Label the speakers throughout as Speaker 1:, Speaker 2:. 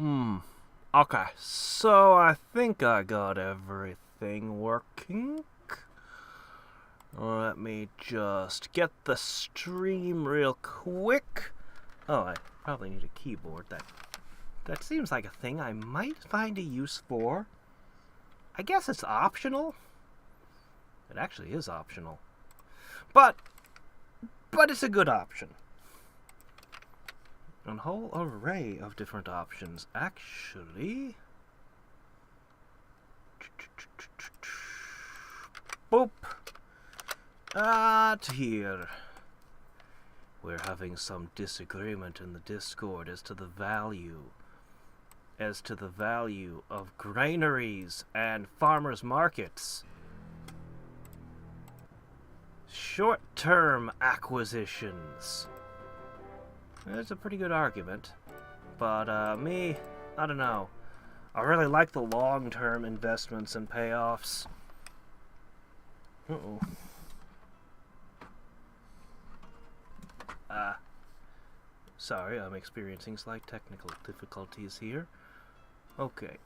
Speaker 1: Okay, so I think I got everything working. Let me just get the stream real quick. Oh, I probably need a keyboard. That seems like a thing I might find a use for. I guess it's optional. It actually is optional. But it's a good option. A whole array of different options, actually. Boop. Here. We're having some disagreement in the Discord as to the value of granaries and farmers markets. Short-term acquisitions. It's a pretty good argument, but me, I don't know. I really like the long-term investments and payoffs. Uh-oh. Sorry, I'm experiencing slight technical difficulties here. Okay,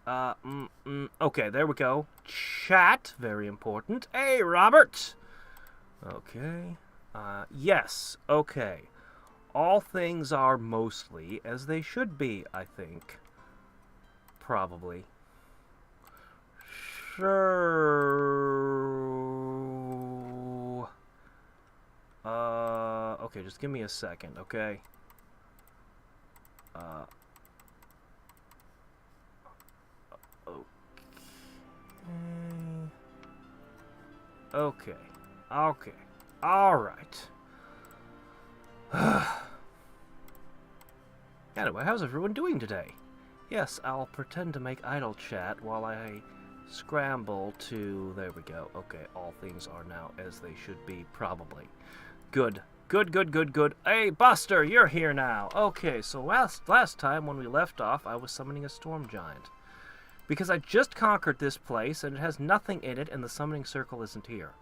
Speaker 1: okay, there we go. Chat, very important. Hey, Robert! Okay, yes, okay. All things are mostly as they should be, I think. Probably. Sure. Okay, just give me a second, okay? Okay. Okay. Alright. Anyway, how's everyone doing today? Yes, I'll pretend to make idle chat while I scramble to... There we go. Okay, all things are now as they should be, probably. Good. Good. Hey, Buster, you're here now. Okay, so last time when we left off, I was summoning a storm giant. Because I just conquered this place, and it has nothing in it, and the summoning circle isn't here.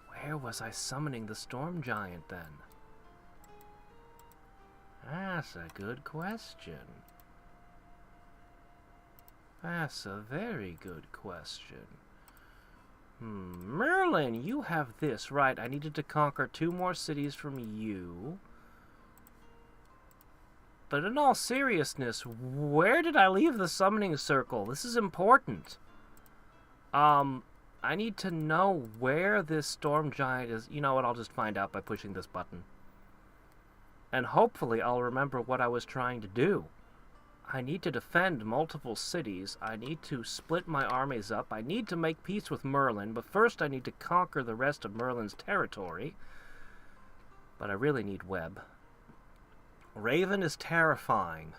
Speaker 1: Where was I summoning the storm giant, then? That's a good question. That's a very good question. Merlin, you have this. Right, I needed to conquer 2 more cities from you. But in all seriousness, where did I leave the summoning circle? This is important. I need to know where this storm giant is. You know what, I'll just find out by pushing this button. And hopefully I'll remember what I was trying to do. I need to defend multiple cities. I need to split my armies up. I need to make peace with Merlin, but first I need to conquer the rest of Merlin's territory. But I really need Web. Raven is terrifying.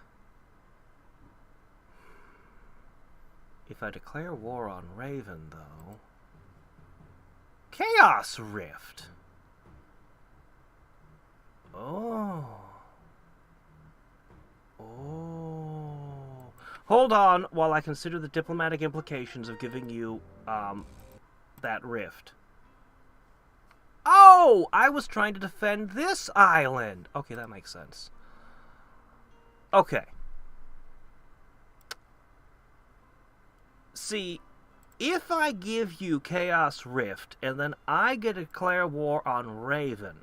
Speaker 1: If I declare war on Raven, though... Chaos Rift! Oh... Hold on while I consider the diplomatic implications of giving you, that rift. Oh! I was trying to defend this island! Okay, that makes sense. Okay. See, if I give you Chaos Rift, and then I get to declare war on Raven,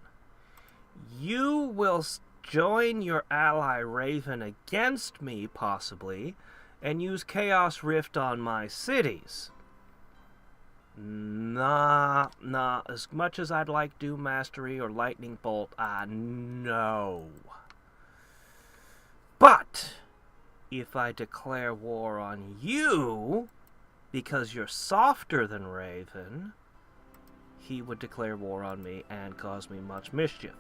Speaker 1: you will join your ally Raven against me, possibly, and use Chaos Rift on my cities. Nah, as much as I'd like Doom Mastery or Lightning Bolt, no. But, if I declare war on you, because you're softer than Raven, he would declare war on me and cause me much mischief.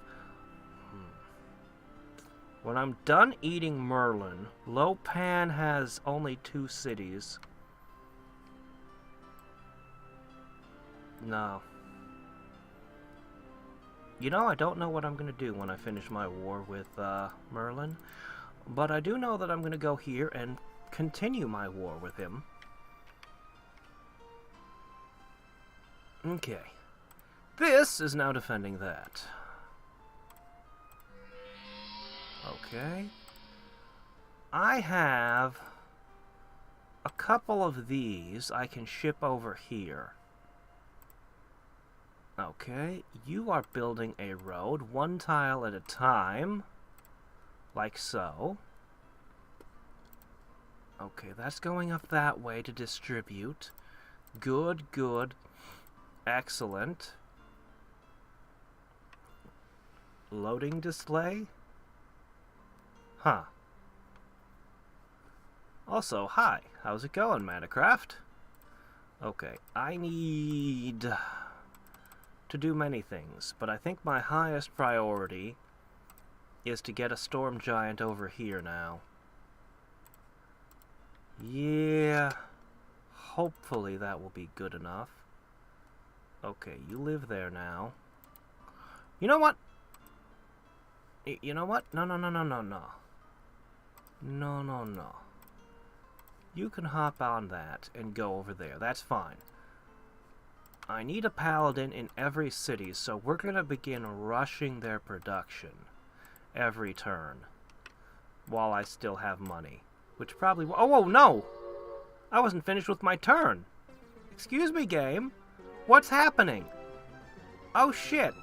Speaker 1: When I'm done eating Merlin, Lopan has only 2 cities. No. You know, I don't know what I'm going to do when I finish my war with Merlin. But I do know that I'm going to go here and continue my war with him. Okay. This is now defending that. Okay. I have a couple of these I can ship over here. Okay, you are building a road, one tile at a time, like so. Okay, that's going up that way to distribute. Good, good. Excellent. Loading display? Huh. Also, hi. How's it going, Minecraft? Okay, I need to do many things, but I think my highest priority is to get a storm giant over here now. Yeah, hopefully that will be good enough. Okay, you live there now. You know what? You know what? No, no, no, no, no, no. No, no, no. You can hop on that and go over there. That's fine. I need a paladin in every city, so we're going to begin rushing their production every turn while I still have money. Which probably... Oh, no! I wasn't finished with my turn. Excuse me, game. What's happening? Oh, shit.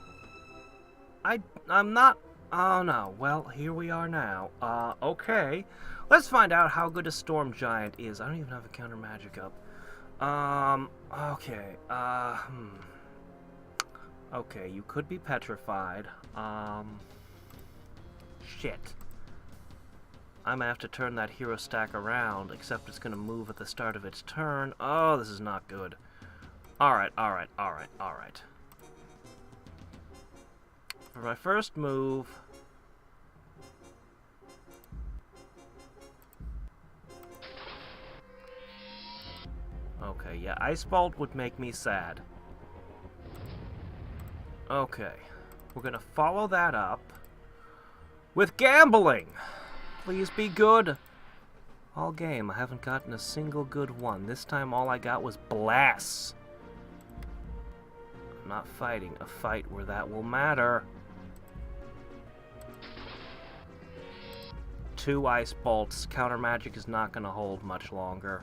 Speaker 1: I'm not... Oh, no. Well, here we are now. Okay. Let's find out how good a storm giant is. I don't even have a counter magic up. Okay. Okay, you could be petrified. Shit. I'm gonna have to turn that hero stack around, except it's gonna move at the start of its turn. Oh, this is not good. Alright, alright, alright, alright. For my first move... Okay, yeah, Ice Bolt would make me sad. Okay, we're gonna follow that up with gambling! Please be good. All game, I haven't gotten a single good one. This time all I got was blasts. I'm not fighting a fight where that will matter. 2 ice bolts. Counter magic is not going to hold much longer.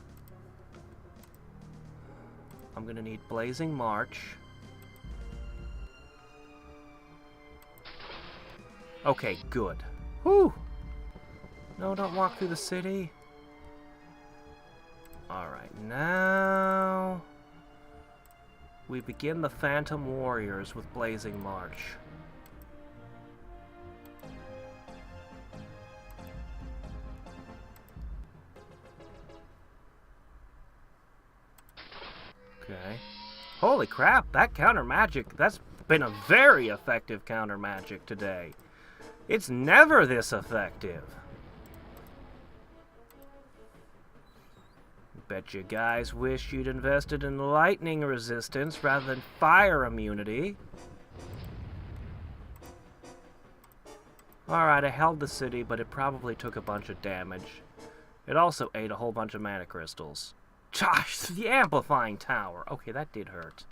Speaker 1: I'm going to need Blazing March. Okay, good. Whew! No, don't walk through the city. Alright, now... we begin the Phantom Warriors with Blazing March. Okay. Holy crap, that counter magic, that's been a very effective counter magic today. It's never this effective. Bet you guys wish you'd invested in lightning resistance rather than fire immunity. Alright, I held the city, but it probably took a bunch of damage. It also ate a whole bunch of mana crystals. Gosh, the amplifying tower. Okay, that did hurt.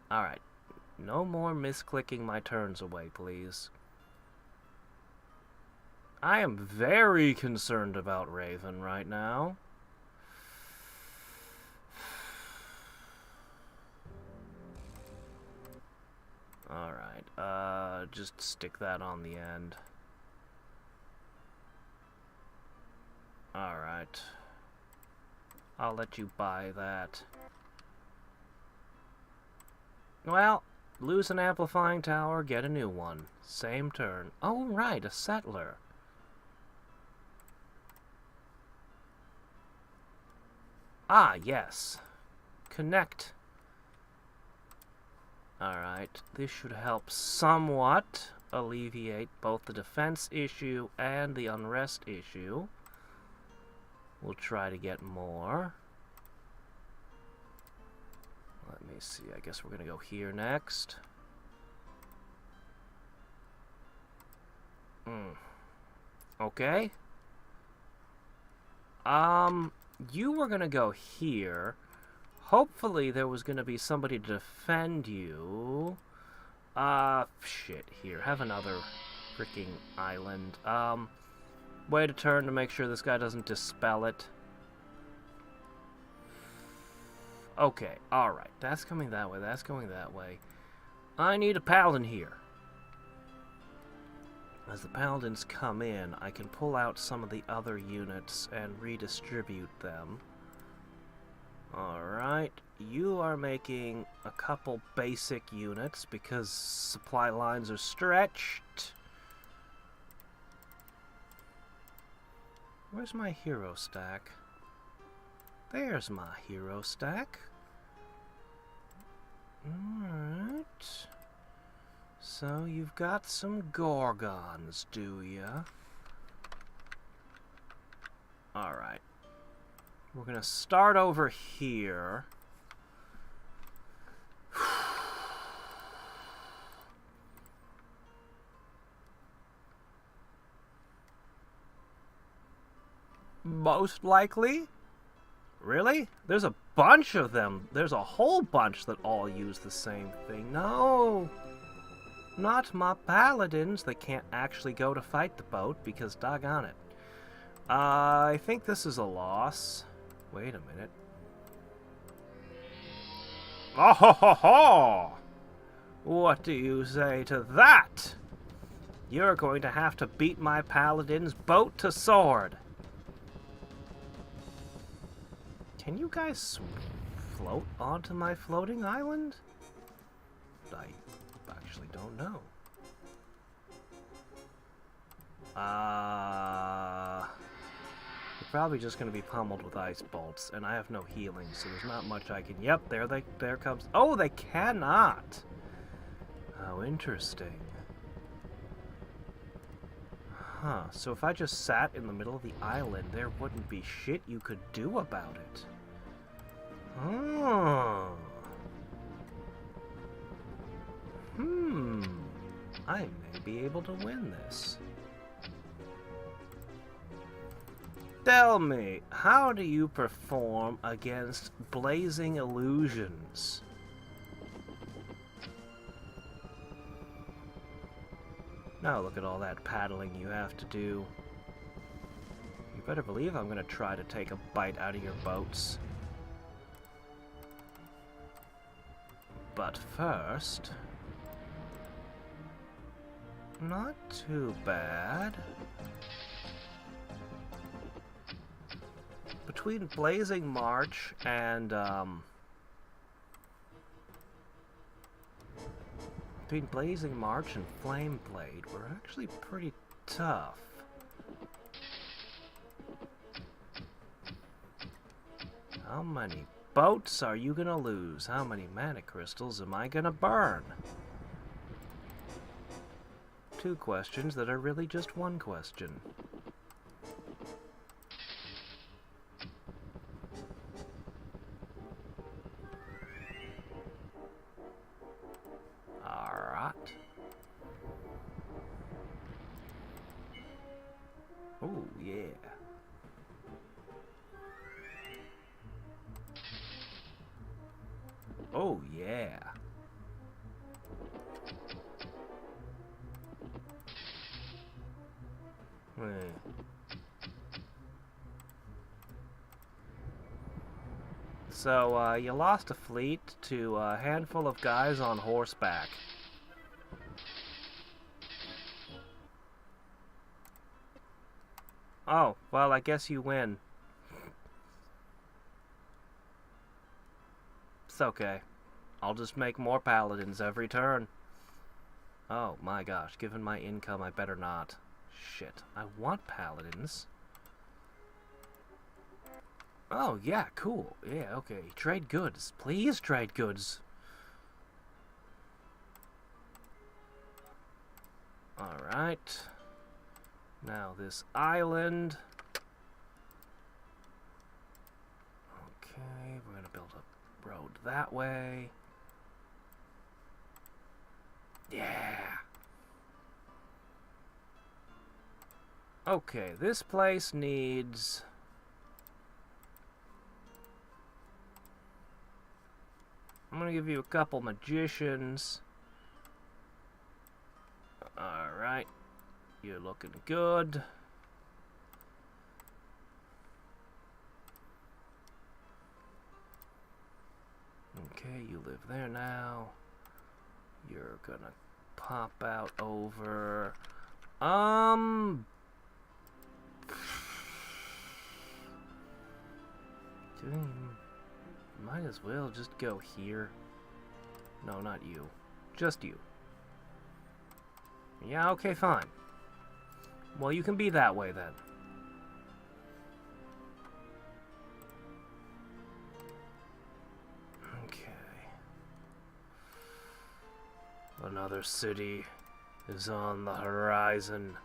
Speaker 1: Alright. No more misclicking my turns away, please. I am very concerned about Raven right now. Alright, just stick that on the end. Alright. I'll let you buy that. Well, lose an amplifying tower, get a new one. Same turn. Oh, right, a settler. Ah, yes. Connect. Alright, this should help somewhat alleviate both the defense issue and the unrest issue. We'll try to get more. Let me see, I guess we're gonna go here next. Okay. You were gonna go here. hopefully there was going to be somebody to defend you. Shit, here, have another freaking island. Way to turn to make sure this guy doesn't dispel it. Okay, alright, that's coming that way, that's going that way. I need a paladin here. As the paladins come in, I can pull out some of the other units and redistribute them. Alright, you are making a couple basic units because supply lines are stretched. Where's my hero stack? There's my hero stack. Alright. So you've got some Gorgons, do ya? Alright. We're gonna start over here. Most likely? Really? There's a bunch of them. There's a whole bunch that all use the same thing. No! Not my paladins. They can't actually go to fight the boat because doggone it. I think this is a loss. Wait a minute. Oh ho ho ho! What do you say to that? You're going to have to beat my paladin's boat to sword. Can you guys float onto my floating island? I actually don't know. You're probably just going to be pummeled with ice bolts, and I have no healing, so there's not much I can... Yep, there comes... Oh, they cannot! How interesting. Huh, so if I just sat in the middle of the island, there wouldn't be shit you could do about it. Oh. I may be able to win this. Tell me, how do you perform against blazing illusions? Now look at all that paddling you have to do. You better believe I'm going to try to take a bite out of your boats. But first... Not too bad. Between Blazing March and, between Blazing March and Flame Blade, we're actually pretty tough. How many boats are you gonna lose? How many mana crystals am I gonna burn? Two questions that are really just one question. Alright. Oh, yeah. Oh, yeah. So, you lost a fleet to a handful of guys on horseback. Oh, well, I guess you win. It's okay. I'll just make more paladins every turn. Oh my gosh, given my income, I better not. Shit, I want paladins. Oh, yeah, cool. Yeah, okay. Trade goods. Please trade goods. Alright. Now this island. Okay, we're gonna build a road that way. Yeah. Okay, this place needs... gonna give you a couple magicians. Alright. You're looking good. Okay, you live there now. You're gonna pop out over... Might as well just go here. No, not you. Just you. Yeah, okay, fine. Well, you can be that way then. Okay. Another city is on the horizon.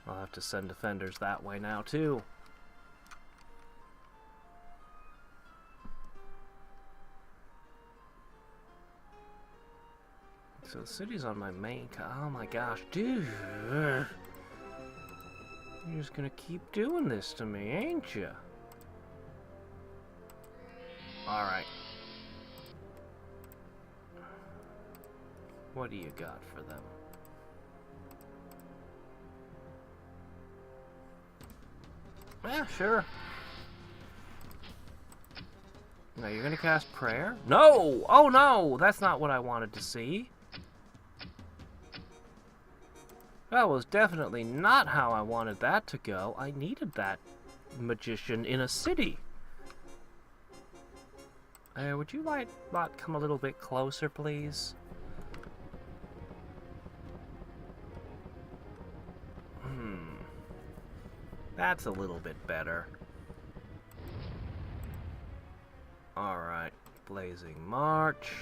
Speaker 1: I'll have to send defenders that way now, too. So the city's on my main... Oh my gosh, dude. You're just gonna keep doing this to me, ain't you? Alright. What do you got for them? Yeah, sure. Now you're gonna cast prayer? No! Oh no! That's not what I wanted to see. That was definitely not how I wanted that to go. I needed that magician in a city. Would you like come a little bit closer, please? That's a little bit better. Alright, Blazing March.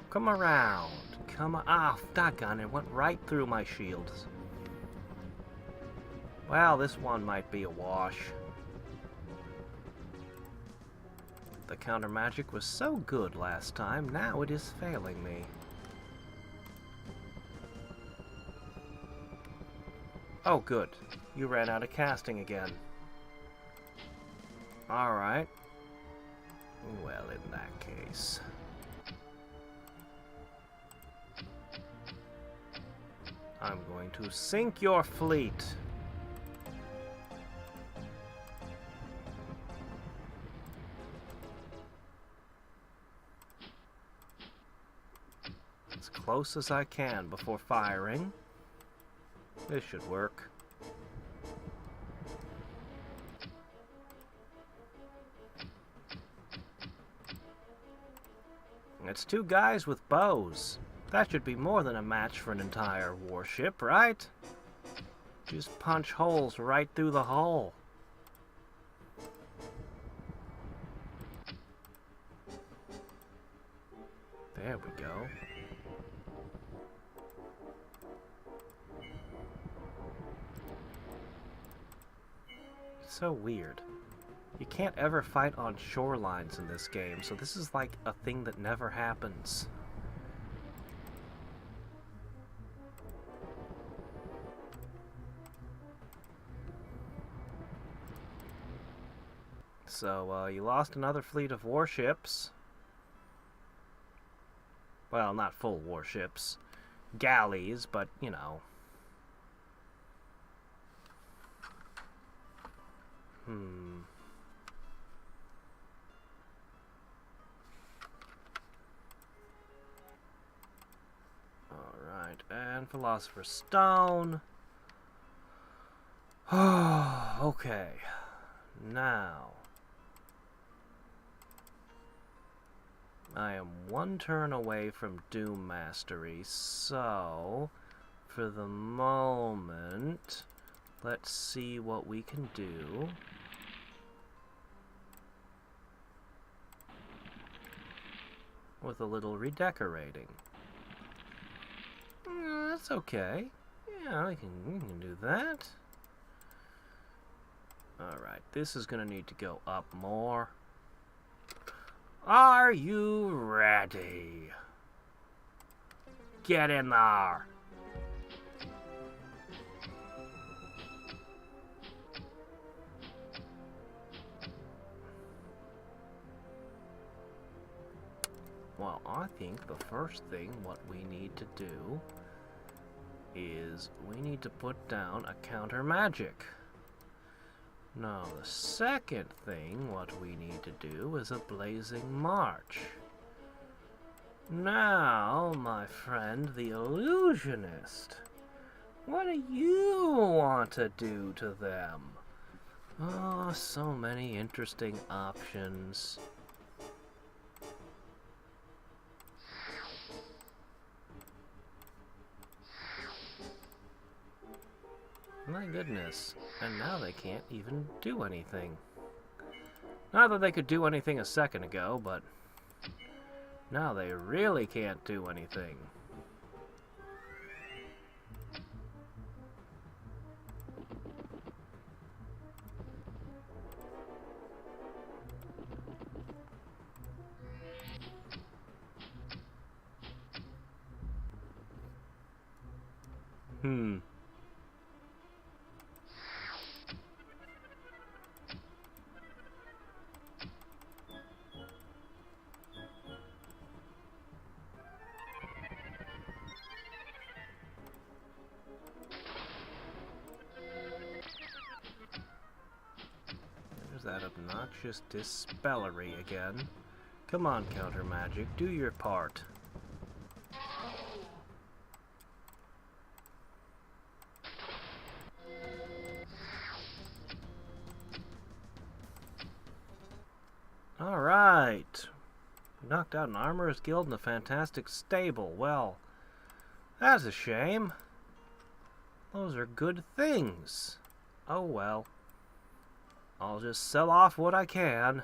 Speaker 1: Come around. Come on. Ah, doggone, it went right through my shields. Well, this one might be a wash. The counter magic was so good last time, now it is failing me. Oh, good. You ran out of casting again. Alright. Well, in that case... I'm going to sink your fleet. As close as I can before firing. This should work. It's two guys with bows. That should be more than a match for an entire warship, right? Just punch holes right through the hull. There we go. It's so weird. You can't ever fight on shorelines in this game, so this is like a thing that never happens. So, you lost another fleet of warships. Well, not full warships. Galleys, but, you know. Alright, and Philosopher's Stone. Okay. Now... I am one turn away from Doom Mastery, so for the moment, let's see what we can do. With a little redecorating. That's okay. Yeah, we can do that. Alright, this is going to need to go up more. Are you ready? Get in there. Well, I think the first thing what we need to do is we need to put down a counter magic. Now, the second thing what we need to do is a blazing march. Now, my friend, the illusionist, what do you want to do to them? Oh, so many interesting options. My goodness, and now they can't even do anything. Not that they could do anything a second ago, but now they really can't do anything. That obnoxious dispellery again. Come on, counter magic, do your part. Alright. Knocked out an armorer's guild and a fantastic stable. Well, that's a shame. Those are good things. Oh well. I'll just sell off what I can.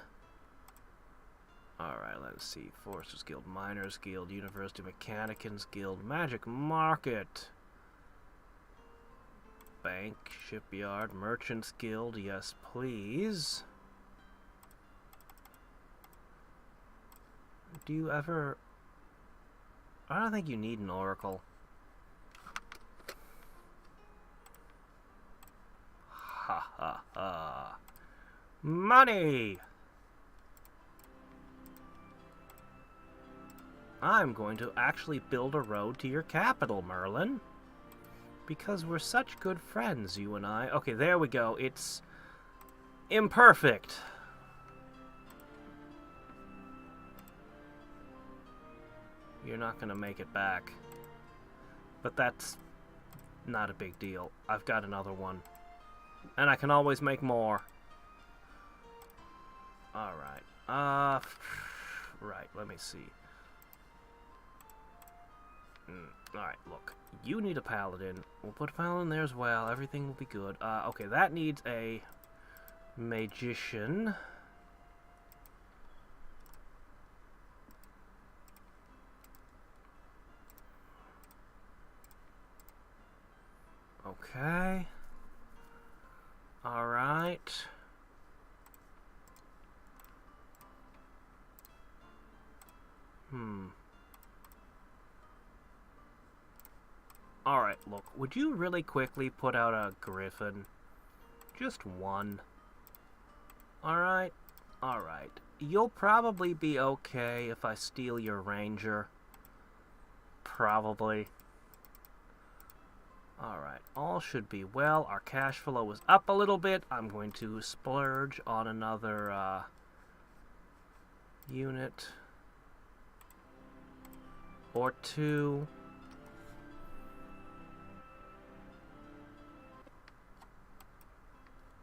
Speaker 1: Alright, let's see. Foresters Guild, Miners Guild, University Mechanicans Guild, Magic Market, Bank, Shipyard, Merchants Guild, yes please. Do you ever... I don't think you need an oracle. Ha ha ha. Money! I'm going to actually build a road to your capital, Merlin. Because we're such good friends, you and I. Okay, there we go. It's imperfect. You're not going to make it back. But that's not a big deal. I've got another one. And I can always make more. Alright. Right, let me see. Alright, look. You need a paladin. We'll put a paladin there as well. Everything will be good. Okay, that needs a magician. Okay. Alright. Alright, look, would you really quickly put out a griffin? Just one. Alright? Alright. You'll probably be okay if I steal your ranger. Probably. Alright, all should be well. Our cash flow is up a little bit. I'm going to splurge on another, unit. Or two.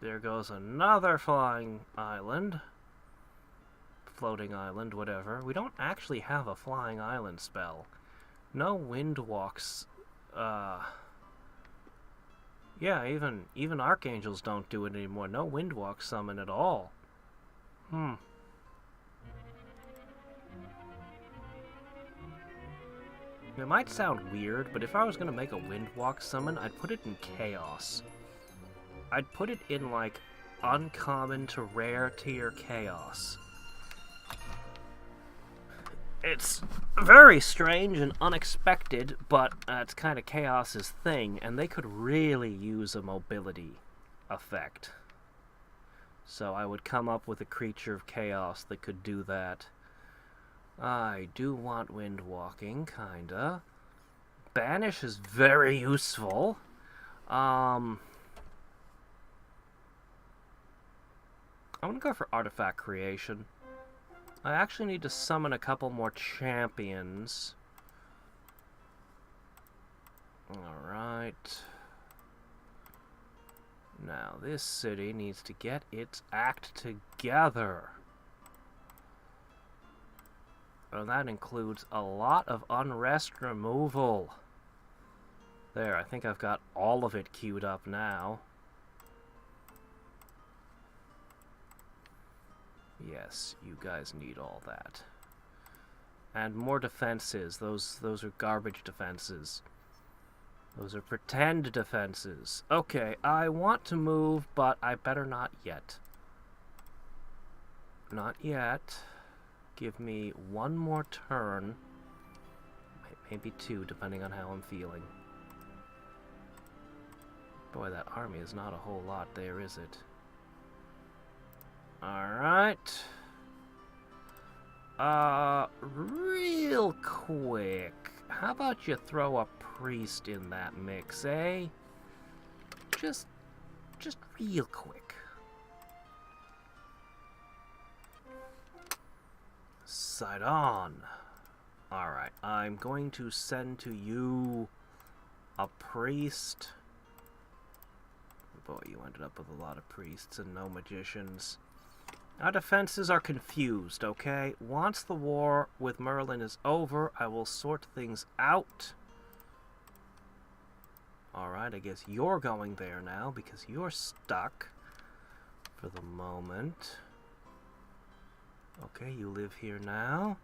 Speaker 1: There goes another flying island. Floating island, whatever. We don't actually have a flying island spell. No wind walks. Yeah, even archangels don't do it anymore. No wind walk summon at all. It might sound weird, but if I was going to make a Windwalk summon, I'd put it in Chaos. I'd put it in, like, uncommon to rare tier Chaos. It's very strange and unexpected, but it's kind of Chaos's thing, and they could really use a mobility effect. So I would come up with a creature of Chaos that could do that. I do want wind walking, kinda. Banish is very useful. I'm gonna go for artifact creation. I actually need to summon a couple more champions. Alright. Now, this city needs to get its act together. And that includes a lot of unrest removal. There, I think I've got all of it queued up now. Yes, you guys need all that. And more defenses. Those are garbage defenses. Those are pretend defenses. Okay, I want to move, but I better not yet. Not yet. Give me one more turn. Maybe two, depending on how I'm feeling. Boy, that army is not a whole lot there, is it? Alright. Real quick. How about you throw a priest in that mix, eh? Just real quick. Sight on. Alright, I'm going to send to you a priest. Boy, you ended up with a lot of priests and no magicians. Our defenses are confused, okay? Once the war with Merlin is over, I will sort things out. Alright, I guess you're going there now because you're stuck for the moment. Okay, you live here now.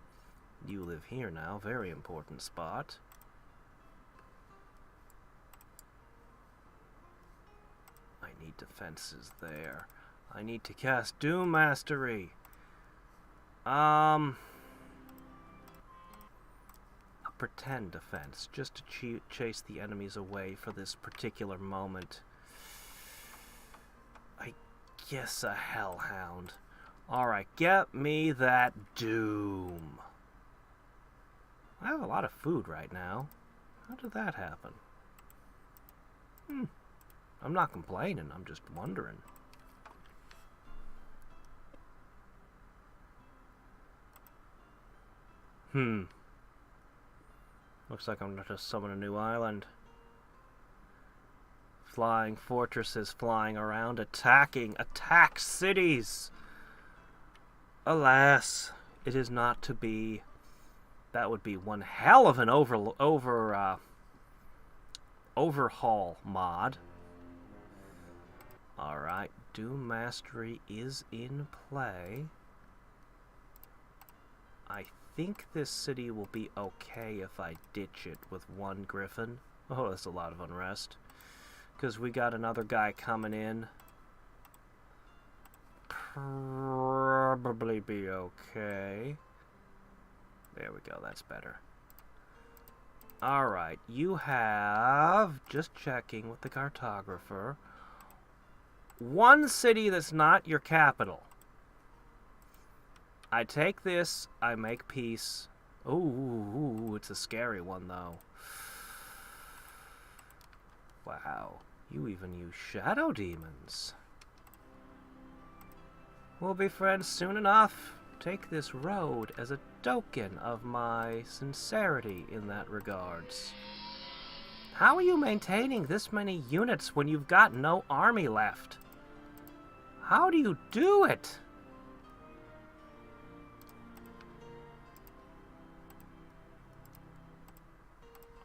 Speaker 1: You live here now. Very important spot. I need defenses there. I need to cast Doom Mastery. A pretend defense, just to chase the enemies away for this particular moment. I guess a Hellhound. Alright, get me that Doom. I have a lot of food right now. How did that happen? I'm not complaining, I'm just wondering. Looks like I'm going to just summon a new island. Flying fortresses flying around, attack cities! Alas, it is not to be. That would be one hell of an overhaul mod. Alright, Doom Mastery is in play. I think this city will be okay if I ditch it with one griffin. Oh, that's a lot of unrest. Because we got another guy coming in. Probably be okay. There we go, that's better. Alright, you have, just checking with the cartographer, one city that's not your capital. I take this, I make peace. Ooh, it's a scary one, though. Wow, you even use shadow demons. We'll be friends soon enough. Take this road as a token of my sincerity in that regards. How are you maintaining this many units when you've got no army left? How do you do it?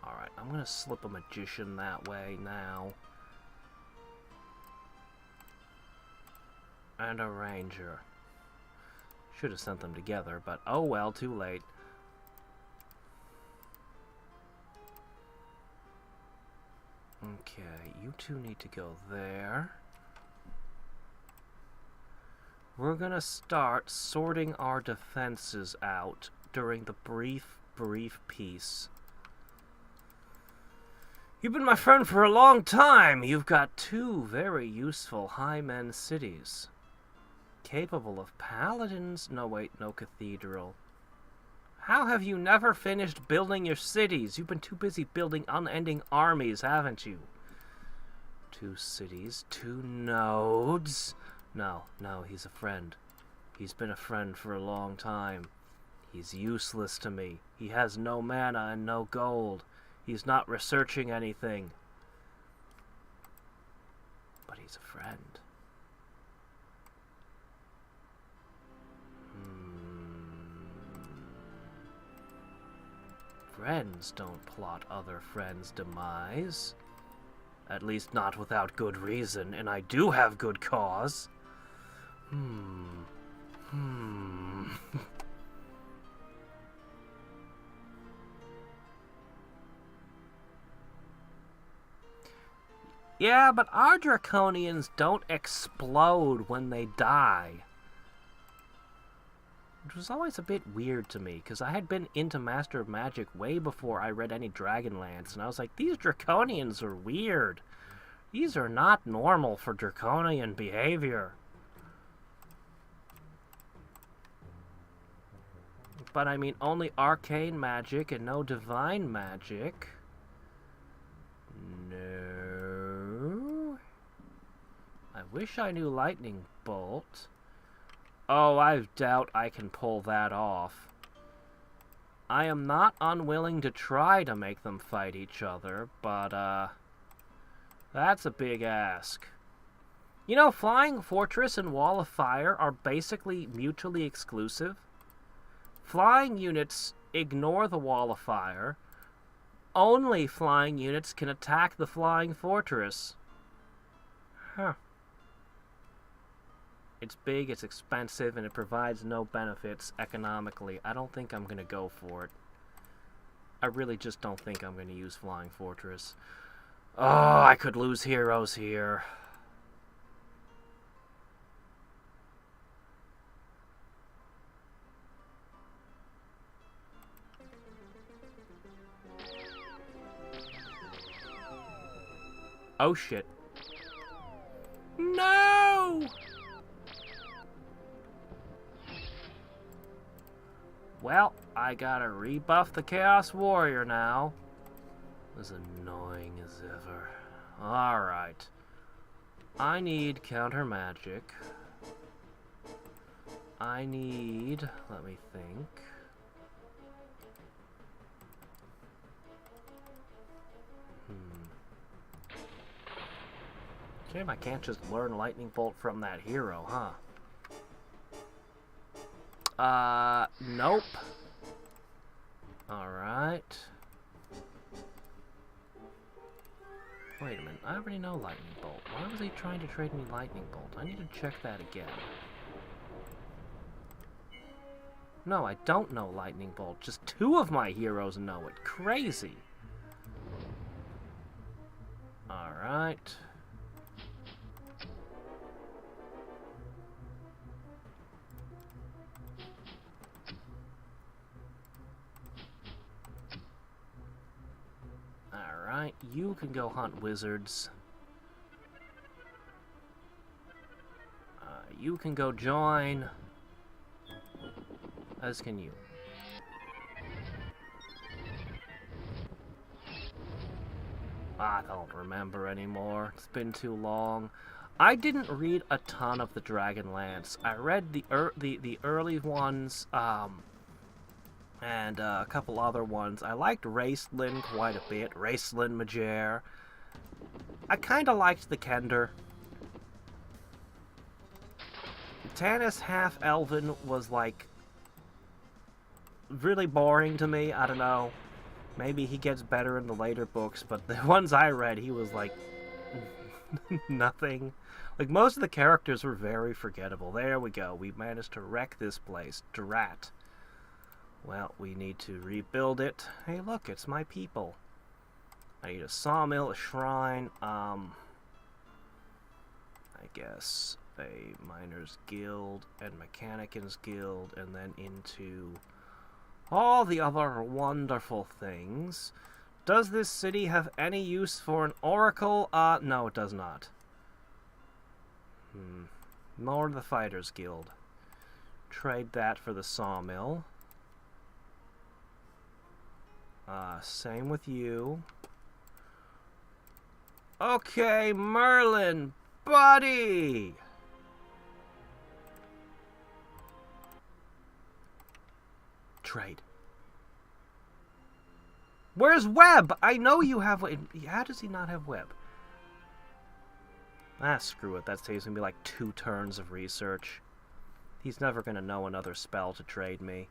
Speaker 1: Alright, I'm gonna slip a magician that way now. And a ranger. Should have sent them together, but oh well, too late. Okay, you two need to go there. We're gonna start sorting our defenses out during the brief peace. You've been my friend for a long time. You've got two very useful highmen cities. Capable of paladins. No, wait, no cathedral. How have you never finished building your cities? You've been too busy building unending armies, haven't you? 2 cities, 2 nodes. No, he's a friend. He's been a friend for a long time. He's useless to me. He has no mana and no gold. He's not researching anything. But he's a friend. Friends don't plot other friends' demise. At least not without good reason, and I do have good cause. Yeah, but our draconians don't explode when they die. Which was always a bit weird to me, because I had been into Master of Magic way before I read any Dragonlance, and I was like, these draconians are weird. These are not normal for draconian behavior. But I mean, only arcane magic and no divine magic. No. I wish I knew Lightning Bolt. Oh, I doubt I can pull that off. I am not unwilling to try to make them fight each other, but, that's a big ask. You know, Flying Fortress and Wall of Fire are basically mutually exclusive. Flying units ignore the Wall of Fire. Only flying units can attack the Flying Fortress. Huh. It's big, it's expensive, and it provides no benefits economically. I don't think I'm going to go for it. I really just don't think I'm going to use Flying Fortress. Oh, I could lose heroes here. Oh, shit. No! Well, I gotta rebuff the Chaos Warrior now. As annoying as ever. Alright. I need counter magic. I need... let me think. Shame I can't just learn Lightning Bolt from that hero, huh? Nope. Alright. Wait a minute, I already know Lightning Bolt. Why was he trying to trade me Lightning Bolt? I need to check that again. No, I don't know Lightning Bolt. Just 2 of my heroes know it. Crazy. Alright. Alright, you can go hunt wizards. You can go join. As can you. I don't remember anymore. It's been too long. I didn't read a ton of the Dragonlance. I read the early ones, and a couple other ones. I liked Raistlin quite a bit. Raistlin Majere. I kind of liked the Kender. Tanis Half-Elven was, like, really boring to me. I don't know. Maybe he gets better in the later books, but the ones I read, he was, like, nothing. Like, most of the characters were very forgettable. There we go. We managed to wreck this place. Drat. Well, we need to rebuild it. Hey, look, it's my people. I need a sawmill, a shrine, I guess a miner's guild and mechanican's guild, and then into all the other wonderful things. Does this city have any use for an oracle? No, it does not. Nor the fighters guild. Trade that for the sawmill. Same with you. Okay, Merlin, buddy! Trade. Where's Webb? I know you have... How does he not have Webb? Ah, screw it. That saves me like 2 turns of research. He's never gonna know another spell to trade me.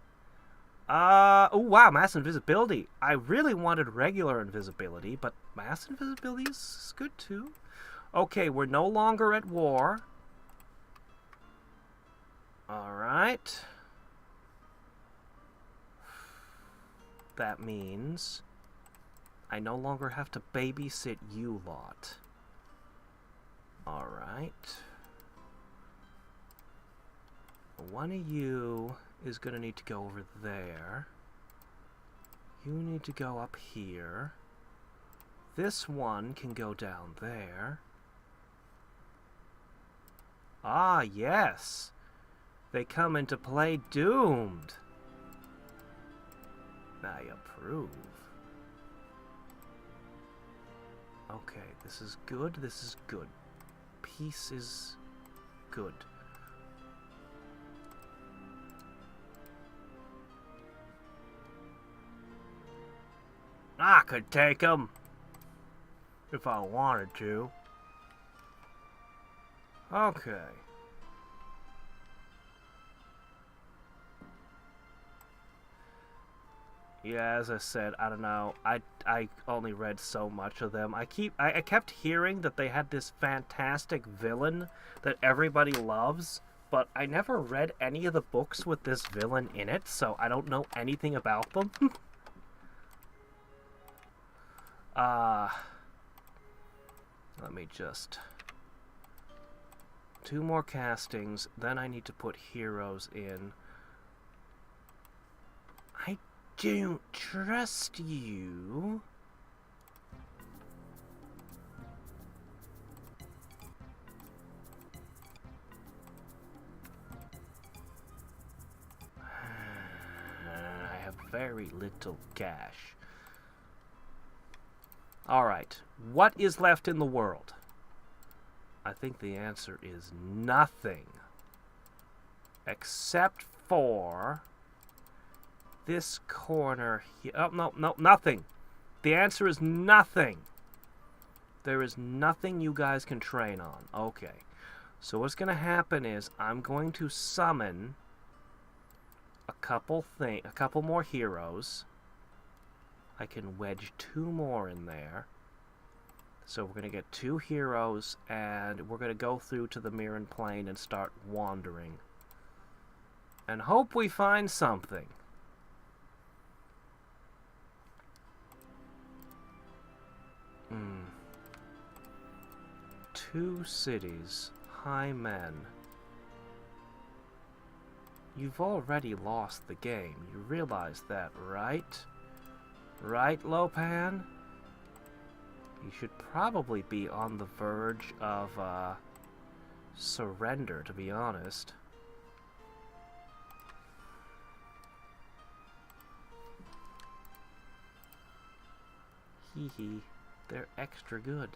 Speaker 1: Oh wow, mass invisibility. I really wanted regular invisibility, but mass invisibility is good too. Okay, we're no longer at war. Alright. That means I no longer have to babysit you lot. Alright. One of you is going to need to go over there. You need to go up here. This one can go down there. Ah, yes. They come into play doomed. I approve. Okay, this is good, this is good. Peace is good. I could take him if I wanted to. Okay. Yeah, as I said, I don't know. I only read so much of them. I kept hearing that they had this fantastic villain that everybody loves, but I never read any of the books with this villain in it, so I don't know anything about them. Let me just... 2 more castings, then I need to put heroes in. I don't trust you. I have very little cash. Alright, what is left in the world? I think the answer is nothing. Except for this corner here. Oh, no, nothing. The answer is nothing. There is nothing you guys can train on. Okay. So what's going to happen is I'm going to summon a couple more heroes. I can wedge 2 more in there. So we're going to get 2 heroes, and we're going to go through to the Mirren Plain and start wandering. And hope we find something. Hmm. 2 cities. High men. You've already lost the game. You realize that, right? Right, Lopan? You should probably be on the verge of, surrender, to be honest. Hee hee. They're extra good.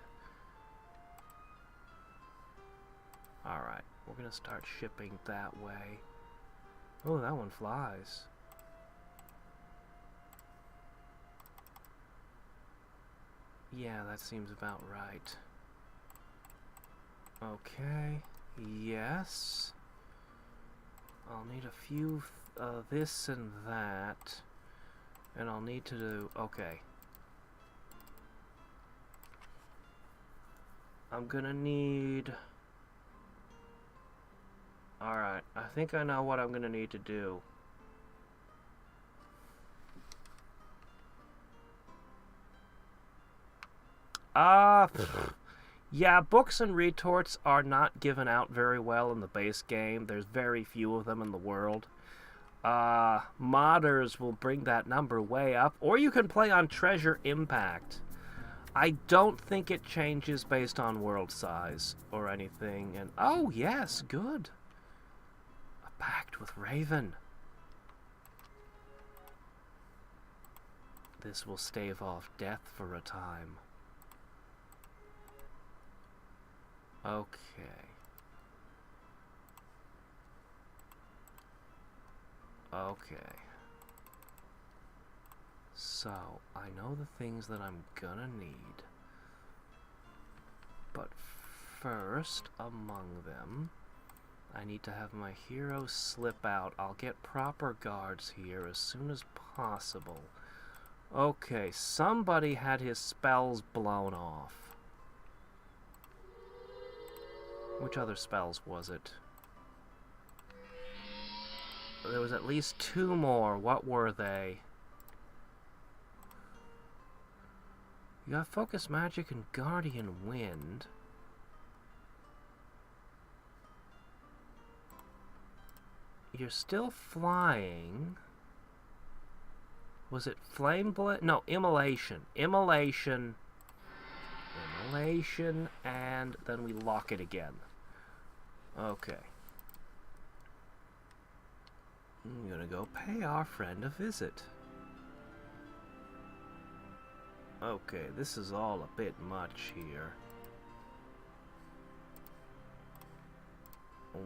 Speaker 1: Alright, we're gonna start shipping that way. Oh, that one flies. Yeah, that seems about right. Okay, yes. I'll need a few this and that. And I'll need to do... Okay. I'm gonna need... Alright, I think I know what I'm gonna need to do. Yeah, books and retorts are not given out very well in the base game. There's very few of them in the world. Modders will bring that number way up, or you can play on Treasure Impact. I don't think it changes based on world size or anything. And oh, yes, good. A pact with Raven. This will stave off death for a time. Okay. Okay. So, I know the things that I'm gonna need. But first, among them, I need to have my hero slip out. I'll get proper guards here as soon as possible. Okay, somebody had his spells blown off. Which other spells was it? There was at least 2 more. What were they? You got Focus Magic and Guardian Wind. You're still flying. Was it Flame Blade? No, Immolation. Immolation. Immolation, and then we lock it again. Okay. I'm gonna go pay our friend a visit. Okay, this is all a bit much here.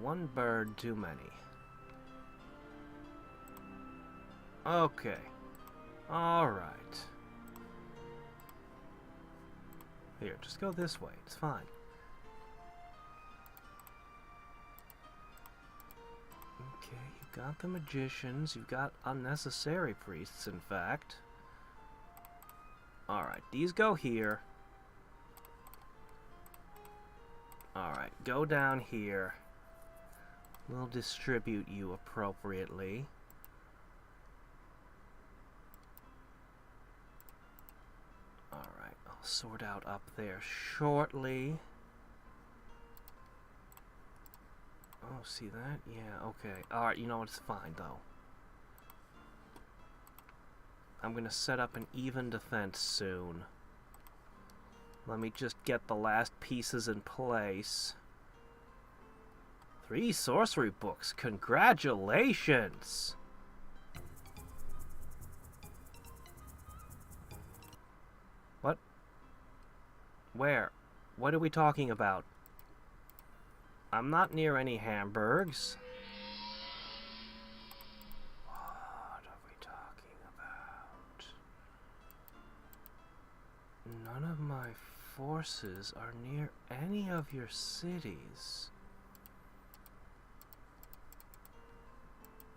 Speaker 1: 1 bird too many. Okay. Alright. Here, just go this way. It's fine. Okay, you've got the magicians. You've got unnecessary priests, in fact. Alright, these go here. Alright, go down here. We'll distribute you appropriately. Alright, I'll sort out up there shortly. Oh, see that? Yeah, okay. Alright, you know what? It's fine, though. I'm gonna set up an even defense soon. Let me just get the last pieces in place. 3 sorcery books. Congratulations! What? Where? What are we talking about? I'm not near any hamburgs. What are we talking about? None of my forces are near any of your cities.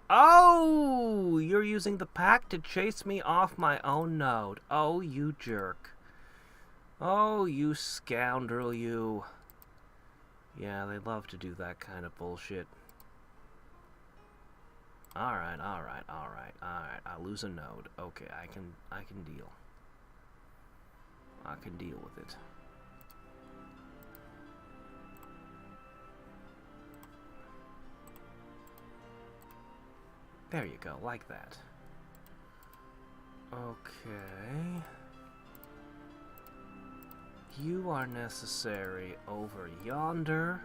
Speaker 1: Oh! You're using the pack to chase me off my own node. Oh, you jerk. Oh, you scoundrel, you. Yeah, they love to do that kind of bullshit. Alright, alright, alright, alright. I lose a node. Okay, I can deal. I can deal with it. There you go, like that. Okay. You are necessary over yonder.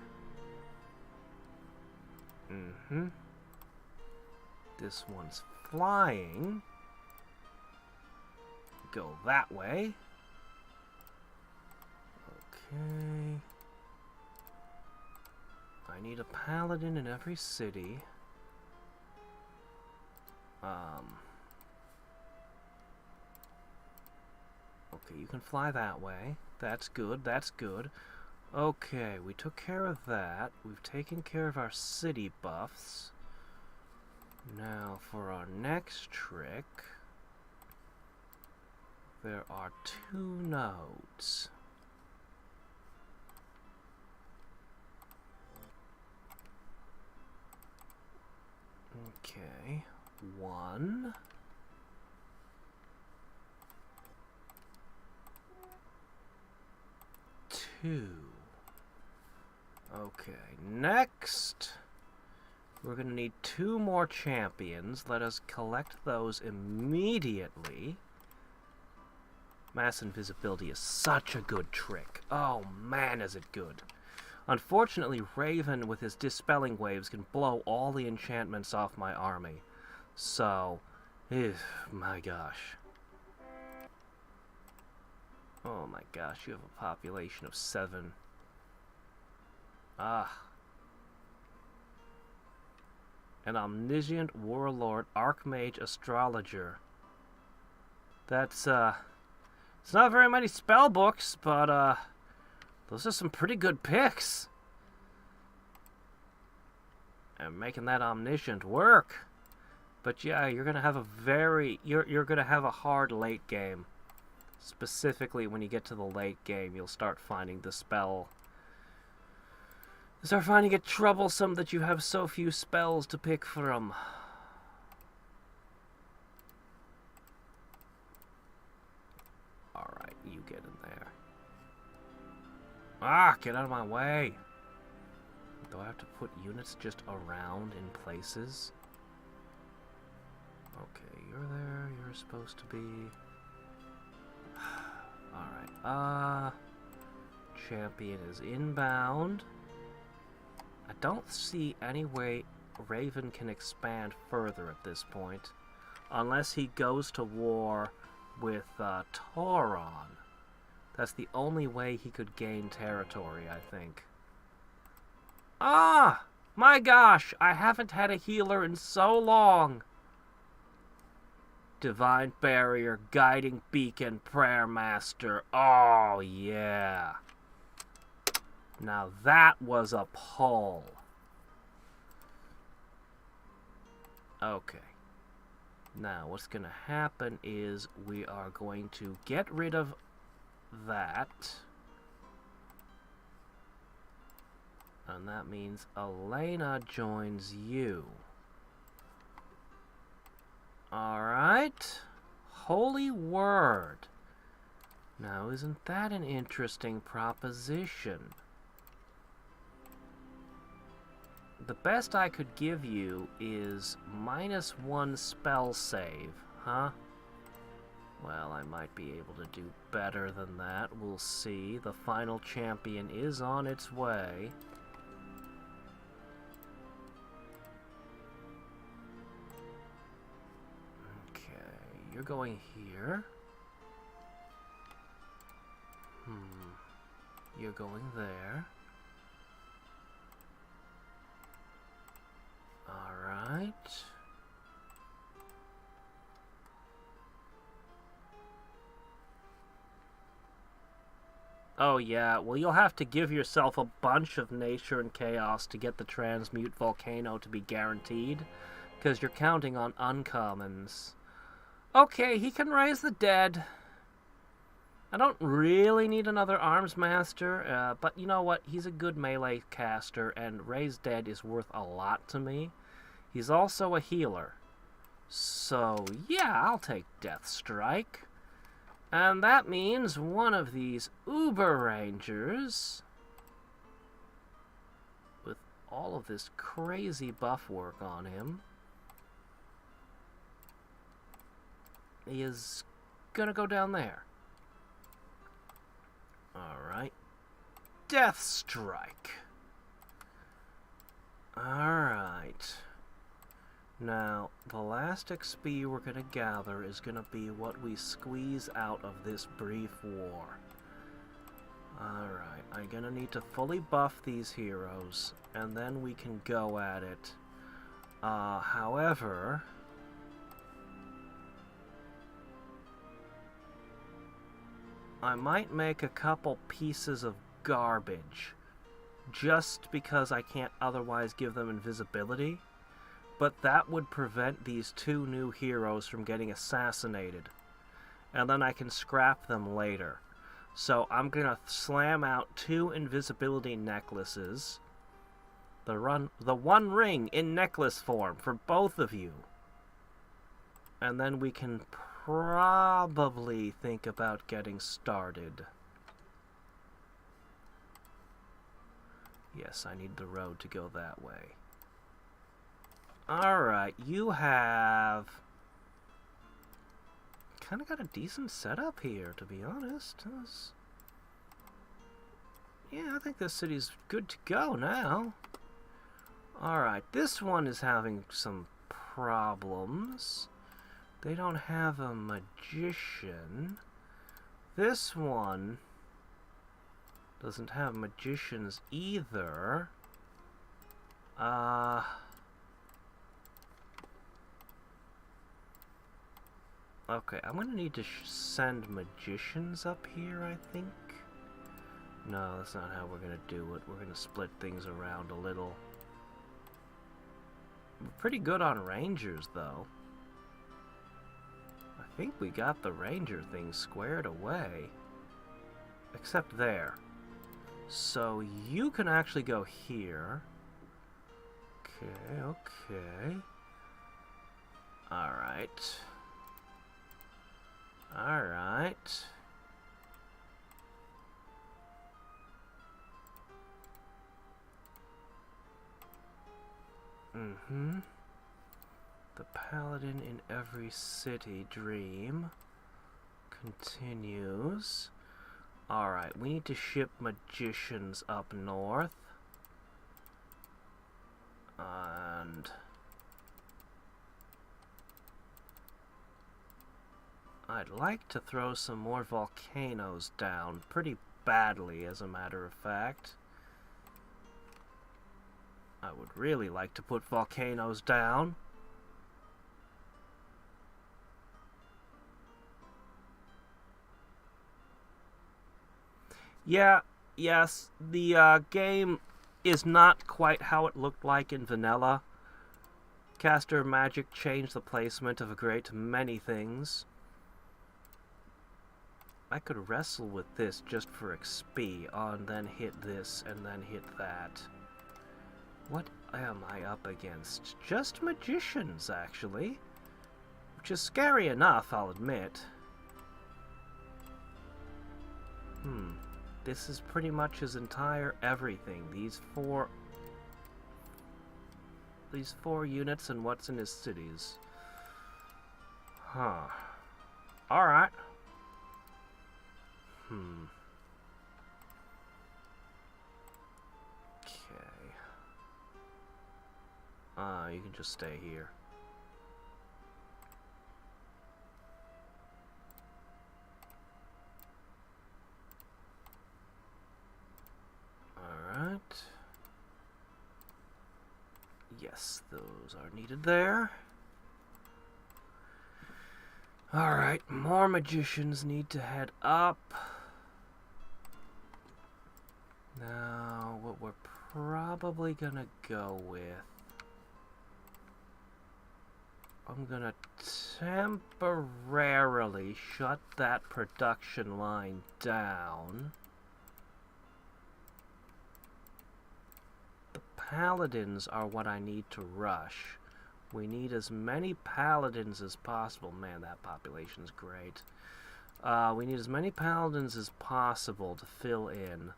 Speaker 1: Mm-hmm. This one's flying. Go that way. Okay. I need a paladin in every city. Okay, you can fly that way. That's good, that's good. Okay, we took care of that. We've taken care of our city buffs. Now, for our next trick, there are 2 nodes. Okay, 1. 2. Okay, next, we're going to need 2 more champions. Let us collect those immediately. Mass invisibility is such a good trick. Oh man, is it good. Unfortunately, Raven with his dispelling waves can blow all the enchantments off my army. So, my gosh. Oh my gosh, you have a population of 7. Ah. An omniscient warlord, archmage, astrologer. That's, it's not very many spell books, but, those are some pretty good picks. And making that omniscient work. But yeah, you're gonna have you're gonna have a hard late game. Specifically, when you get to the late game, you'll start finding the spell. You start finding it troublesome that you have so few spells to pick from. Alright, you get in there. Ah, get out of my way! Do I have to put units just around in places? Okay, you're there, you're supposed to be... Alright, champion is inbound. I don't see any way Raven can expand further at this point. Unless he goes to war with Tauron. That's the only way he could gain territory, I think. Ah! My gosh! I haven't had a healer in so long! Divine Barrier, Guiding Beacon, Prayer Master. Oh, yeah. Now that was a pull. Okay. Now what's going to happen is we are going to get rid of that. And that means Elena joins you. Alright. Holy Word. Now, isn't that an interesting proposition? The best I could give you is -1 spell save, huh? Well, I might be able to do better than that. We'll see. The final champion is on its way. You're going here. You're going there. Alright. Oh yeah, well you'll have to give yourself a bunch of nature and chaos to get the transmute volcano to be guaranteed, because you're counting on uncommons. Okay, he can raise the dead. I don't really need another arms master, but you know what? He's a good melee caster, and raise dead is worth a lot to me. He's also a healer. So, yeah, I'll take Death Strike. And that means one of these Uber Rangers, with all of this crazy buff work on him, is gonna go down there. Alright. Death Strike. Alright. Now, the last XP we're gonna gather is gonna be what we squeeze out of this brief war. Alright, I'm gonna need to fully buff these heroes, and then we can go at it. However... I might make a couple pieces of garbage, just because I can't otherwise give them invisibility, but that would prevent these 2 new heroes from getting assassinated, and then I can scrap them later. So I'm gonna slam out 2 invisibility necklaces, the one ring in necklace form for both of you, and then we can probably think about getting started. Yes, I need the road to go that way. Alright, you have kind of got a decent setup here, to be honest. Yeah, I think this city's good to go now. Alright, this one is having some problems. They don't have a magician. This one doesn't have magicians either. Okay, I'm gonna need to send magicians up here, I think. No, that's not how we're gonna do it. We're gonna split things around a little. We're pretty good on rangers, though. I think we got the ranger thing squared away. Except there. So you can actually go here. Okay, okay. Alright. Alright. The paladin in every city dream continues. Alright, we need to ship magicians up north. And I'd like to throw some more volcanoes down pretty badly, as a matter of fact. I would really like to put volcanoes down. Yeah, yes, the game is not quite how it looked like in vanilla. Caster Magic changed the placement of a great many things. I could wrestle with this just for XP, and then hit this, and then hit that. What am I up against? Just magicians, actually. Which is scary enough, I'll admit. This is pretty much his entire everything. These four units and what's in his cities. Huh. Alright. You can just stay here. Alright. Yes, those are needed there. Alright, more magicians need to head up. Now, what we're probably gonna go with... I'm gonna temporarily shut that production line down. The paladins are what I need to rush. We need as many paladins as possible. Man, that population's great. We need as many paladins as possible to fill in.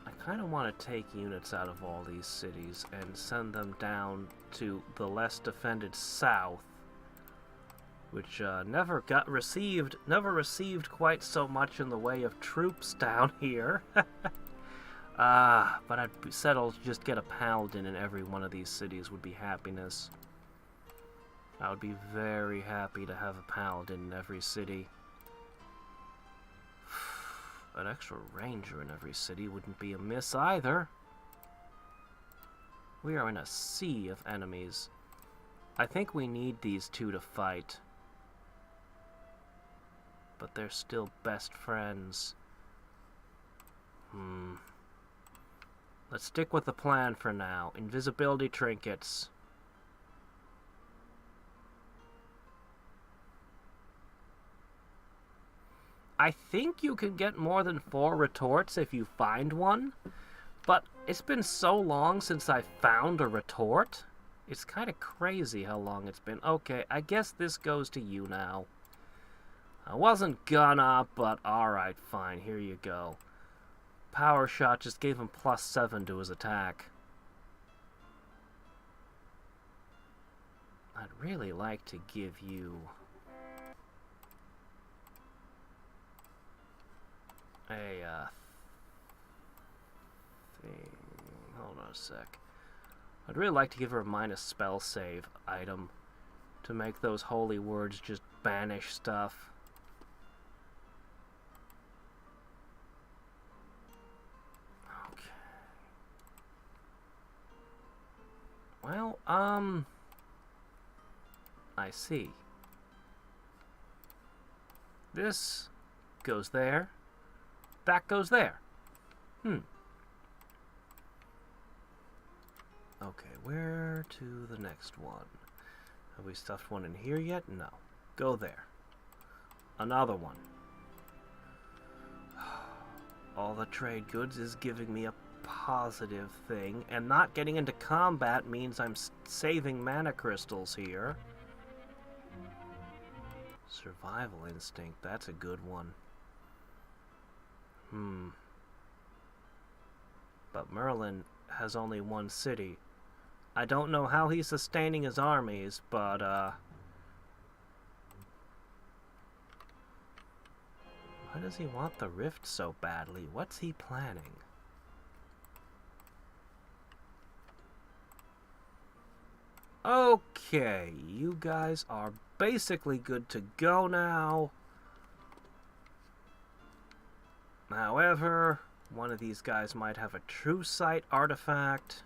Speaker 1: I kind of want to take units out of all these cities and send them down to the less defended south, which never received quite so much in the way of troops down here. But I'd settle to just get a paladin in every one of these cities would be happiness. I would be very happy to have a paladin in every city. An extra ranger in every city wouldn't be amiss either. We are in a sea of enemies. I think we need these two to fight. But they're still best friends. Let's stick with the plan for now. Invisibility trinkets. I think you can get more than 4 retorts if you find one, but it's been so long since I found a retort. It's kind of crazy how long it's been. Okay, I guess this goes to you now. I wasn't gonna, but alright, fine, here you go. Power shot just gave him +7 to his attack. I'd really like to give you a thing. Hold on a sec. I'd really like to give her a -spell save item to to make those holy words just banish stuff. Okay. Well, I see. This goes there. That goes there. Okay, where to the next one? Have we stuffed one in here yet? No. Go there. Another one. All the trade goods is giving me a positive thing, and not getting into combat means I'm saving mana crystals here. Survival instinct, that's a good one. But Merlin has only one city. I don't know how he's sustaining his armies, but, why does he want the rift so badly? What's he planning? Okay, you guys are basically good to go now. However, one of these guys might have a true sight artifact.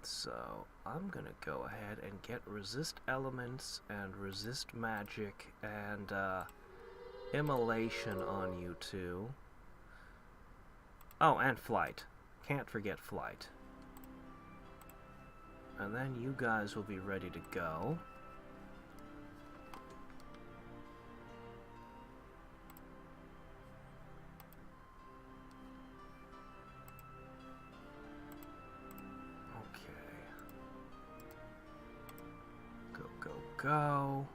Speaker 1: So, I'm gonna go ahead and get resist elements and resist magic and immolation on you two. Oh, and flight. Can't forget flight. And then you guys will be ready to go. Go.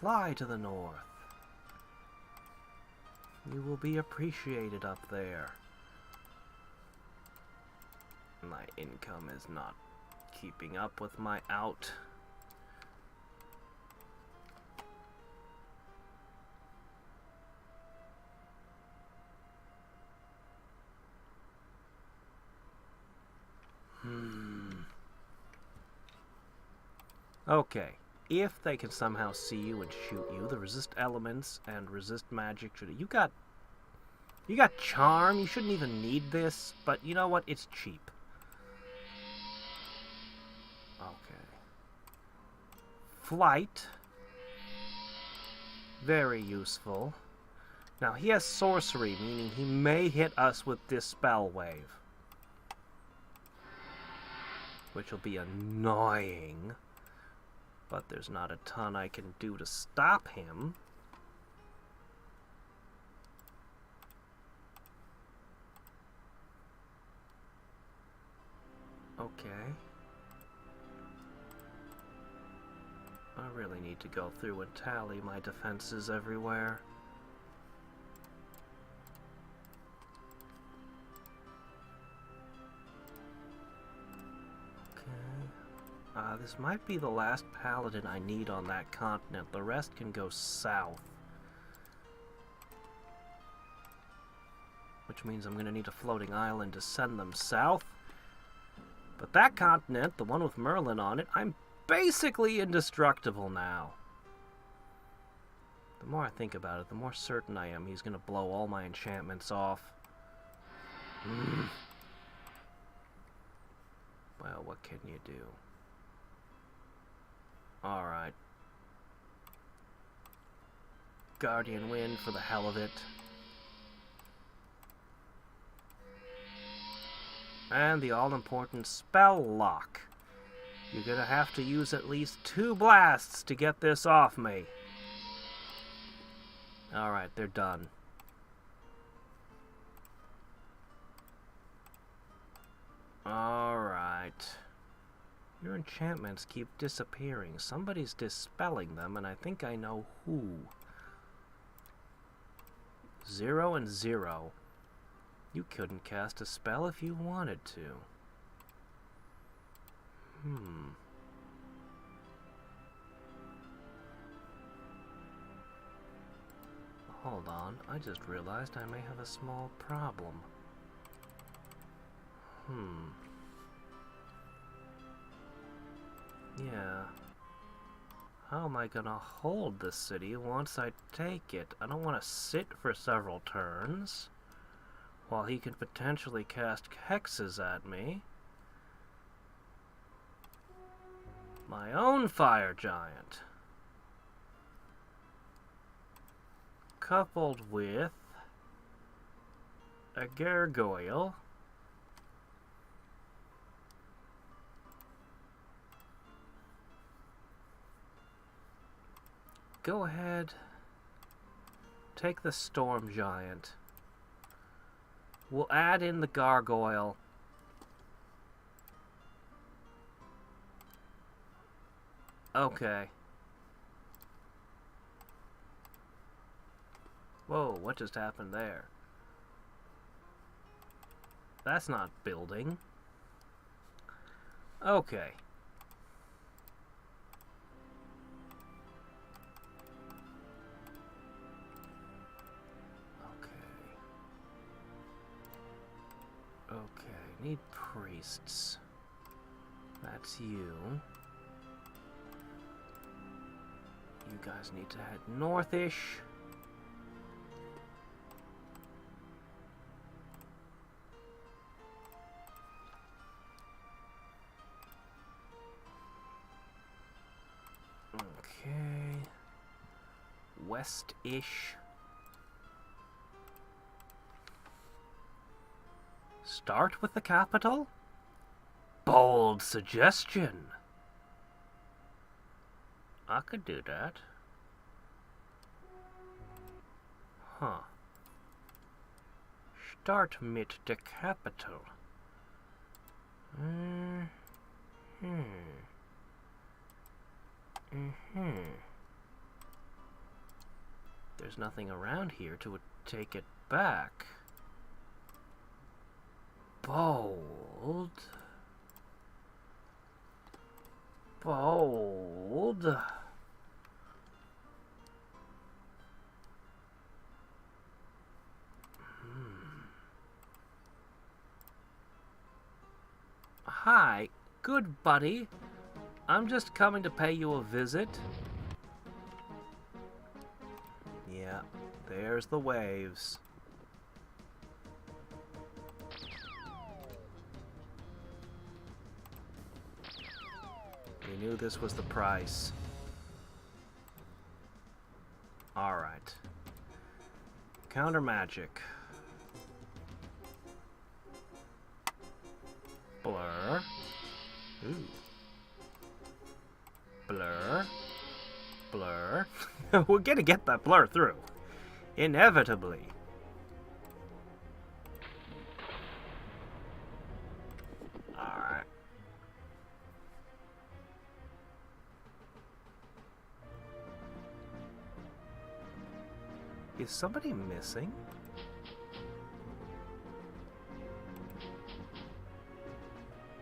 Speaker 1: Fly to the north. You will be appreciated up there. My income is not keeping up with my out. Okay, if they can somehow see you and shoot you, the resist elements and resist magic should... You got charm, you shouldn't even need this, but you know what, it's cheap. Okay. Flight. Very useful. Now, he has sorcery, meaning he may hit us with this spell wave. Which will be annoying. But there's not a ton I can do to stop him. Okay. I really need to go through and tally my defenses everywhere. This might be the last paladin I need on that continent. The rest can go south. Which means I'm going to need a floating island to send them south. But that continent, the one with Merlin on it, I'm basically indestructible now. The more I think about it, the more certain I am he's going to blow all my enchantments off. Well, what can you do? Alright. Guardian Wind for the hell of it. And the all-important Spell Lock. You're gonna have to use at least 2 blasts to get this off me. Alright, they're done. Alright. Your enchantments keep disappearing. Somebody's dispelling them, and I think I know who. 0 and 0. You couldn't cast a spell if you wanted to. Hold on, I just realized I may have a small problem. Yeah. How am I gonna hold this city once I take it? I don't want to sit for several turns while he can potentially cast hexes at me. My own fire giant. Coupled with a gargoyle. Go ahead. Take the storm giant. We'll add in the gargoyle. Okay. Whoa, what just happened there? That's not building. Okay. Okay, need priests. That's you. You guys need to head northish. Okay. West-ish. Start with the capital? Bold suggestion. I could do that. Huh. Start mit the capital. There's nothing around here to take it back. Bold. Bold. Hi, good buddy. I'm just coming to pay you a visit. Yeah, there's the waves. We knew this was the price. Alright. Counter magic. Blur. Ooh. Blur. Blur. We're gonna get that blur through. Inevitably. Alright. Is somebody missing?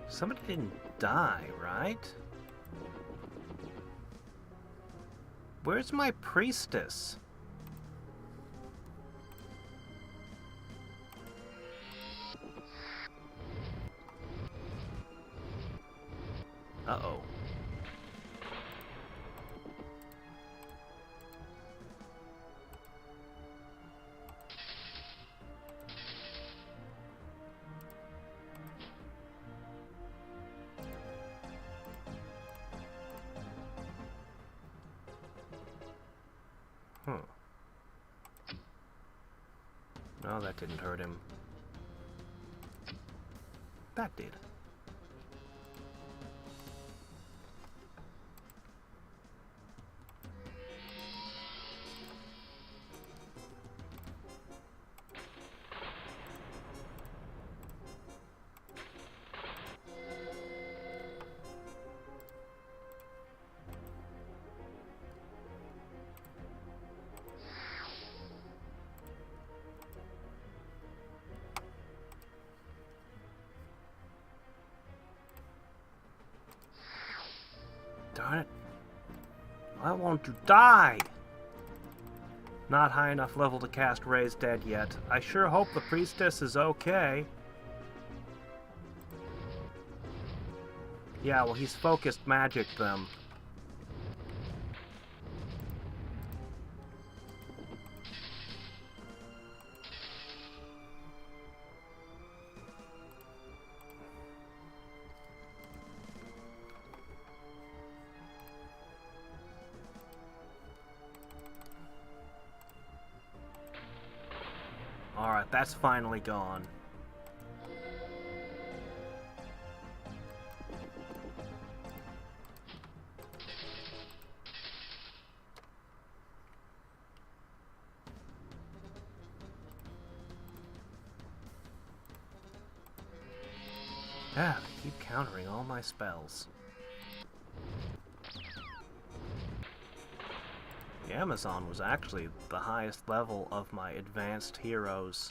Speaker 1: Somebody didn't die, right? Where's my priestess? Uh-oh. No, that didn't hurt him. That did. Darn it. I want to die. Not high enough level to cast Raise Dead yet. I sure hope the priestess is okay. Yeah, well, he's focused magic them. Alright, that's finally gone. Yeah, they keep countering all my spells. The Amazon was actually the highest level of my advanced heroes.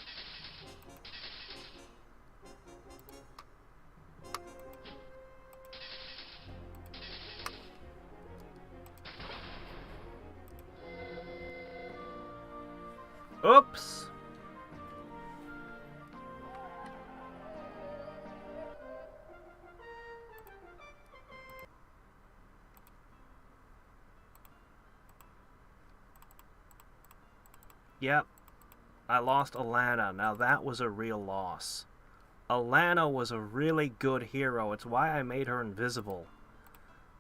Speaker 1: Oops! Yep, I lost Alana. Now that was a real loss. Alana was a really good hero. It's why I made her invisible.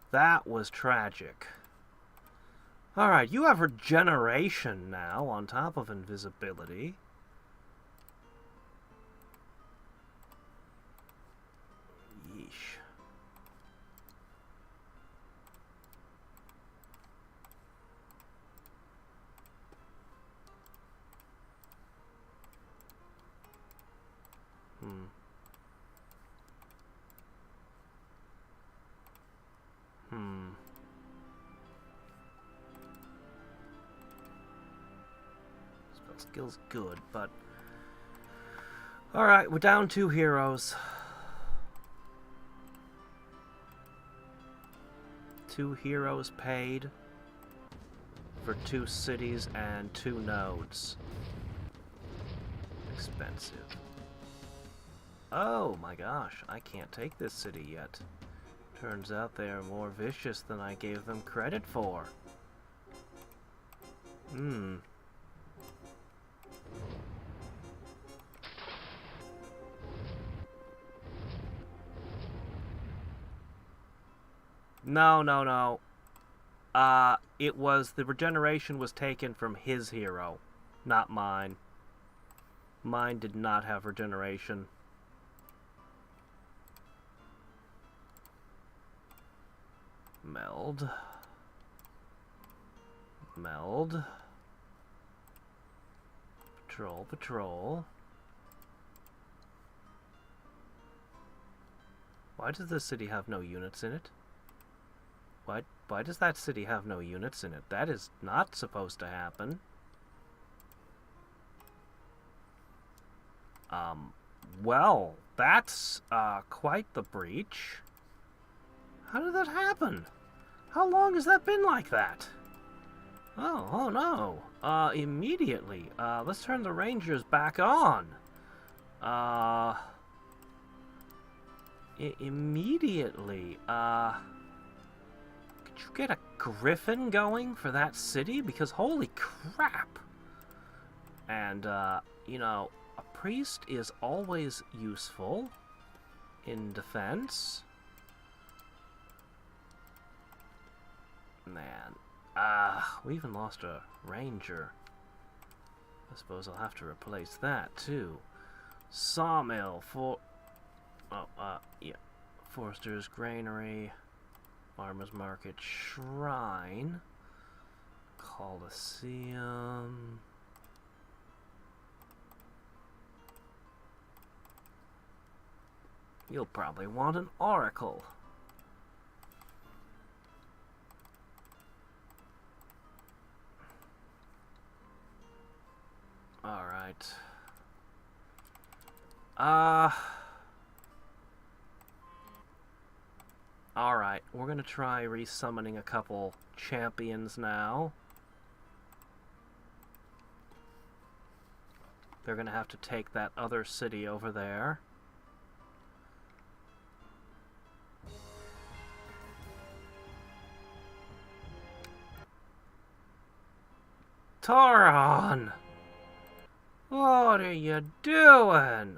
Speaker 1: That was tragic. Alright, you have regeneration now on top of invisibility. Yeesh. Spell skill's good, but... Alright, we're down 2 heroes. 2 heroes paid for 2 cities and 2 nodes. Expensive. Oh my gosh, I can't take this city yet. Turns out they are more vicious than I gave them credit for. No. The regeneration was taken from his hero, not mine. Mine did not have regeneration. Meld. Patrol. Why does this city have no units in it? Why does that city have no units in it? That is not supposed to happen. Well, that's, quite the breach. How did that happen? How long has that been like that? Oh no. Immediately. Let's turn the Rangers back on. Immediately. Could you get a griffin going for that city? Because holy crap. And, you know, a priest is always useful in defense. Man. We even lost a ranger. I suppose I'll have to replace that, too. Sawmill for... yeah. Forster's Granary. Farmer's Market. Shrine. Coliseum. You'll probably want an oracle. Alright. Alright, we're gonna try resummoning a couple champions now. They're going to have to take that other city over there. Tauron! What are you doing?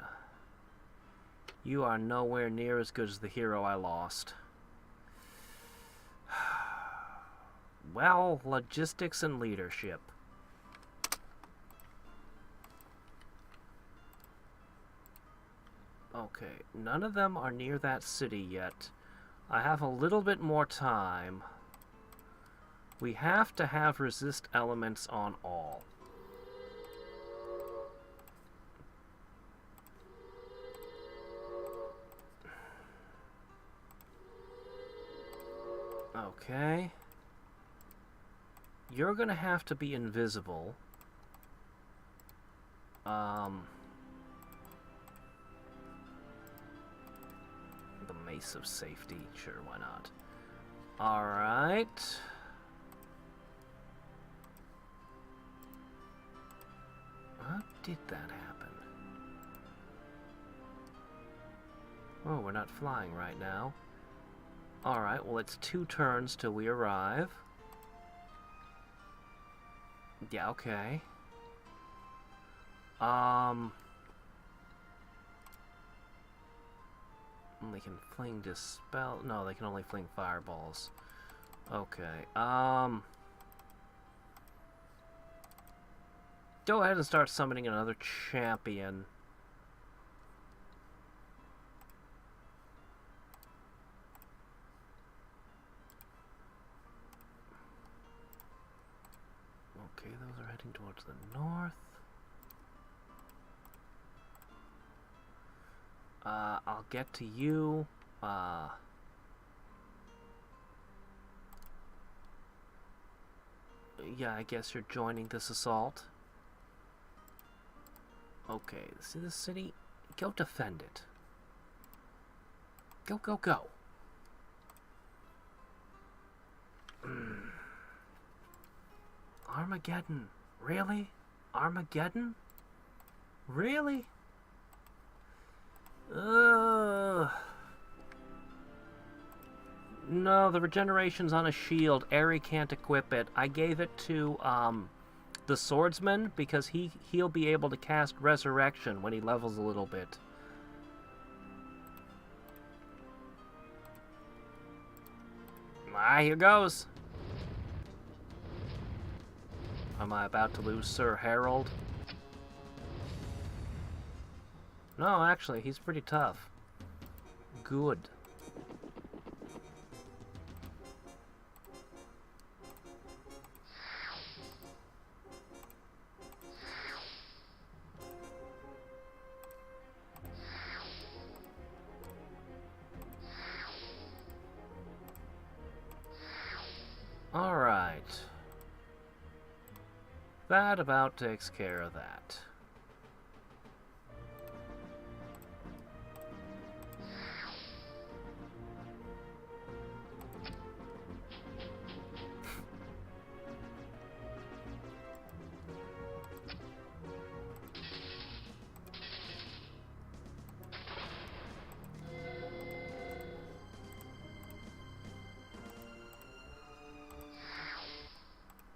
Speaker 1: You are nowhere near as good as the hero I lost. Well, logistics and leadership. Okay, none of them are near that city yet. I have a little bit more time. We have to have resist elements on all. Okay. You're gonna have to be invisible. The Mace of Safety. Sure, why not? Alright. How did that happen? Oh, we're not flying right now. Alright, well, it's 2 turns till we arrive. Yeah, okay. They can fling dispel. No, they can only fling fireballs. Okay. Go ahead and start summoning another champion. Okay, those are heading towards the north. I'll get to you. Yeah, I guess you're joining this assault. Okay, see this city? Go defend it. Go, go, go. Armageddon. Really? Armageddon? Really? No, the regeneration's on a shield. Aerie can't equip it. I gave it to the swordsman because he'll be able to cast resurrection when he levels a little bit. Ah, here goes. Am I about to lose Sir Harold? No, actually, he's pretty tough. Good. All right. That about takes care of that.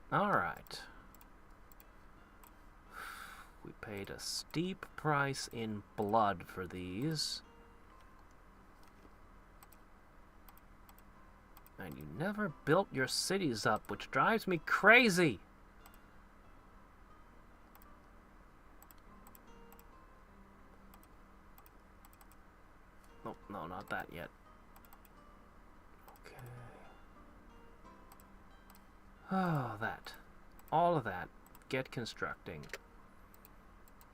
Speaker 1: All right. We paid a steep price in blood for these. And you never built your cities up, which drives me crazy. Oh, no, not that yet. Oh, that. All of that. Get constructing.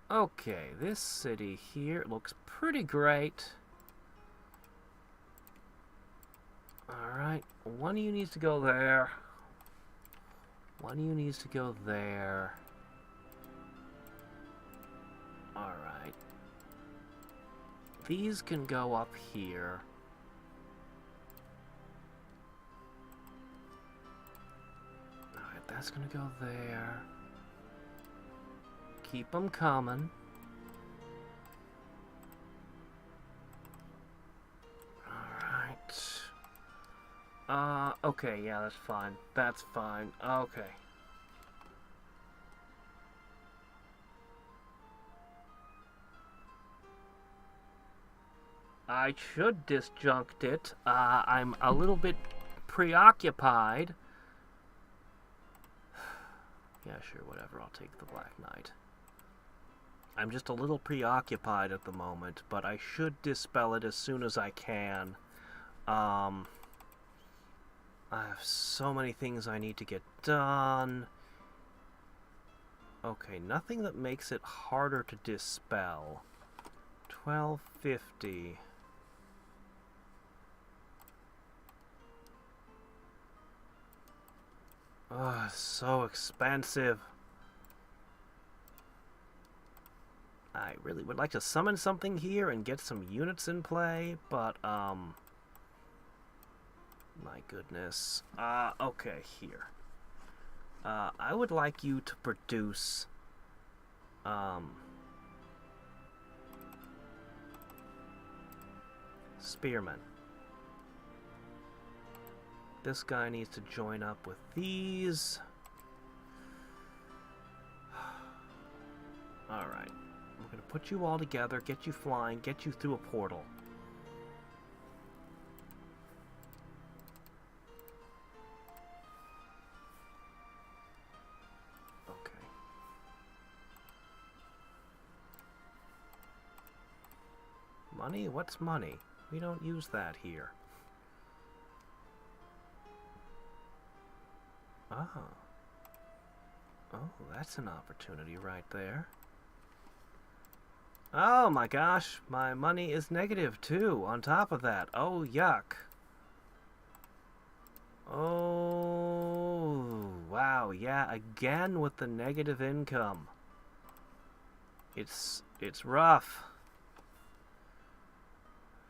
Speaker 1: Okay, this city here looks pretty great. Alright, one of you needs to go there. One of you needs to go there. Alright. These can go up here. That's gonna go there. Keep them coming. Okay, yeah, that's fine. That's fine. Okay. I should disjunct it. I'm a little bit preoccupied. Yeah, sure, whatever. I'll take the Black Knight. I'm just a little preoccupied at the moment, but I should dispel it as soon as I can. I have so many things I need to get done. Okay, nothing that makes it harder to dispel. 1250. Oh, so expensive. I really would like to summon something here and get some units in play, but, my goodness. Okay, here. I would like you to produce, spearmen. This guy needs to join up with these. Alright. We're going to put you all together, get you flying, get you through a portal. Okay. Money? What's money? We don't use that here. Oh. Oh, that's an opportunity right there. Oh my gosh, my money is negative too, on top of that. Oh, yuck. Oh, wow, yeah, again with the negative income. It's rough.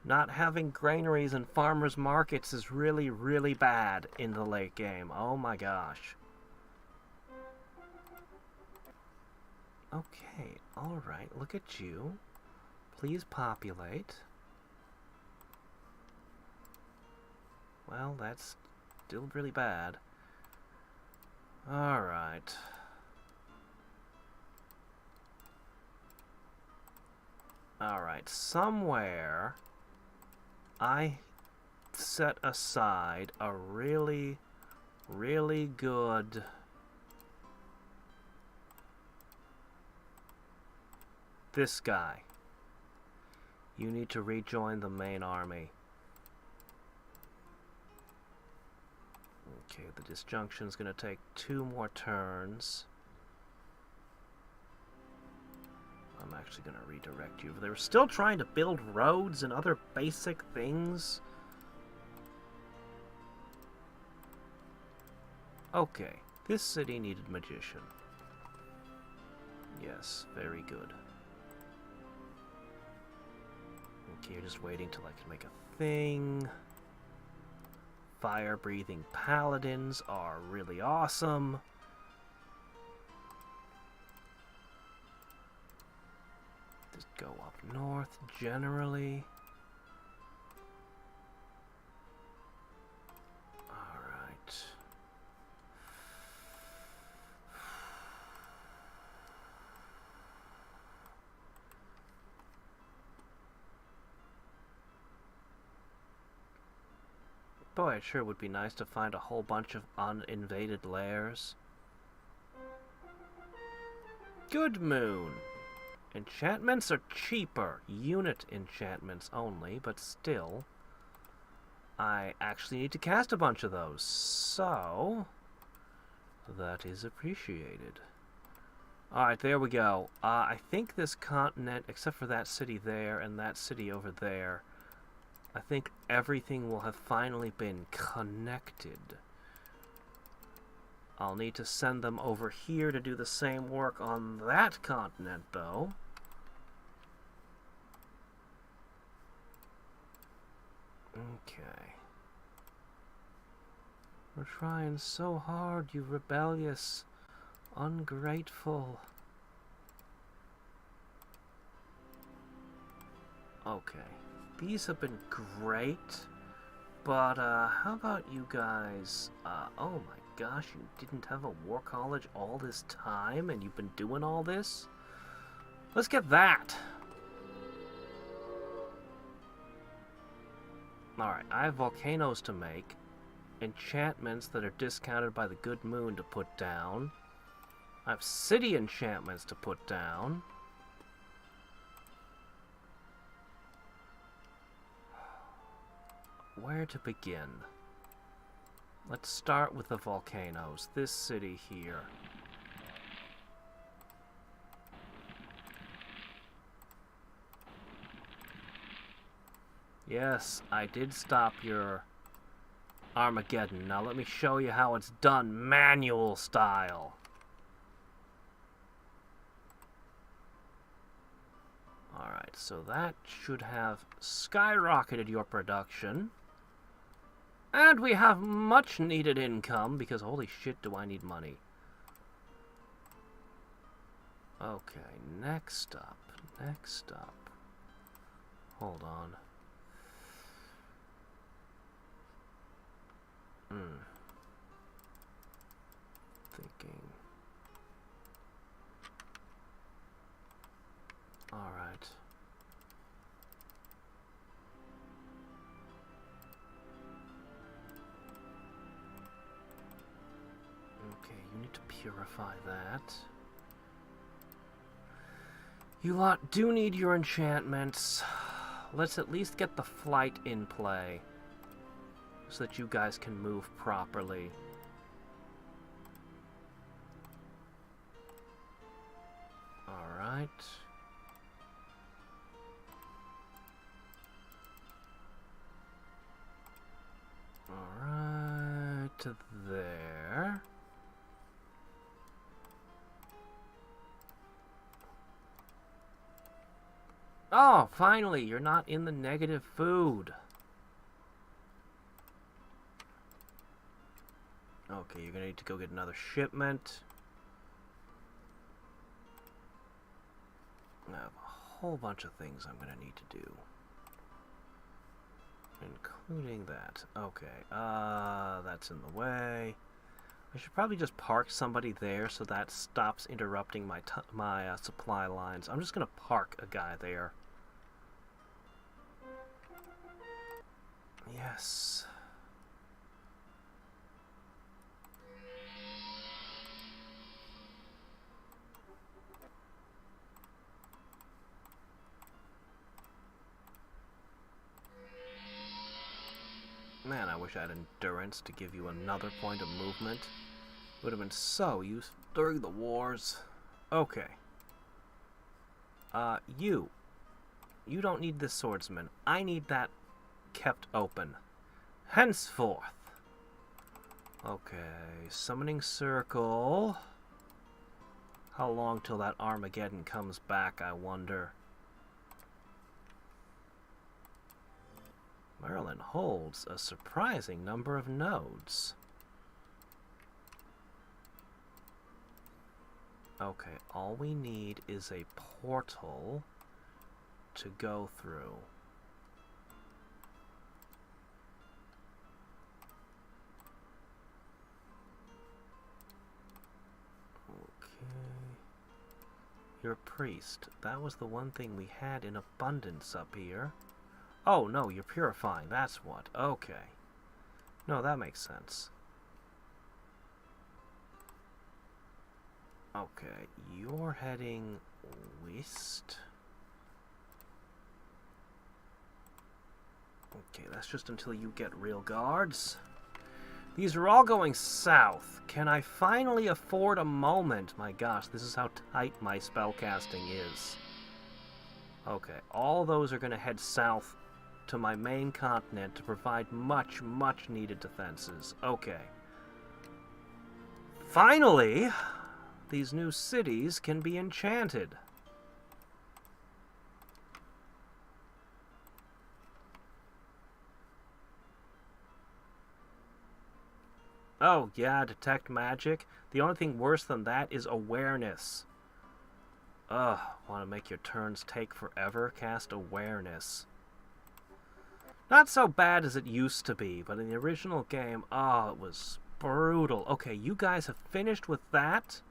Speaker 1: Not having granaries and farmers markets is really, really bad in the late game. Oh my gosh. Okay, alright, look at you. Please populate. Well, that's still really bad. Alright. Alright, somewhere I set aside a really, really good this guy. You need to rejoin the main army. Okay, the disjunction's gonna take 2 more turns. I'm actually gonna redirect you. They were still trying to build roads and other basic things. Okay, this city needed magician. Yes, very good. Okay, you're just waiting till I can make a thing. Fire-breathing paladins are really awesome. Just go up north generally. Alright. Boy, it sure would be nice to find a whole bunch of uninvaded lairs. Good moon! Enchantments are cheaper. Unit enchantments only, but still. I actually need to cast a bunch of those, so that is appreciated. Alright, there we go. I think this continent, except for that city there and that city over there, I think everything will have finally been connected. I'll need to send them over here to do the same work on that continent, though. Okay. We're trying so hard, you rebellious, ungrateful. Okay. These have been great. But, how about you guys, oh my gosh, you didn't have a war college all this time, and you've been doing all this? Let's get that! Alright, I have volcanoes to make, enchantments that are discounted by the good moon to put down. I have city enchantments to put down. Where to begin? Let's start with the volcanoes. This city here. Yes, I did stop your Armageddon. Now let me show you how it's done manual style. Alright, so that should have skyrocketed your production. And we have much needed income, because holy shit do I need money. Okay, next up. Hold on. Thinking. Alright. Okay, you need to purify that. You lot do need your enchantments. Let's at least get the flight in play, so that you guys can move properly. Alright. Alright, to there. Oh, finally, you're not in the negative food. Okay, you're gonna need to go get another shipment. I have a whole bunch of things I'm gonna need to do, including that. Okay, that's in the way. I should probably just park somebody there so that stops interrupting my supply lines. I'm just gonna park a guy there. Yes. Man, I wish I had endurance to give you another point of movement. It would have been so useful during the wars. Okay. You don't need this swordsman. I need that kept open. Henceforth. Okay, summoning circle. How long till that Armageddon comes back, I wonder. Maryland holds a surprising number of nodes. Okay, all we need is a portal to go through. Okay. You're a priest. That was the one thing we had in abundance up here. Oh, no, you're purifying. That's what. Okay. No, that makes sense. Okay, you're heading west. Okay, that's just until you get real guards. These are all going south. Can I finally afford a moment? My gosh, this is how tight my spellcasting is. Okay, all those are going to head south to my main continent to provide much, much needed defenses. Okay. Finally, these new cities can be enchanted. Oh, yeah, detect magic. The only thing worse than that is awareness. Want to make your turns take forever? Cast awareness. Not so bad as it used to be, but in the original game, oh, it was brutal. Okay, you guys have finished with that?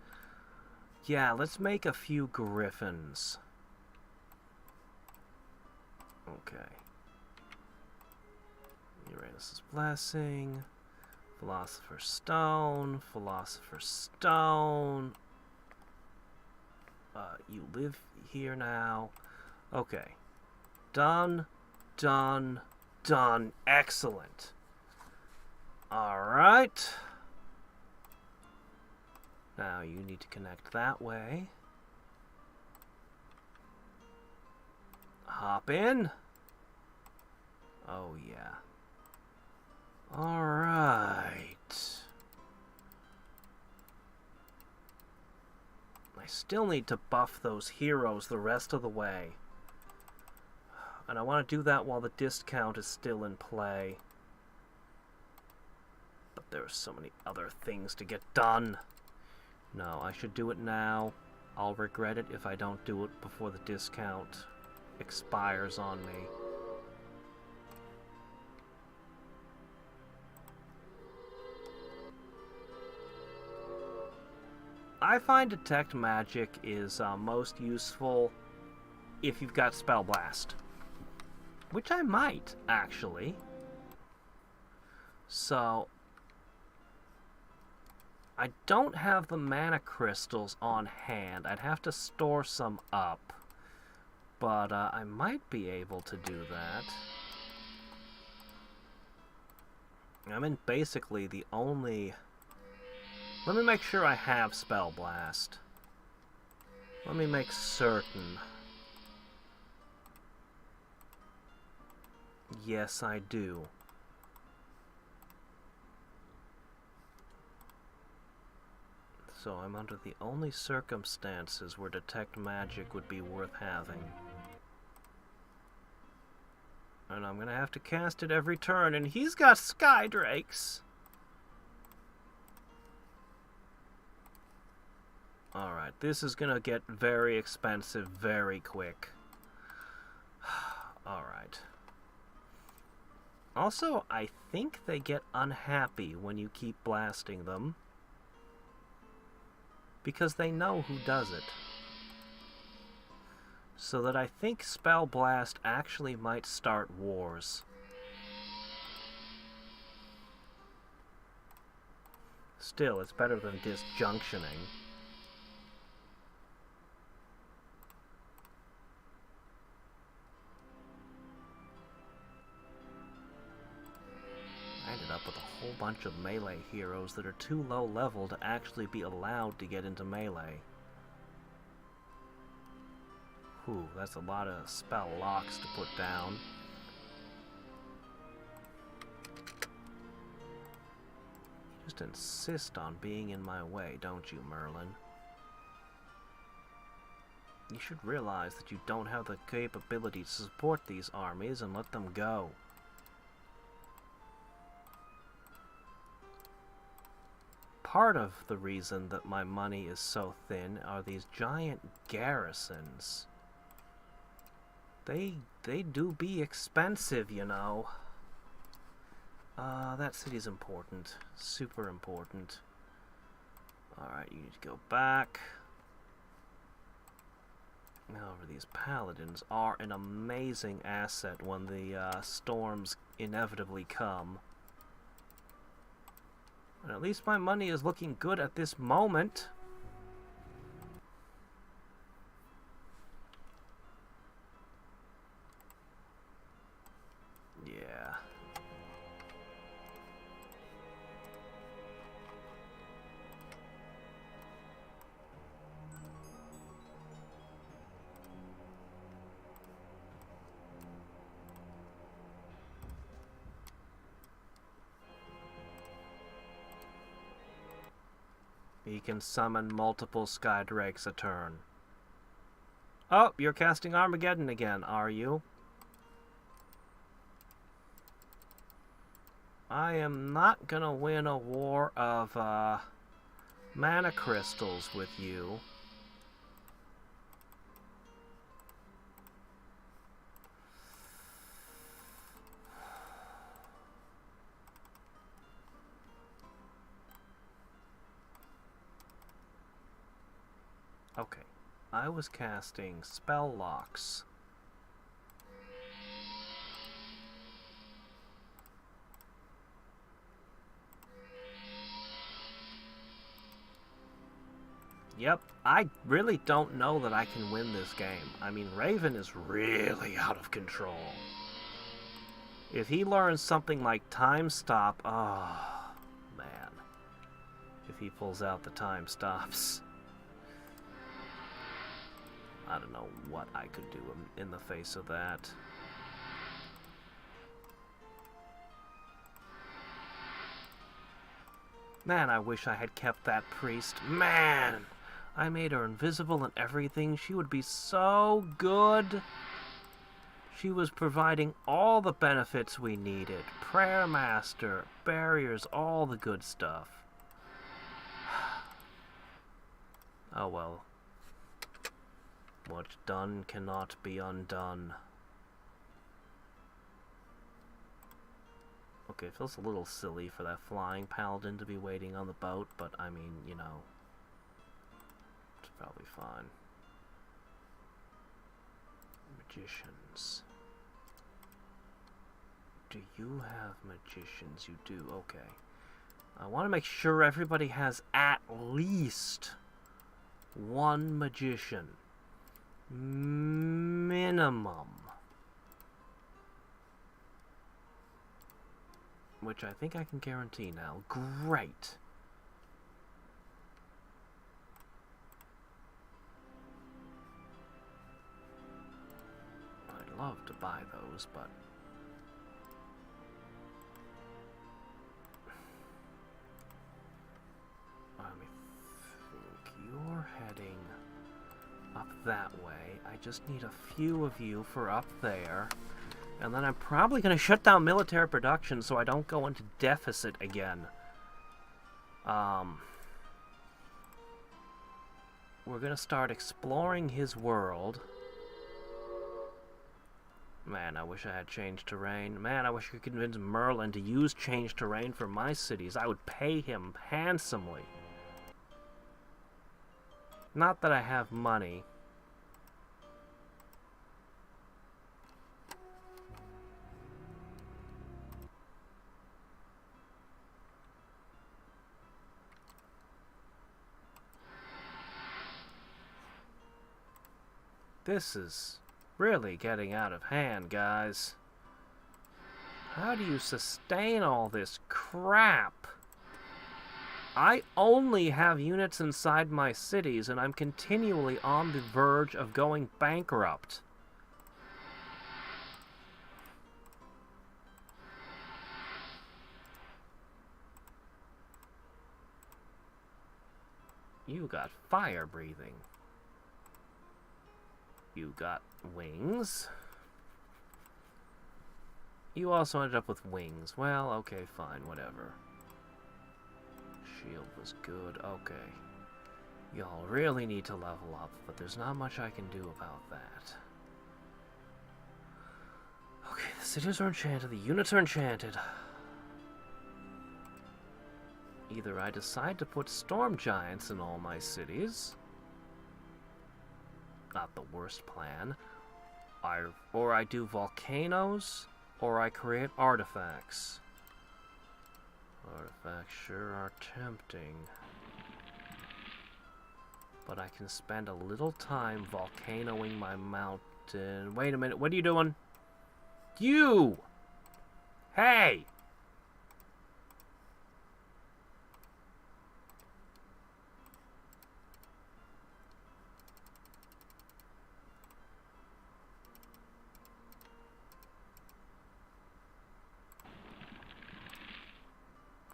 Speaker 1: Yeah, let's make a few griffins. Okay. Uranus's Blessing. Philosopher's Stone. Philosopher's Stone. You live here now. Okay. Done. Done. Done. Excellent. Alright. Now you need to connect that way. Hop in. Oh, yeah. Alright. I still need to buff those heroes the rest of the way. And I want to do that while the discount is still in play. But there are so many other things to get done. No, I should do it now. I'll regret it if I don't do it before the discount expires on me. I find Detect Magic is most useful if you've got Spell Blast. Which I might, actually. So, I don't have the mana crystals on hand. I'd have to store some up. But I might be able to do that. I mean, basically the only... Let me make sure I have Spell Blast. Let me make certain. Yes, I do. So I'm under the only circumstances where Detect Magic would be worth having. And I'm gonna have to cast it every turn, and he's got Skydrakes! Alright, this is gonna get very expensive very quick. Alright. Also, I think they get unhappy when you keep blasting them. Because they know who does it. So that I think Spell Blast actually might start wars. Still, it's better than disjunctioning. I ended up with a whole bunch of melee heroes that are too low level to actually be allowed to get into melee. Whew, that's a lot of spell locks to put down. You just insist on being in my way, don't you, Merlin? You should realize that you don't have the capability to support these armies and let them go. Part of the reason that my money is so thin are these giant garrisons. They do be expensive, you know. That city's important. Super important. Alright, you need to go back. However, these paladins are an amazing asset when the storms inevitably come. And at least my money is looking good at this moment. Yeah. He can summon multiple Skydrakes a turn. Oh, you're casting Armageddon again, are you? I am not gonna win a war of mana crystals with you. Okay. I was casting spell locks. Yep, I really don't know that I can win this game. I mean, Raven is really out of control. If he learns something like time stop, oh, man. If he pulls out the time stops, I don't know what I could do in the face of that. Man, I wish I had kept that priest. Man! I made her invisible and everything. She would be so good. She was providing all the benefits we needed. Prayer Master, barriers, all the good stuff. Oh well. What's done cannot be undone. Okay, it feels a little silly for that flying paladin to be waiting on the boat, but I mean, you know, it's probably fine. Magicians. Do you have magicians? You do, okay. I want to make sure everybody has at least one magician. Minimum. Which I think I can guarantee now. Great. I'd love to buy those, but let me think. You're heading up that way. I just need a few of you for up there. And then I'm probably going to shut down military production so I don't go into deficit again. We're going to start exploring his world. Man, I wish I had changed terrain. Man, I wish I could convince Merlin to use changed terrain for my cities. I would pay him handsomely. Not that I have money. This is really getting out of hand, guys. How do you sustain all this crap? I only have units inside my cities, and I'm continually on the verge of going bankrupt. You got fire breathing. You got wings. You also ended up with wings. Well, okay, fine, whatever. Shield was good, okay. Y'all really need to level up, but there's not much I can do about that. Okay, the cities are enchanted, the units are enchanted. Either I decide to put storm giants in all my cities. Not the worst plan. Or I do volcanoes, or I create artifacts. Artifacts sure are tempting. But I can spend a little time volcanoing my mountain. Wait a minute, what are you doing? You! Hey!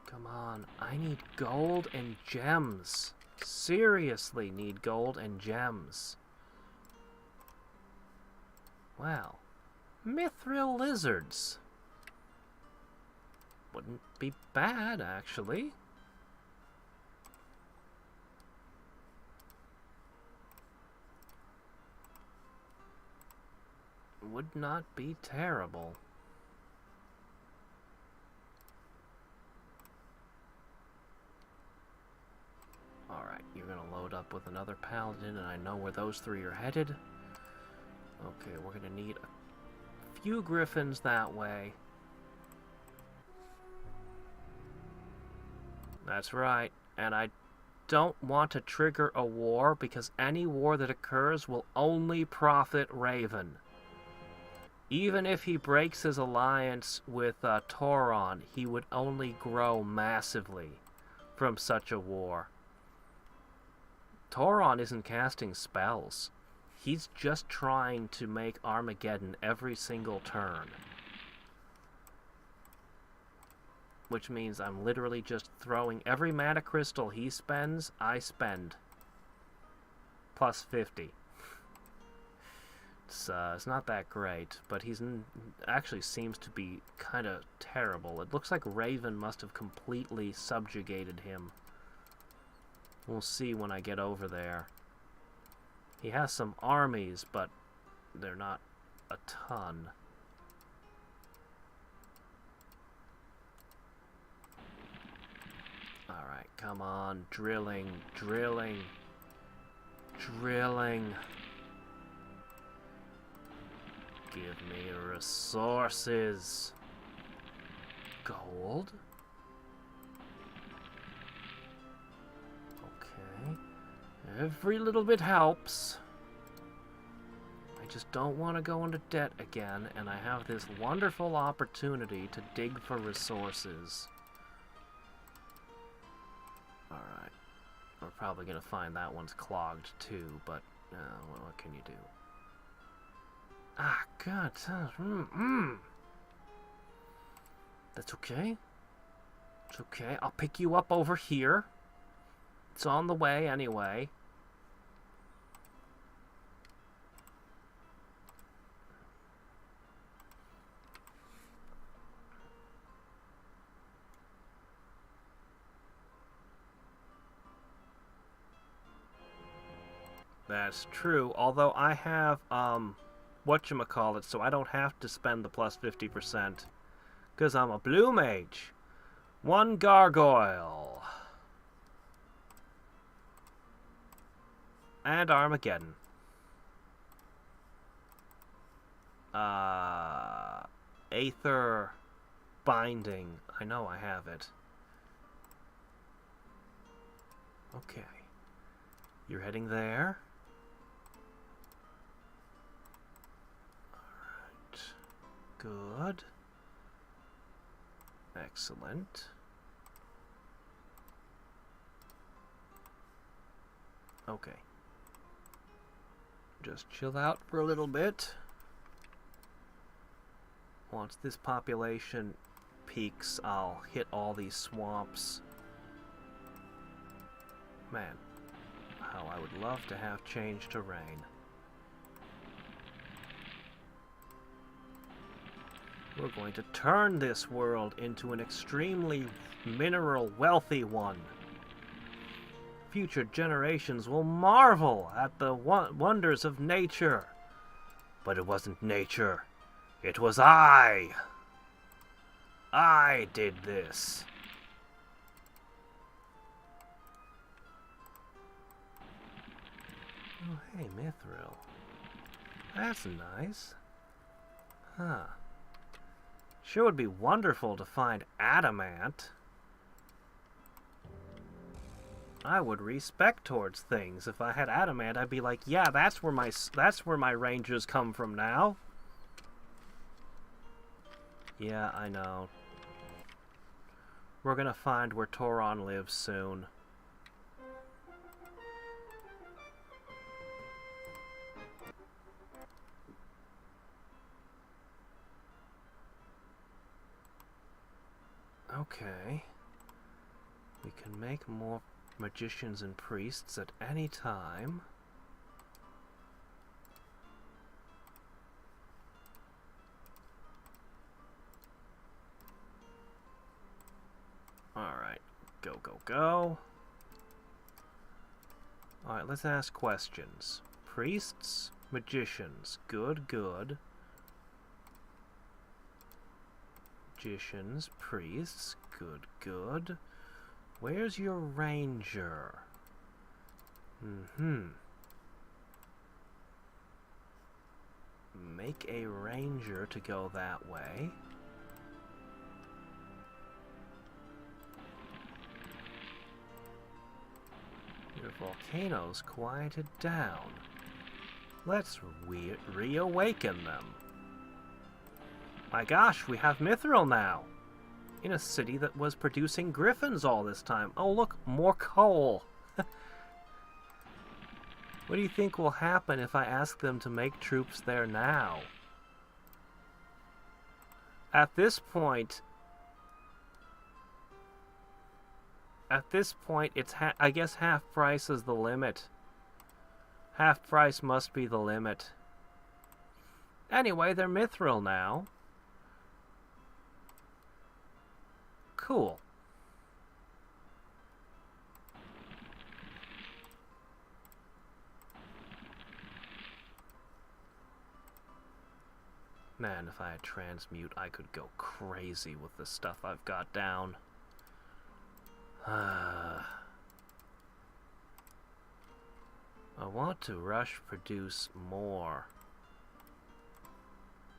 Speaker 1: Come on, I need gold and gems. Seriously need gold and gems. Wow. Mithril lizards. Wouldn't be bad, actually. Would not be terrible. Alright, you're gonna load up up with another paladin, and I know where those three are headed. Okay, we're gonna need a few griffins that way. That's right, and I don't want to trigger a war, because any war that occurs will only profit Raven. Even if he breaks his alliance with Tauron, he would only grow massively from such a war. Tauron isn't casting spells. He's just trying to make Armageddon every single turn. Which means I'm literally just throwing every mana crystal he spends, I spend. Plus 50. It's not that great, but he's actually seems to be kind of terrible. It looks like Raven must have completely subjugated him. We'll see when I get over there. He has some armies, but they're not a ton. Alright, come on. Drilling, drilling, drilling. Give me resources. Gold? Okay. Every little bit helps. I just don't want to go into debt again, and I have this wonderful opportunity to dig for resources. Alright. We're probably going to find that one's clogged too, but what can you do? Ah, God. That's okay. It's okay. I'll pick you up over here. It's on the way anyway. That's true, although I have, whatchamacallit, so I don't have to spend the plus 50%. Because I'm a blue mage. One gargoyle. And Armageddon. Aether binding. I know I have it. Okay. You're heading there? Good. Excellent. Okay. Just chill out for a little bit. Once this population peaks, I'll hit all these swamps. Man, how I would love to have change terrain. We're going to turn this world into an extremely mineral wealthy one. Future generations will marvel at the wonders of nature. But it wasn't nature. It was I. I did this. Oh, hey, Mithril. That's nice. Huh. Sure would be wonderful to find adamant. I would respect towards things. If I had adamant, I'd be like, yeah, that's where my rangers come from now. Yeah, I know. We're gonna find where Tauron lives soon. Okay. We can make more magicians and priests at any time. Alright. Go, go, go. Alright, let's ask questions. Priests, magicians. Good, good. Magicians, priests, good, good. Where's your ranger? Make a ranger to go that way. Your volcanoes quieted down. Let's reawaken them. My gosh, we have mithril now! In a city that was producing griffins all this time. Oh look, more coal! What do you think will happen if I ask them to make troops there now? At this point, it's I guess half price is the limit. Half price must be the limit. Anyway, they're mithril now. Cool. Man, if I had transmute, I could go crazy with the stuff I've got down. I want to rush produce more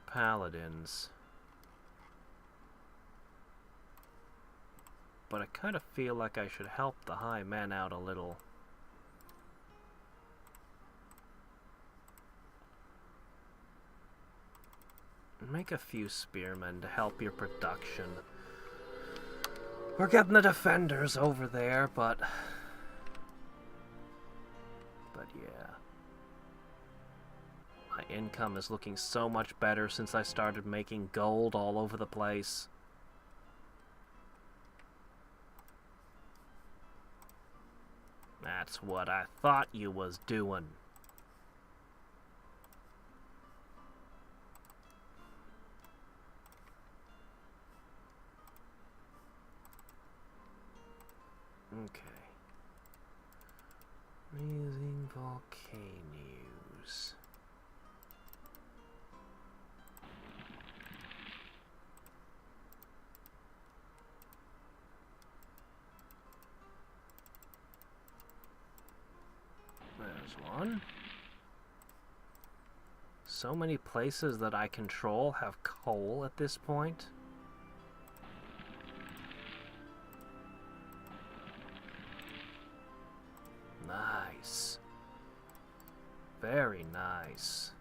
Speaker 1: paladins. But I kind of feel like I should help the high men out a little. Make a few spearmen to help your production. We're getting the defenders over there, but yeah. My income is looking so much better since I started making gold all over the place. That's what I thought you was doing. Okay. Amazing volcanoes. There's one. So many places that I control have coal at this point. Nice. Very nice.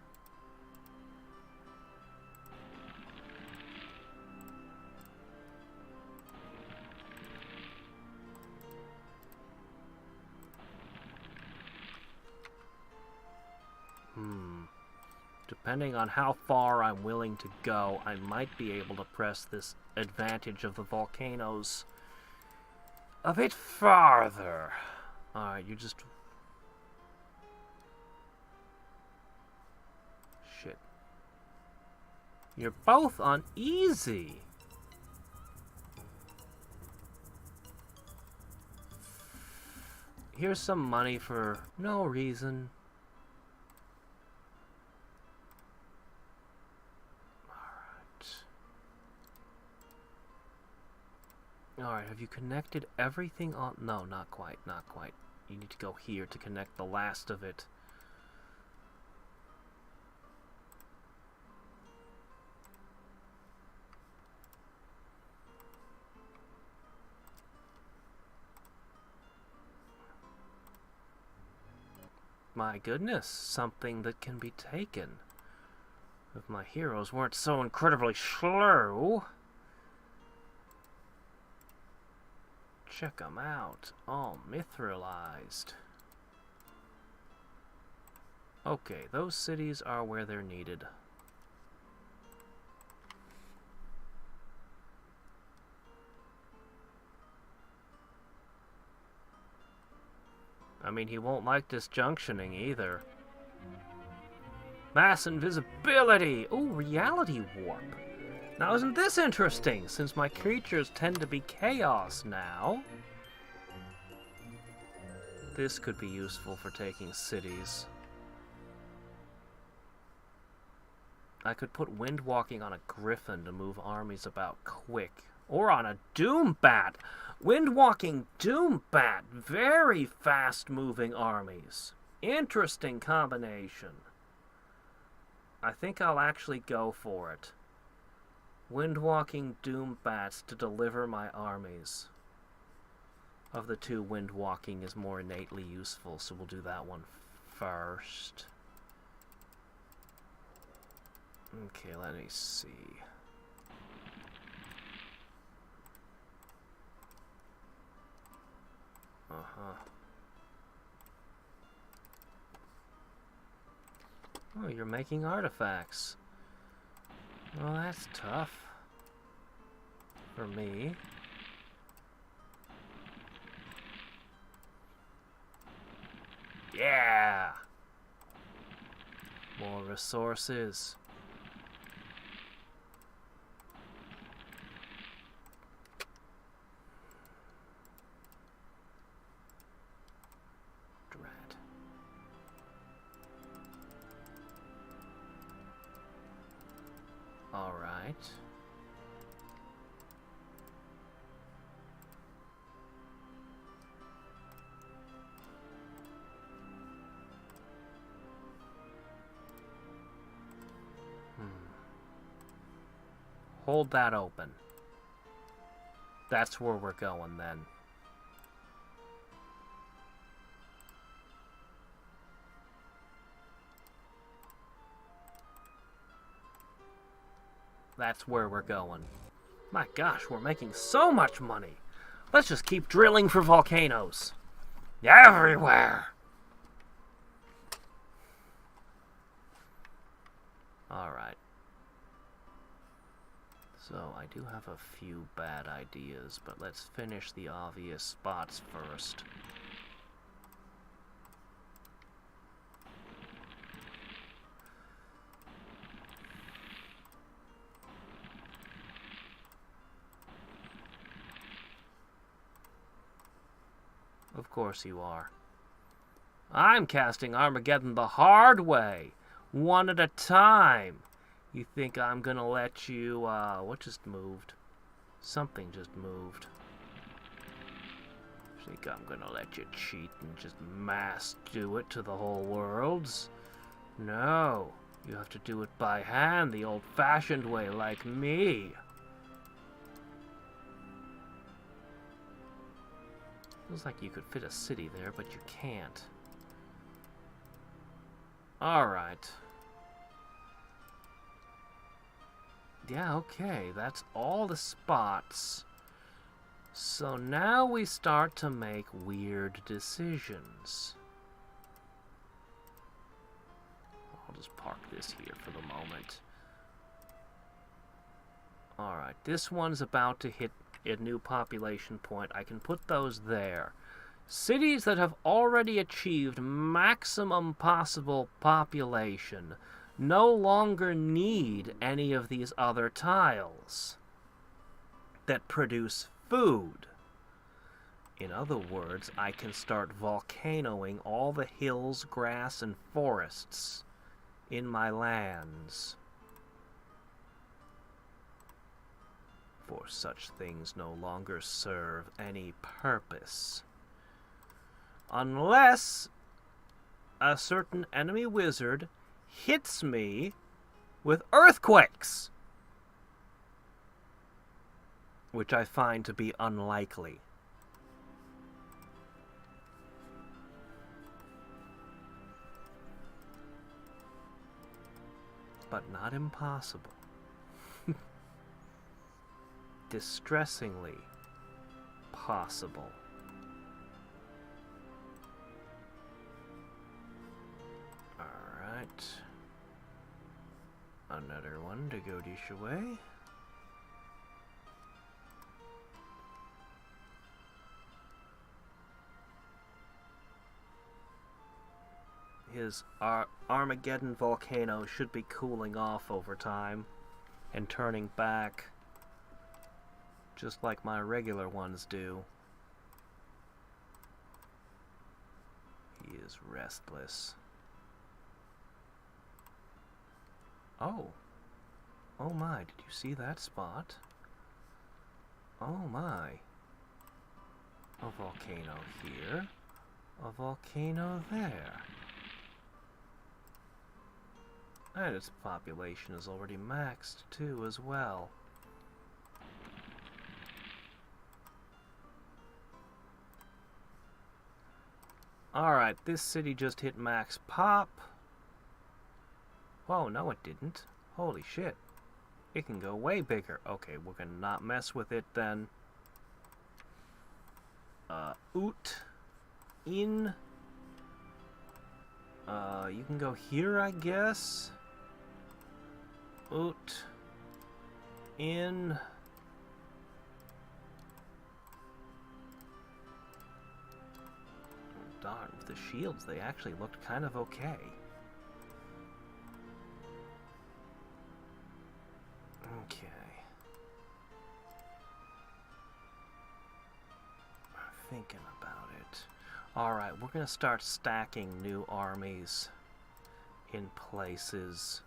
Speaker 1: Depending on how far I'm willing to go, I might be able to press this advantage of the volcanoes a bit farther. Alright, you just... Shit. You're both on easy. Here's some money for no reason. Alright, have you connected everything on... No, not quite, not quite. You need to go here to connect the last of it. My goodness, something that can be taken. If my heroes weren't so incredibly slow... Check them out. All mithrilized. Okay, those cities are where they're needed. I mean, he won't like disjunctioning either. Mass invisibility! Ooh, reality warp. Now, isn't this interesting, since my creatures tend to be chaos now? This could be useful for taking cities. I could put wind walking on a griffin to move armies about quick. Or on a doom bat. Windwalking doom bat. Very fast-moving armies. Interesting combination. I think I'll actually go for it. Windwalking doom bats to deliver my armies. Of the two, windwalking is more innately useful, so we'll do that one first. Okay, let me see. Oh, you're making artifacts. Well, that's tough. For me. Yeah! More resources. Drat. All right. Hold that open. That's where we're going then. That's where we're going. My gosh, we're making so much money. Let's just keep drilling for volcanoes. Everywhere. Alright. So, I do have a few bad ideas, but let's finish the obvious spots first. Of course you are. I'm casting Armageddon the hard way, one at a time. You think I'm gonna let you, what just moved? Something just moved. Think I'm gonna let you cheat and just mass do it to the whole worlds? No, you have to do it by hand, the old-fashioned way, like me. Feels like you could fit a city there, but you can't. Alright. Yeah, okay, that's all the spots. So now we start to make weird decisions. I'll just park this here for the moment. Alright, this one's about to hit a new population point. I can put those there. Cities that have already achieved maximum possible population no longer need any of these other tiles that produce food. In other words, I can start volcanoing all the hills, grass, and forests in my lands. For such things no longer serve any purpose. Unless a certain enemy wizard hits me with earthquakes, which I find to be unlikely. But not impossible. Distressingly possible. Alright. Another one to go this way. His Armageddon volcano should be cooling off over time and turning back, just like my regular ones do. He is restless. Oh. Oh my, did you see that spot? Oh my. A volcano here. A volcano there. And its population is already maxed too as well. Alright, this city just hit max pop. Whoa, no it didn't. Holy shit. It can go way bigger. Okay, we're gonna not mess with it then. Oot. In. You can go here, I guess. Oot. In. Darn, with the shields, they actually looked kind of okay. Okay. Thinking about it. Alright, we're gonna start stacking new armies in places.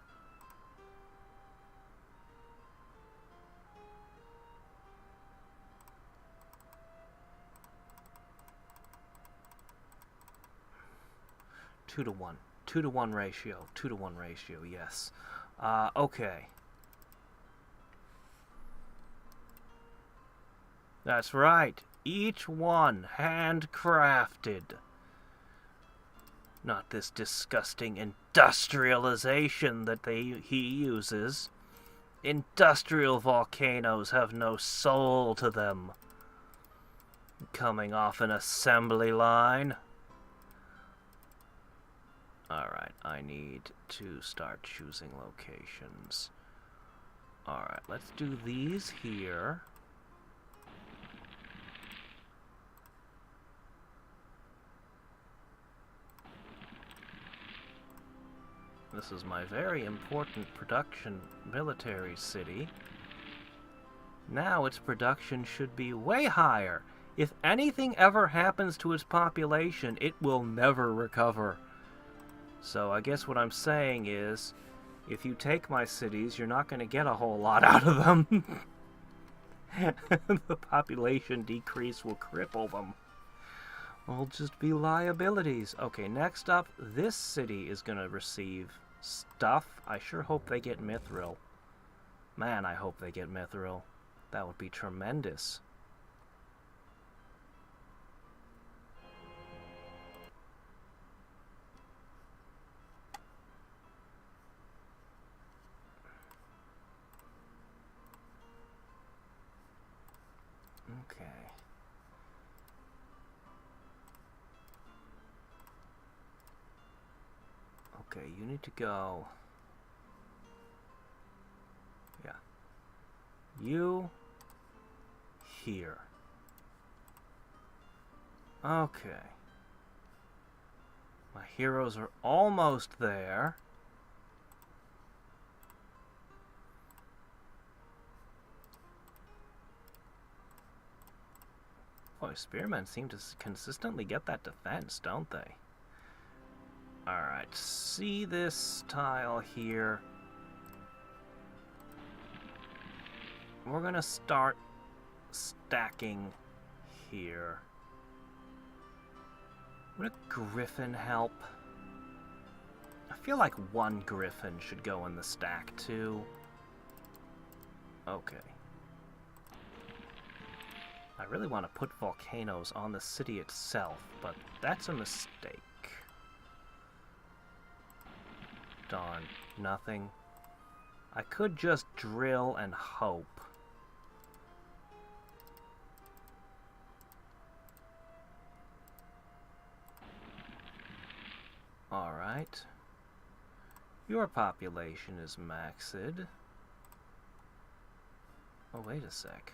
Speaker 1: Two to one. 2-to-1 ratio. 2-to-1 ratio, yes. Okay. That's right. Each one handcrafted. Not this disgusting industrialization that he uses. Industrial volcanoes have no soul to them. Coming off an assembly line. Alright, I need to start choosing locations. Alright, let's do these here. This is my very important production military city. Now its production should be way higher. If anything ever happens to its population, it will never recover. So I guess what I'm saying is, if you take my cities, you're not going to get a whole lot out of them. The population decrease will cripple them. Will just be liabilities. Okay, next up, this city is going to receive stuff. I sure hope they get mithril. Man, I hope they get mithril. That would be tremendous. Okay. Okay, you need to go. Yeah. You here. Okay. My heroes are almost there. Boy, spearmen seem to consistently get that defense, don't they? Alright, see this tile here? We're gonna start stacking here. Would a griffin help? I feel like one griffin should go in the stack too. Okay. I really want to put volcanoes on the city itself, but that's a mistake. Darn, nothing. I could just drill and hope. Alright. Your population is maxed. Oh, wait a sec.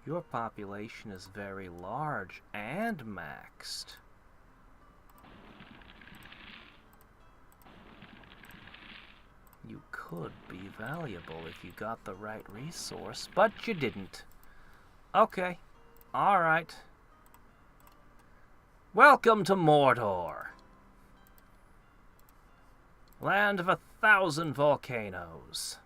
Speaker 1: Your population is very large and maxed. You could be valuable if you got the right resource, but you didn't. Okay. Alright. Welcome to Mordor. Land of 1,000 volcanoes.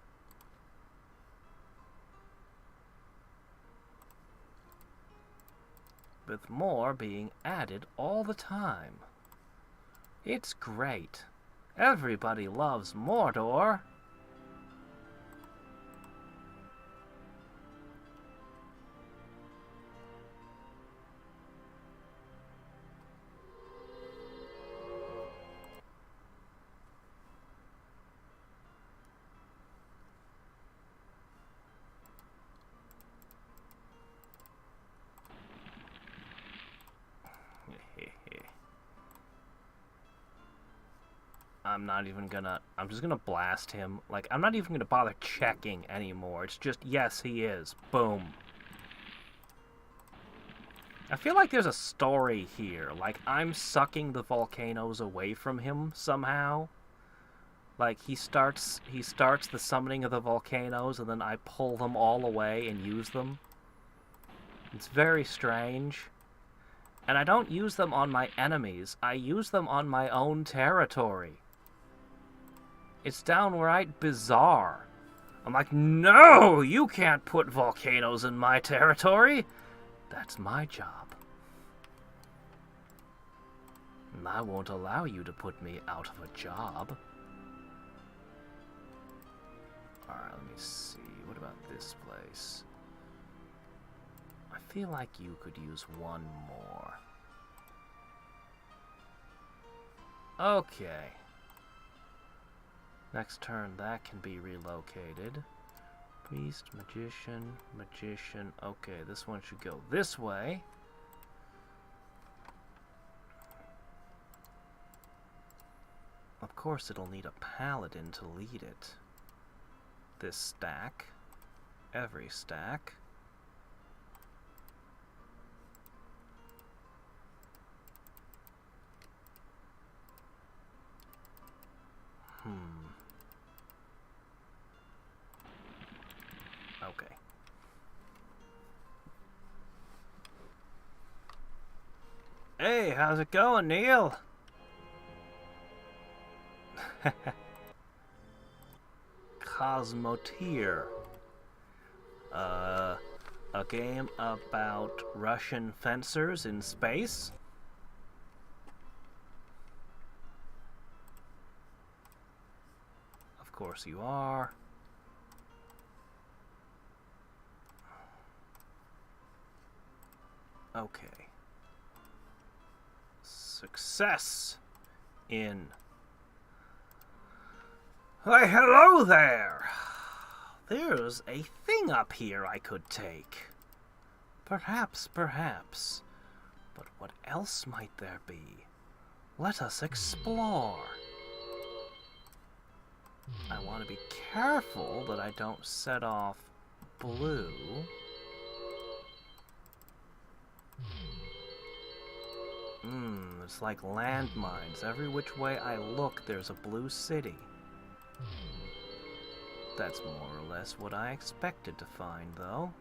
Speaker 1: with more being added all the time. It's great. Everybody loves Mordor. I'm just gonna blast him. Like, I'm not even gonna bother checking anymore. It's just, yes, he is. Boom. I feel like there's a story here. Like, I'm sucking the volcanoes away from him somehow. Like, he starts the summoning of the volcanoes, and then I pull them all away and use them. It's very strange. And I don't use them on my enemies. I use them on my own territory. It's downright bizarre. I'm like, no, you can't put volcanoes in my territory. That's my job. And I won't allow you to put me out of a job. Alright, let me see. What about this place? I feel like you could use one more. Okay. Next turn, that can be relocated. Priest, magician, magician. Okay, this one should go this way. Of course, it'll need a paladin to lead it. This stack. Every stack. Okay. Hey, how's it going, Neil? Cosmoteer. A game about Russian fencers in space? Of course you are. Okay. Success in... Why, hello there! There's a thing up here I could take. Perhaps. But what else might there be? Let us explore. I want to be careful that I don't set off blue. It's like landmines. Every which way I look, there's a blue city. That's more or less what I expected to find, though.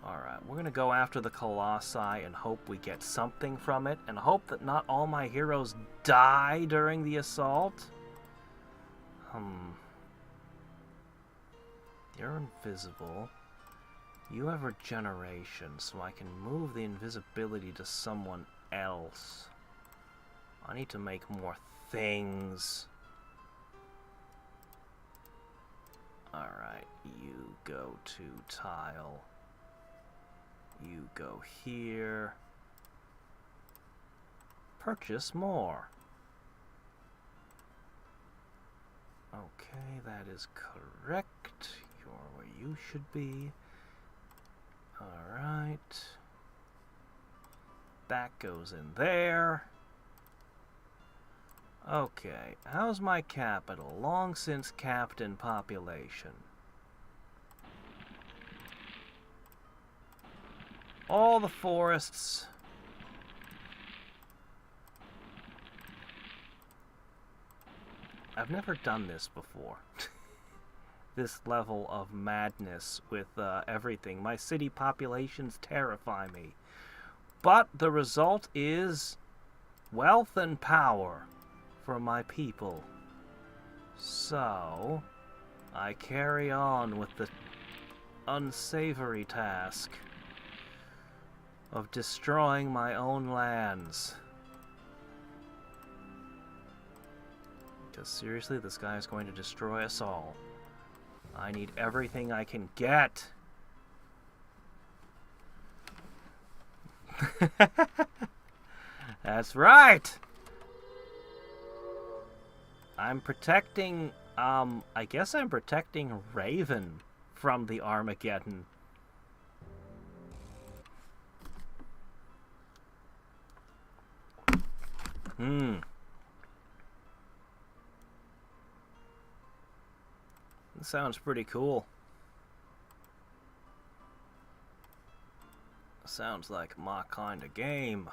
Speaker 1: Alright, we're gonna go after the Colossi and hope we get something from it, and hope that not all my heroes die during the assault. You're invisible. You have regeneration, so I can move the invisibility to someone else. I need to make more things. Alright, you go to tile. You go here. Purchase more. Okay, that is correct. You're where you should be. Alright. That goes in there. Okay, how's my capital? Long since capped in population. All the forests. I've never done this before. This level of madness with everything. My city populations terrify me. But the result is wealth and power for my people. So, I carry on with the unsavory task of destroying my own lands. Because seriously, this guy is going to destroy us all. I need everything I can get. That's right! I'm protecting, I guess I'm protecting Raven from the Armageddon. That sounds pretty cool. Sounds like my kind of game.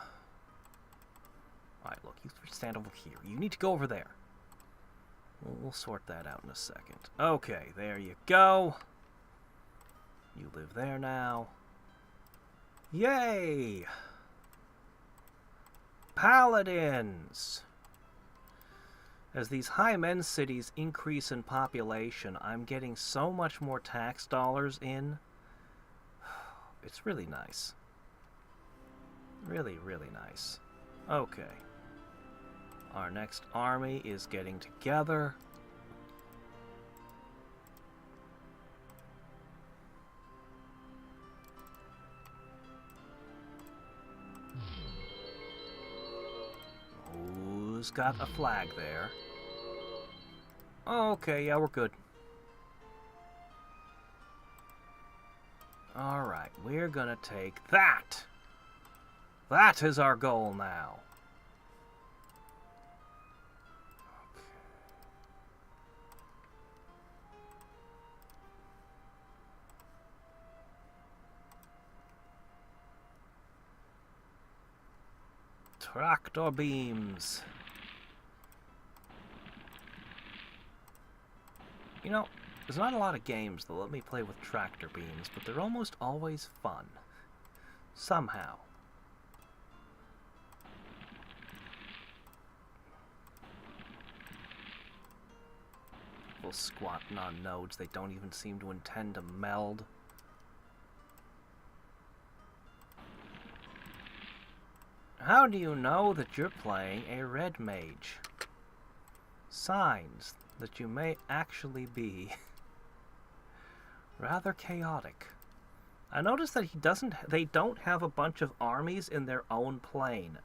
Speaker 1: Alright, look, you stand over here. You need to go over there. We'll sort that out in a second. Okay, there you go. You live there now. Yay! Paladins! As these high-end cities increase in population, I'm getting so much more tax dollars in. It's really nice. Really, really nice. Okay. Our next army is getting together. Who's got a flag there? Okay, yeah, we're good. Alright, we're gonna take that! That is our goal now. Tractor beams. You know, there's not a lot of games that let me play with tractor beams, but they're almost always fun. Somehow. People squatting on nodes they don't even seem to intend to meld. How do you know that you're playing a red mage? Signs that you may actually be rather chaotic. I noticed that they don't have a bunch of armies in their own plane.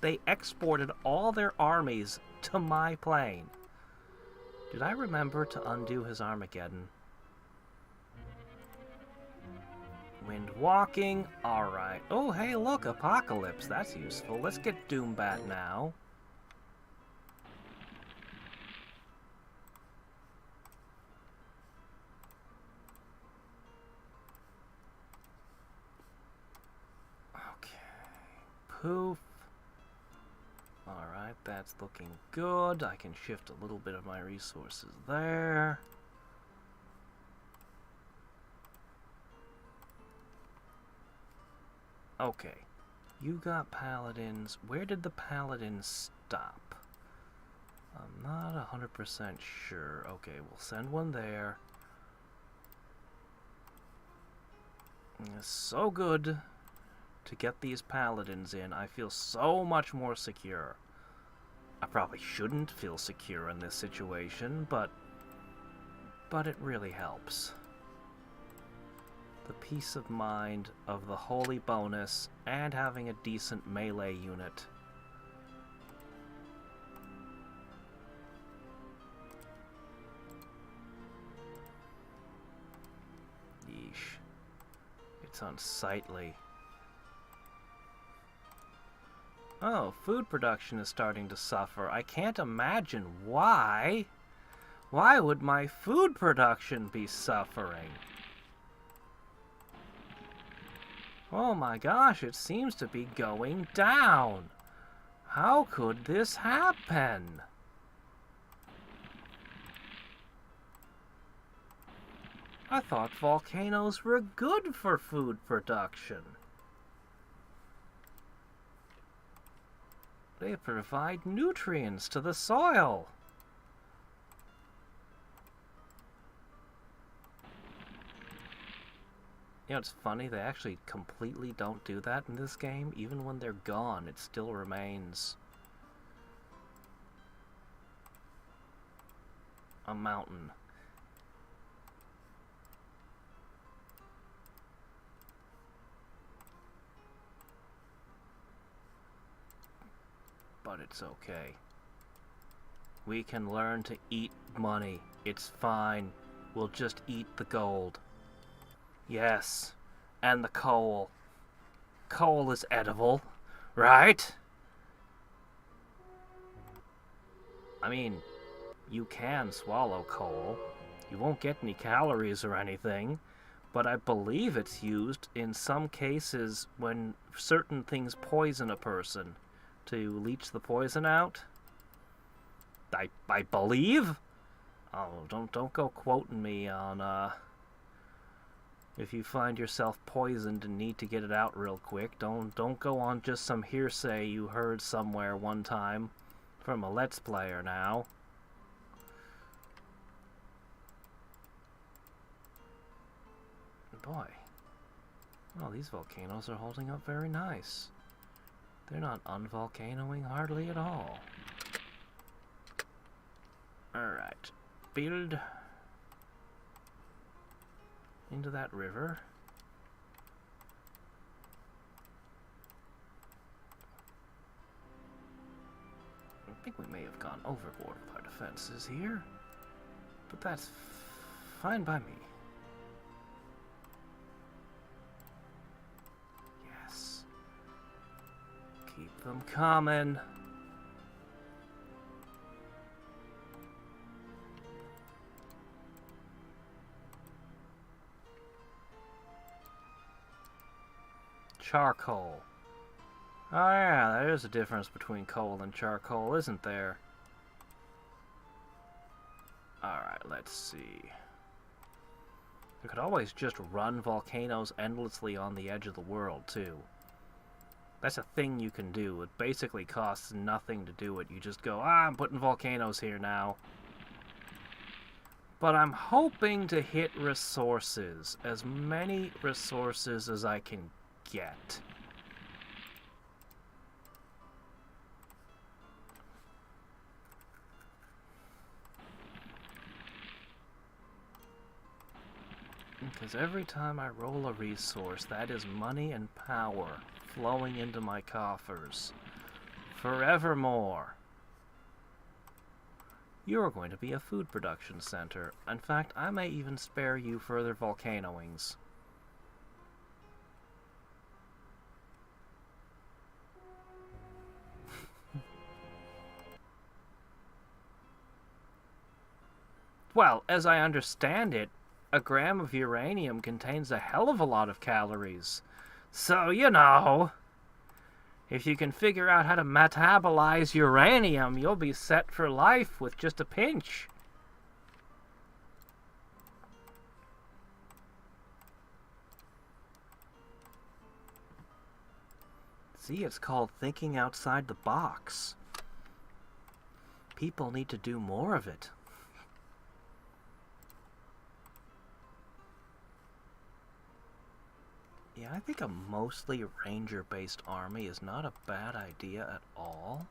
Speaker 1: They exported all their armies to my plane. Did I remember to undo his Armageddon? Wind walking, alright. Oh, hey, look, Apocalypse, that's useful. Let's get Doombat now. Poof. Alright, that's looking good. I can shift a little bit of my resources there. Okay. You got paladins. Where did the paladins stop? I'm not 100% sure. Okay, we'll send one there. It's so good to get these paladins in. I feel so much more secure. I probably shouldn't feel secure in this situation, but it really helps. The peace of mind of the holy bonus and having a decent melee unit. Yeesh. It's unsightly. Oh, food production is starting to suffer. I can't imagine why. Why would my food production be suffering? Oh my gosh, it seems to be going down. How could this happen? I thought volcanoes were good for food production. They provide nutrients to the soil. You know, it's funny, they actually completely don't do that in this game. Even when they're gone, it still remains a mountain. But it's okay. We can learn to eat money. It's fine. We'll just eat the gold. Yes, and the coal. Coal is edible, right? I mean, you can swallow coal. You won't get any calories or anything, but I believe it's used in some cases when certain things poison a person to leach the poison out. I believe. Oh, don't go quoting me on if you find yourself poisoned and need to get it out real quick. Don't go on just some hearsay you heard somewhere one time from a Let's Player now. Boy. Well, these volcanoes are holding up very nice. They're not unvolcanoing hardly at all. Alright. Build into that river. I think we may have gone overboard with our defenses here, but that's fine by me. Yes. Keep them coming. Charcoal. Oh yeah, there is a difference between coal and charcoal, isn't there? Alright, let's see. You could always just run volcanoes endlessly on the edge of the world, too. That's a thing you can do. It basically costs nothing to do it. You just go, I'm putting volcanoes here now. But I'm hoping to hit resources. As many resources as I can get. Because every time I roll a resource, that is money and power flowing into my coffers. Forevermore. You're going to be a food production center. In fact, I may even spare you further volcanoings. Well, as I understand it, a gram of uranium contains a hell of a lot of calories. So, you know, if you can figure out how to metabolize uranium, you'll be set for life with just a pinch. See, it's called thinking outside the box. People need to do more of it. Yeah, I think a mostly ranger-based army is not a bad idea at all.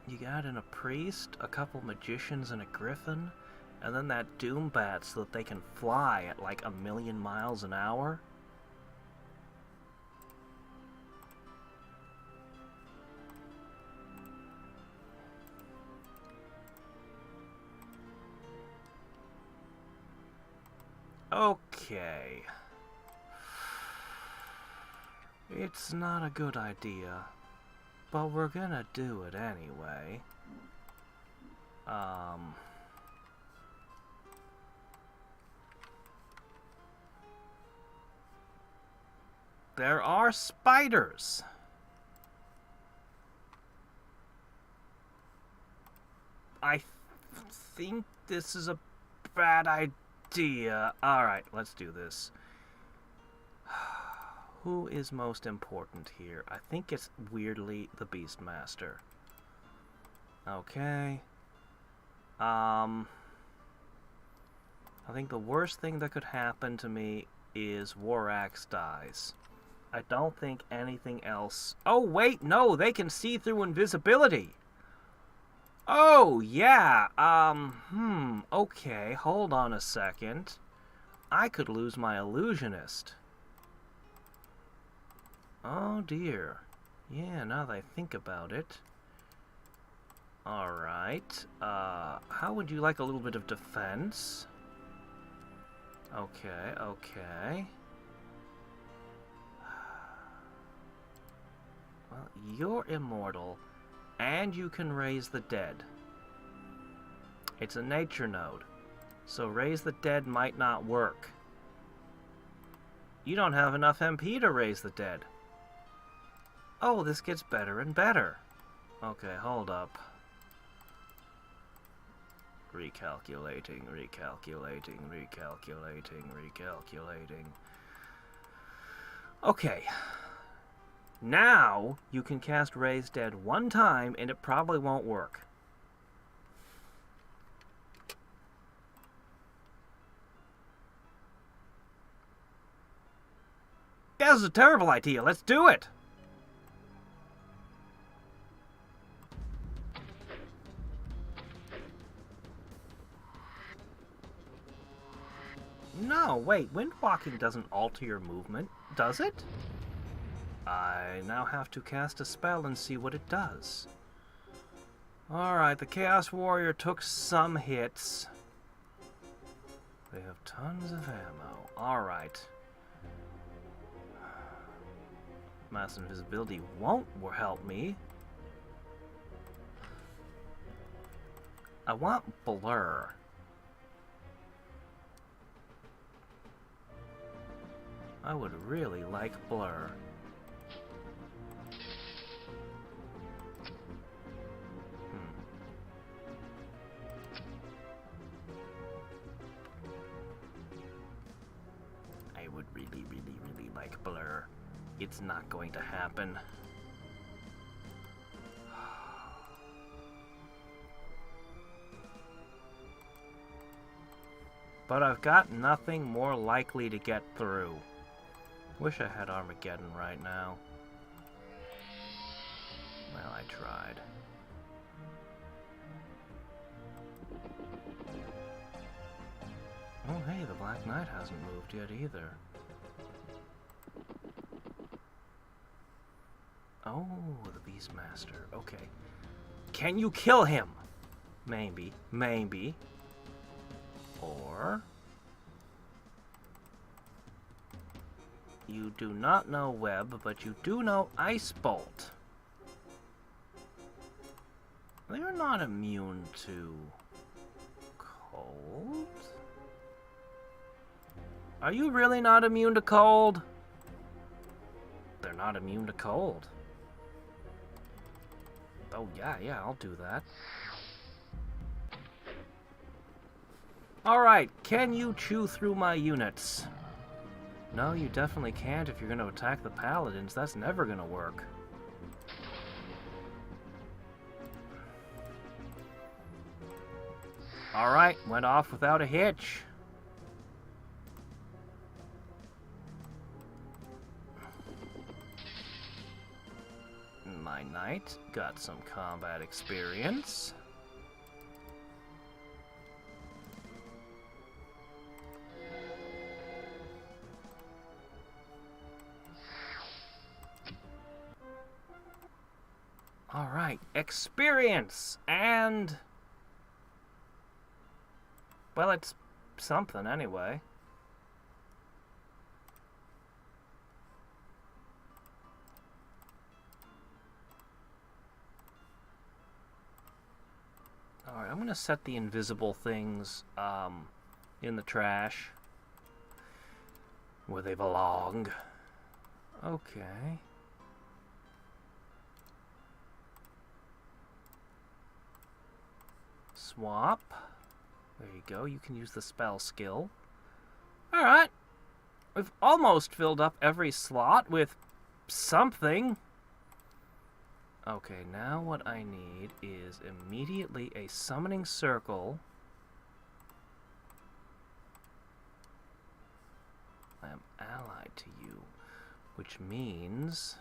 Speaker 1: You got in a priest, a couple magicians, and a griffin, and then that doom bat so that they can fly at like 1,000,000 miles an hour. Okay. It's not a good idea, but we're gonna do it anyway. There are spiders. I think this is a bad idea. Alright, let's do this. Who is most important here? I think it's weirdly the Beastmaster. Okay. I think the worst thing that could happen to me is War Axe dies. I don't think anything else... Oh, wait, no, they can see through invisibility. Oh, yeah, okay, hold on a second. I could lose my illusionist. Oh, dear. Yeah, now that I think about it. Alright, how would you like a little bit of defense? Okay, okay. Well, you're immortal, and you can raise the dead. It's a nature node, so raise the dead might not work. You don't have enough MP to raise the dead. Oh, this gets better and better. Okay, hold up. Recalculating. Okay. Now, you can cast Raise Dead one time, and it probably won't work. That was a terrible idea. Let's do it! No, wait, windwalking doesn't alter your movement, does it? I now have to cast a spell and see what it does. Alright, the Chaos Warrior took some hits. They have tons of ammo. Alright. Mass invisibility won't help me. I want blur. I would really like blur. I would really like blur. It's not going to happen. But I've got nothing more likely to get through. Wish I had Armageddon right now. Well, I tried. Oh, hey, the Black Knight hasn't moved yet either. Oh, the Beastmaster. Okay. Can you kill him? Maybe. Maybe. Or... you do not know Web, but you do know Ice Bolt. They're not immune to... cold? Are you really not immune to cold? They're not immune to cold. Oh, yeah, I'll do that. Alright, can you chew through my units? No, you definitely can't if you're going to attack the paladins. That's never going to work. Alright, went off without a hitch. My knight got some combat experience. Alright, experience! And... well, it's something anyway. Alright, I'm gonna set the invisible things, in the trash. Where they belong. Okay. Swap. There you go, you can use the spell skill. Alright. We've almost filled up every slot with something. Okay, now what I need is immediately a summoning circle. allied to you, which means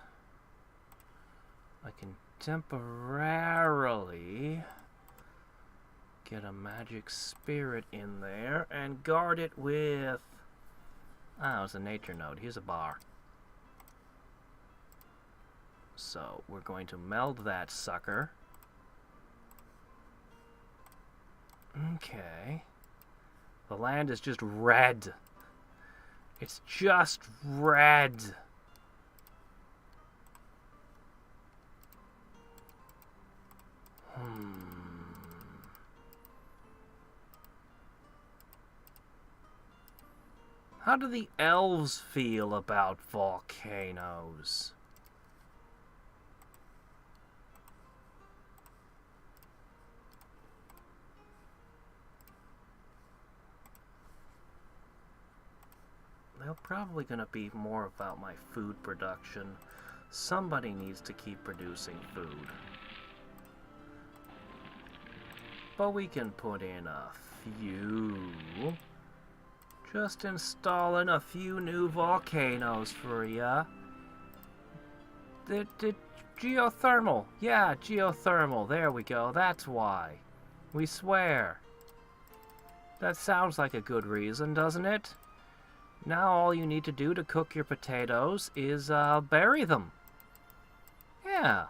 Speaker 1: I can temporarily get a magic spirit in there and guard it with... Oh, it's a nature node. Here's a bar. So we're going to meld that sucker. Okay. The land is just red. It's just red. How do the elves feel about volcanoes? They're probably going to be more about my food production. Somebody needs to keep producing food. But we can put in a few. Just installing a few new volcanoes for ya. The geothermal. Yeah, geothermal. There we go. That's why. We swear. That sounds like a good reason, doesn't it? Now all you need to do to cook your potatoes is bury them. Yeah.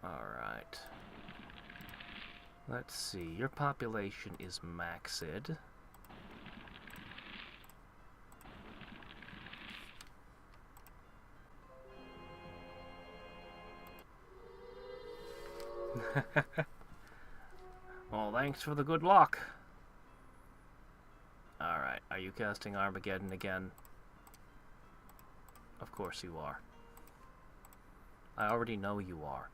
Speaker 1: Alright. Let's see. Your population is maxed. Well, thanks for the good luck. Alright, are you casting Armageddon again? Of course you are. I already know you are.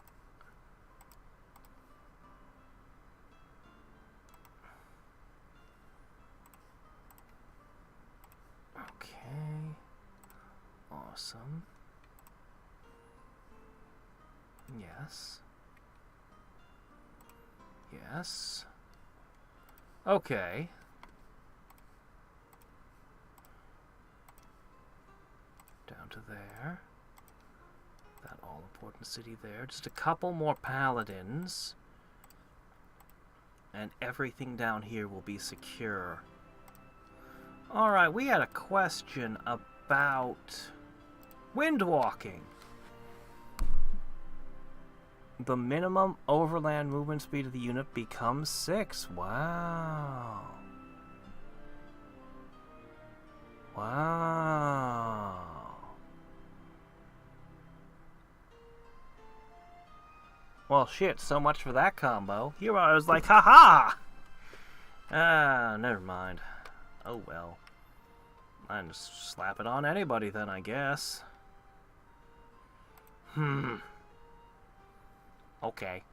Speaker 1: Okay. Awesome. Yes. Yes. Okay. Down to there. That all-important city there. Just a couple more paladins. And everything down here will be secure. Alright, we had a question about windwalking. The minimum overland movement speed of the unit becomes 6. Wow. Wow. Well, shit, so much for that combo. Here I was like, haha! Ah, never mind. Oh well. I can just slap it on anybody then, I guess. Okay.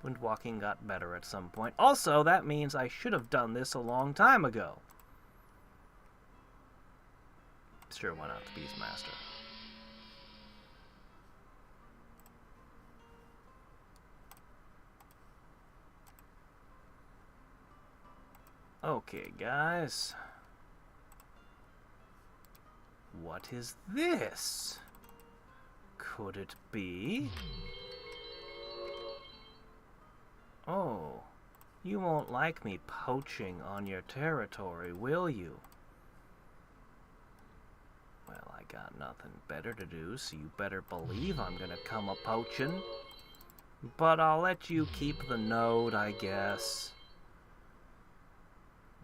Speaker 1: Windwalking got better at some point. Also, that means I should have done this a long time ago. Sure, why not the Beastmaster? Okay, guys. What is this? Could it be? Oh, you won't like me poaching on your territory, will you? Well, I got nothing better to do, so you better believe I'm gonna come a-poaching. But I'll let you keep the node, I guess.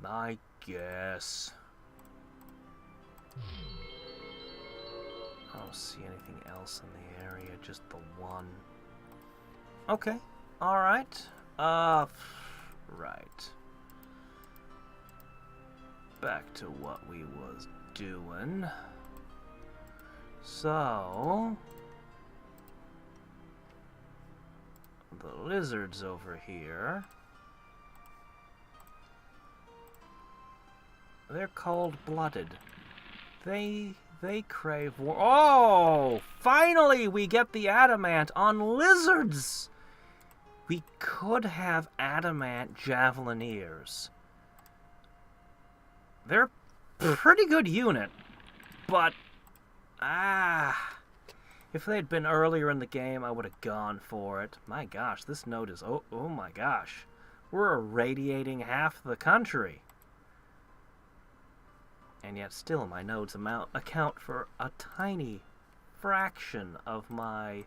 Speaker 1: I guess. I don't see anything else in the area, just the one. Okay, alright. Right. Back to what we was doing. So, the lizards over here, they're cold-blooded. They crave war. Oh! Finally we get the adamant on lizards! We could have adamant javelineers. They're a pretty good unit, but if they'd been earlier in the game, I would have gone for it. My gosh, this node is oh my gosh, we're irradiating half the country, and yet still my nodes account for a tiny fraction of my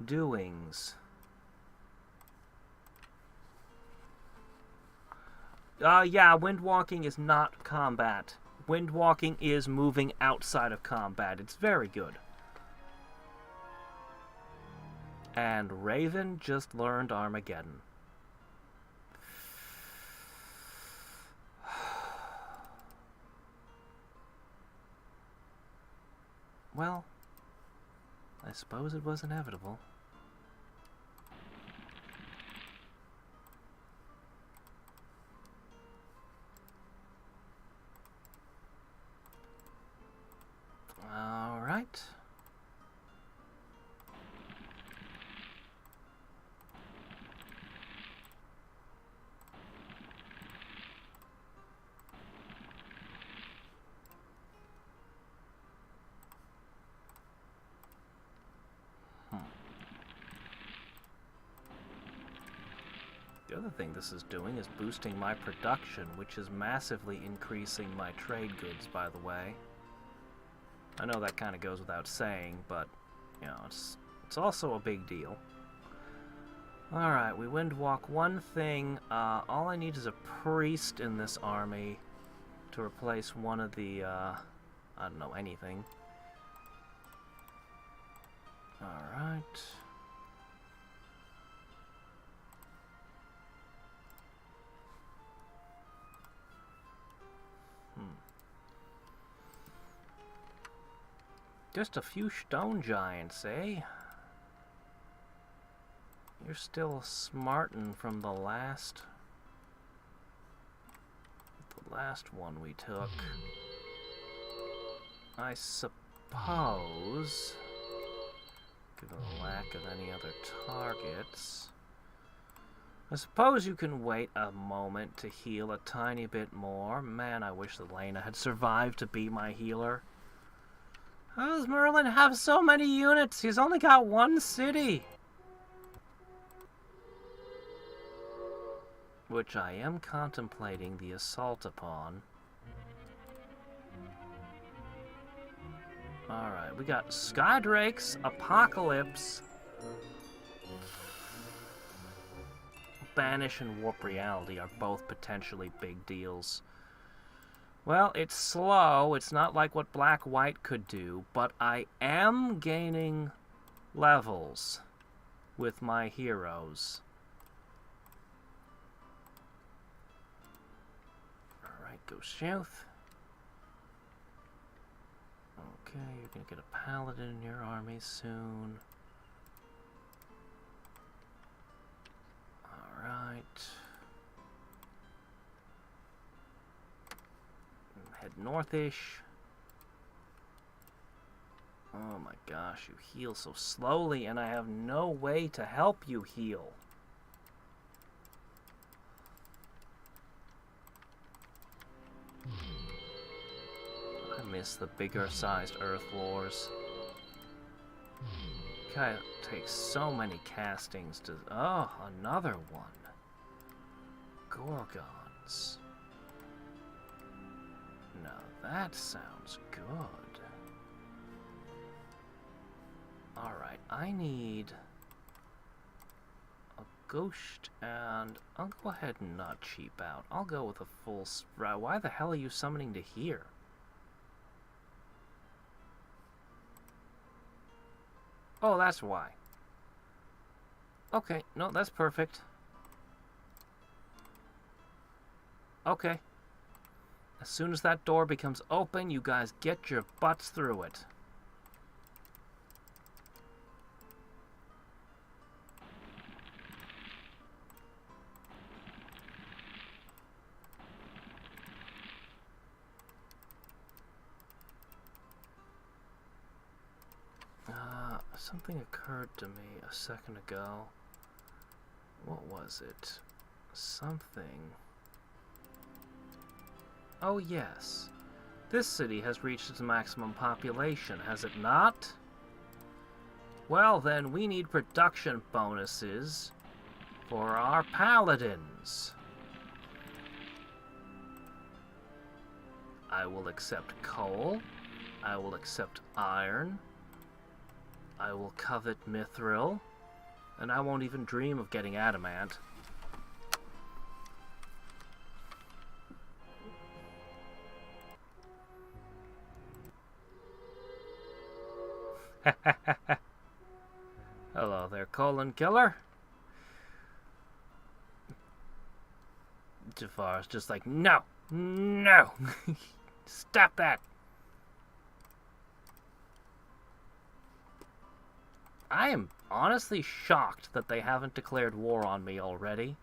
Speaker 1: doings. Yeah, windwalking is not combat. Windwalking is moving outside of combat. It's very good. And Raven just learned Armageddon. Well, I suppose it was inevitable. All right. The other thing this is doing is boosting my production, which is massively increasing my trade goods, by the way. I know that kind of goes without saying, but, you know, it's also a big deal. Alright, we windwalk one thing. All I need is a priest in this army to replace one of the, I don't know, anything. Alright. Just a few stone giants, eh? You're still smartin' from the last one we took. I suppose, given the lack of any other targets, I suppose you can wait a moment to heal a tiny bit more. Man, I wish that Lena had survived to be my healer. How does Merlin have so many units? He's only got one city. Which I am contemplating the assault upon. Alright, we got Hadriex, Apocalypse, Banish, and Warp Reality are both potentially big deals. Well, it's slow. It's not like what Black-White could do, but I am gaining levels with my heroes. Alright, Ghost Youth. Okay, you're gonna get a paladin in your army soon. Alright. Head northish. Oh my gosh, you heal so slowly, and I have no way to help you heal. I miss the bigger sized Earth Wars. Kinda takes so many castings to... Oh, another one. Gorgons. Now that sounds good. Alright, I need a ghost, and I'll go ahead and not cheap out. I'll go with a full sprout. Why the hell are you summoning to here? Oh, that's why. Okay, no, that's perfect. Okay. As soon as that door becomes open, you guys get your butts through it. Something occurred to me a second ago. What was it? Something. Oh, yes. This city has reached its maximum population, has it not? Well, then, we need production bonuses for our paladins. I will accept coal. I will accept iron. I will covet mithril. And I won't even dream of getting adamant. Hello there, colon killer. Jafar's just like, no, no, stop that. I am honestly shocked that they haven't declared war on me already.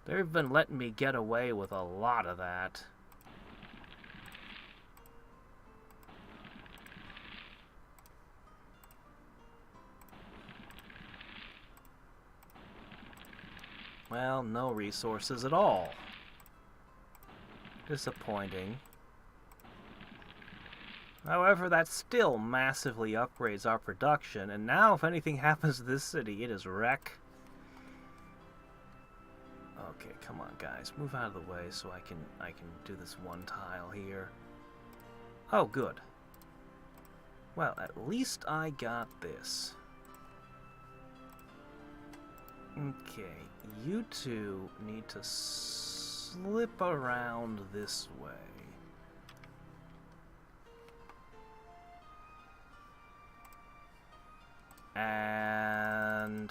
Speaker 1: They've been letting me get away with a lot of that. Well, no resources at all. Disappointing. However, that still massively upgrades our production, and now if anything happens to this city, it is wreck. Okay, come on guys, move out of the way so I can do this one tile here. Oh, good. Well, at least I got this. Okay, you two need to slip around this way. And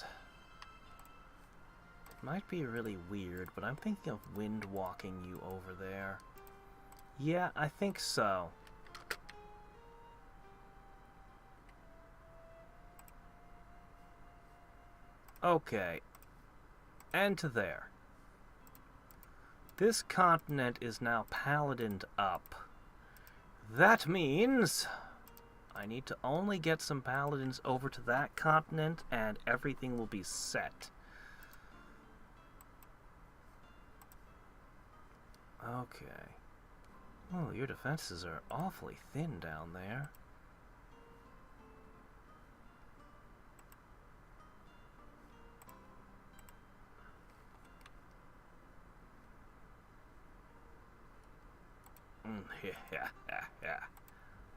Speaker 1: it might be really weird, but I'm thinking of wind walking you over there. Yeah, I think so. Okay. And to there. This continent is now paladined up. That means I need to only get some paladins over to that continent and everything will be set. Okay. Oh, your defenses are awfully thin down there. Yeah.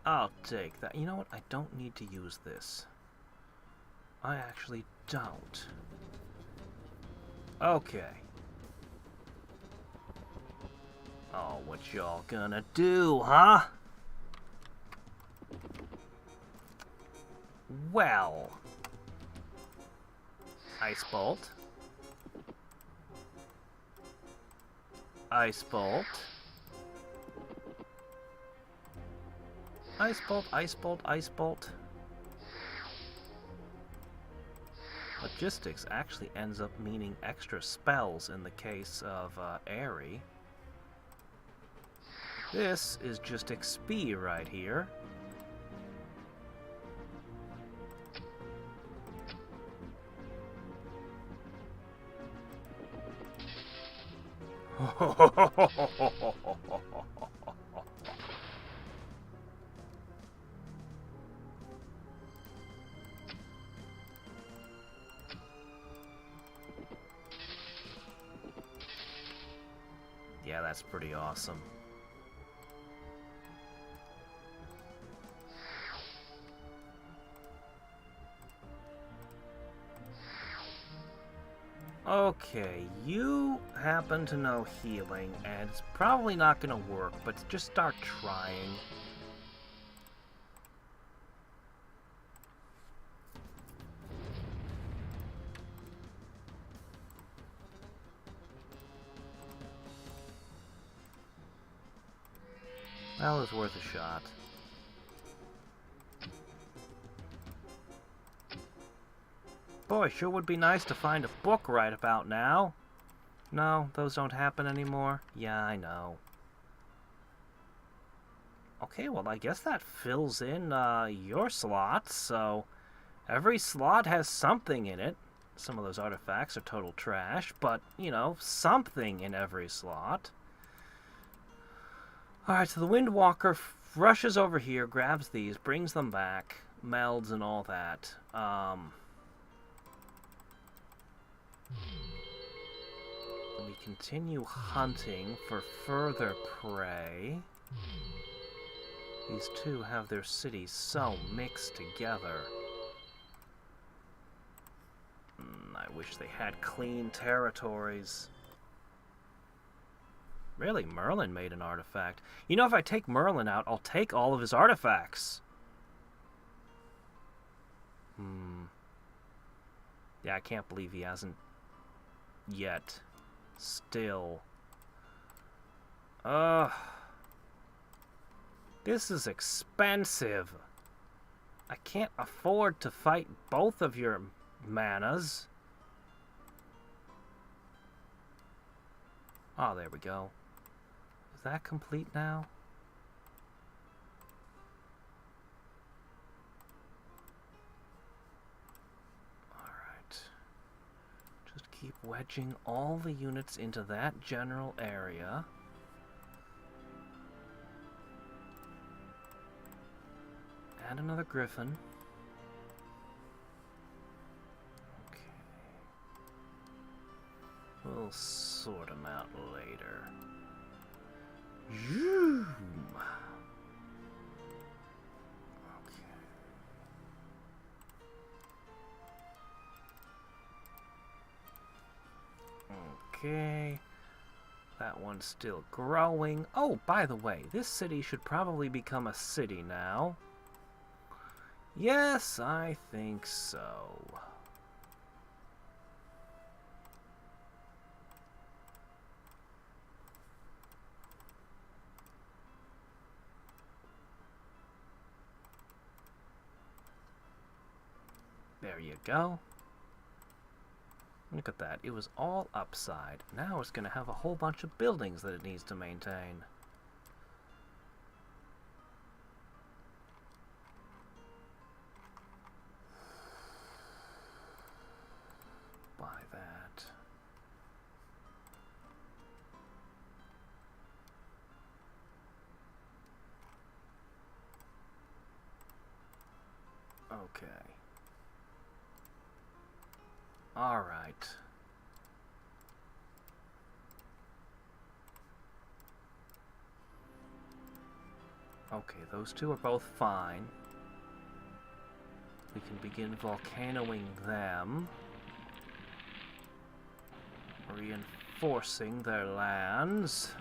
Speaker 1: I'll take that. You know what? I don't need to use this. I actually don't. Okay. Oh, what y'all gonna do, huh? Well. Ice Bolt. Ice Bolt. Ice Bolt, Ice Bolt, Ice Bolt. Logistics actually ends up meaning extra spells in the case of Airy. This is just XP right here. Yeah, that's pretty awesome. Okay, you happen to know healing, and it's probably not going to work, but just start trying. That was worth a shot. Boy, sure would be nice to find a book right about now. No, those don't happen anymore. Yeah, I know. Okay, well, I guess that fills in your slots, so every slot has something in it. Some of those artifacts are total trash, but, you know, something in every slot. Alright, so the Windwalker rushes over here, grabs these, brings them back, melds and all that. We continue hunting for further prey. These two have their cities so mixed together. I wish they had clean territories. Really, Merlin made an artifact. You know, if I take Merlin out, I'll take all of his artifacts. Yeah, I can't believe he hasn't yet. Still. This is expensive. I can't afford to fight both of your manas. Oh, there we go. Is that complete now? Alright. Just keep wedging all the units into that general area. Add another griffin. Okay. We'll sort them out later. Zoom. Okay. That one's still growing. Oh, by the way, this city should probably become a city now. Yes, I think so. There you go. Look at that. It was all upside. Now it's going to have a whole bunch of buildings that it needs to maintain. Buy that. Okay. All right. Okay, those two are both fine. We can begin volcanoing them. Reinforcing their lands.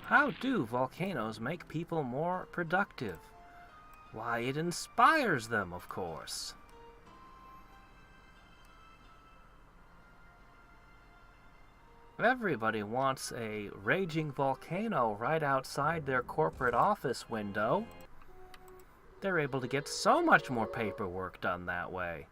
Speaker 1: How do volcanoes make people more productive? Why, it inspires them, of course. Everybody wants a raging volcano right outside their corporate office window. They're able to get so much more paperwork done that way.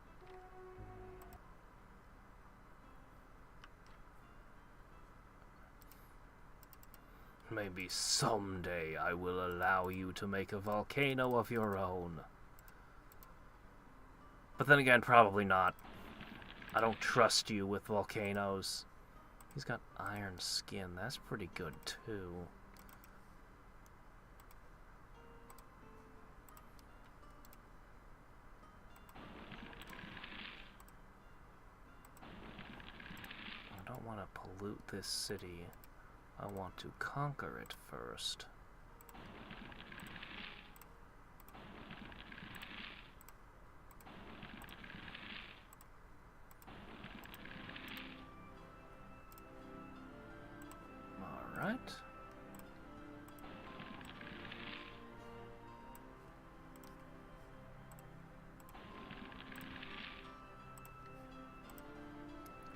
Speaker 1: Maybe someday I will allow you to make a volcano of your own. But then again, probably not. I don't trust you with volcanoes. He's got iron skin. That's pretty good, too. I don't want to pollute this city. I want to conquer it first. All right.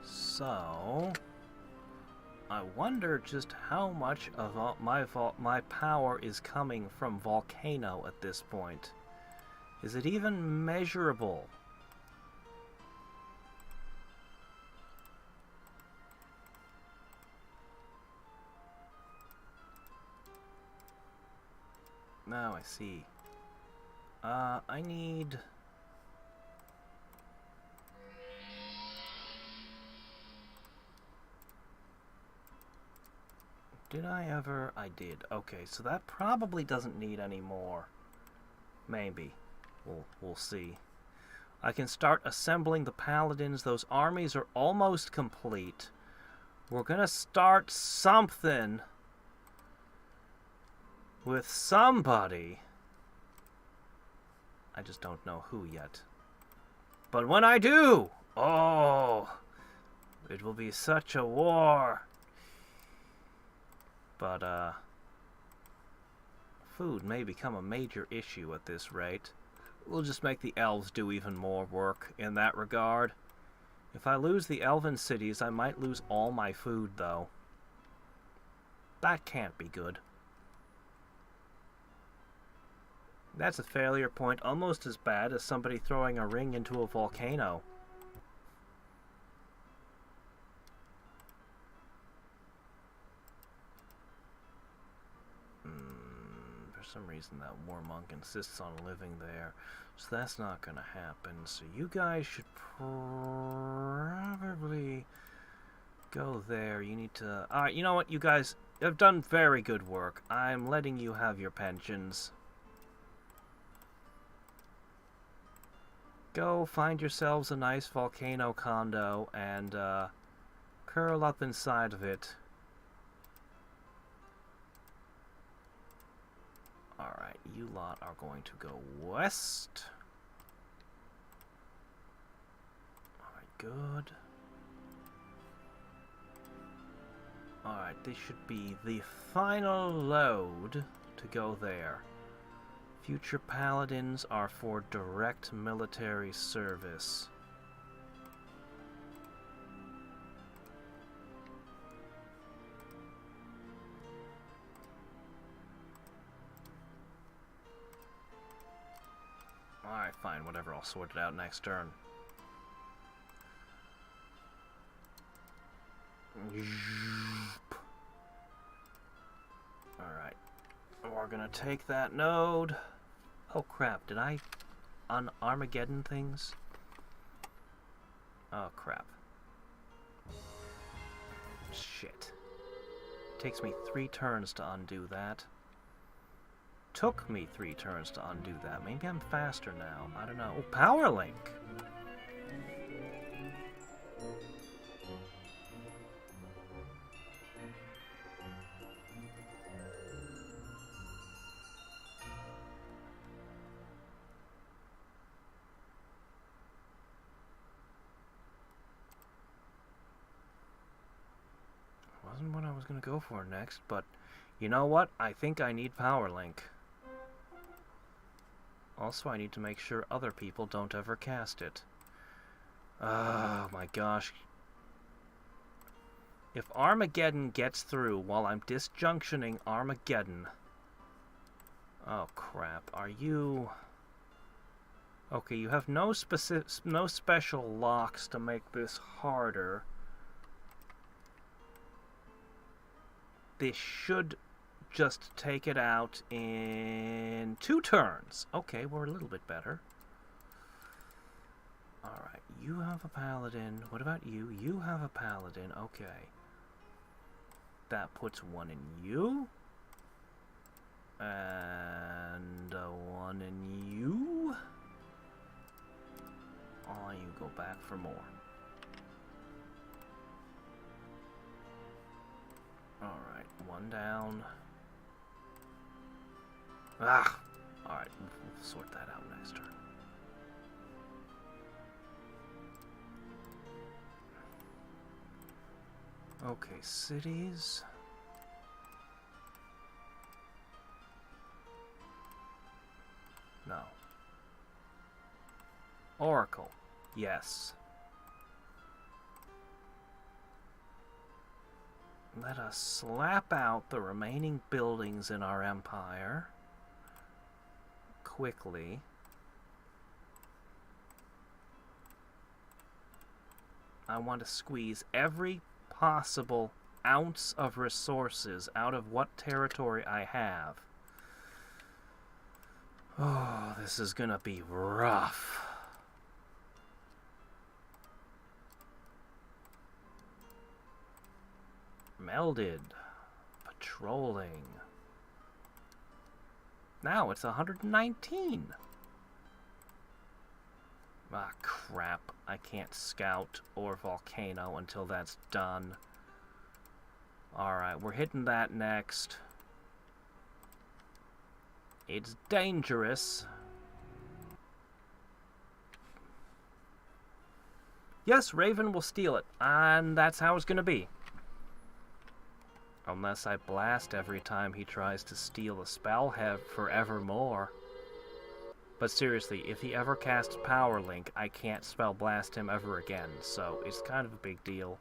Speaker 1: So, I wonder just how much of my power is coming from volcano at this point. Is it even measurable? Oh, I see. I need... Did I ever? I did. Okay, so that probably doesn't need any more. Maybe. We'll see. I can start assembling the paladins. Those armies are almost complete. We're gonna start something with somebody. I just don't know who yet. But when I do, oh, it will be such a war. But, food may become a major issue at this rate. We'll just make the elves do even more work in that regard. If I lose the elven cities, I might lose all my food, though. That can't be good. That's a failure point almost as bad as somebody throwing a ring into a volcano. For some reason that war monk insists on living there, so that's not gonna happen. So you guys should probably go there. You need to... Alright, you know what? You guys have done very good work. I'm letting you have your pensions. Go find yourselves a nice volcano condo and curl up inside of it. Alright, you lot are going to go west. Alright, good. Alright, this should be the final load to go there. Future paladins are for direct military service. Alright, fine, whatever, I'll sort it out next turn. Alright, we're gonna take that node. Oh crap, did I un-Armageddon things? Oh crap. Shit. Takes me 3 turns to undo that. Took me 3 turns to undo that. Maybe I'm faster now. I don't know. Oh, power link! Wasn't what I was gonna go for next, but you know what? I think I need power link. Also, I need to make sure other people don't ever cast it. Oh my gosh. If Armageddon gets through while I'm disjunctioning Armageddon... Oh crap, are you... Okay, you have no special locks to make this harder. This should just take it out in 2 turns. Okay, we're a little bit better. Alright, you have a paladin. What about you? You have a paladin. Okay. That puts 1 in you. And 1 in you. Oh, you go back for more. Alright, 1 down. Ah! Alright, we'll sort that out next turn. Okay, cities. No. Oracle. Yes. Let us slap out the remaining buildings in our empire quickly. I want to squeeze every possible ounce of resources out of what territory I have. Oh, this is gonna be rough. Melded. Patrolling. Now it's 119. Ah, crap. I can't scout or volcano until that's done. Alright, we're hitting that next. It's dangerous. Yes, Raven will steal it, and that's how it's gonna be. Unless I blast every time he tries to steal a spell forevermore. But seriously, if he ever casts Power Link, I can't spell blast him ever again, so it's kind of a big deal.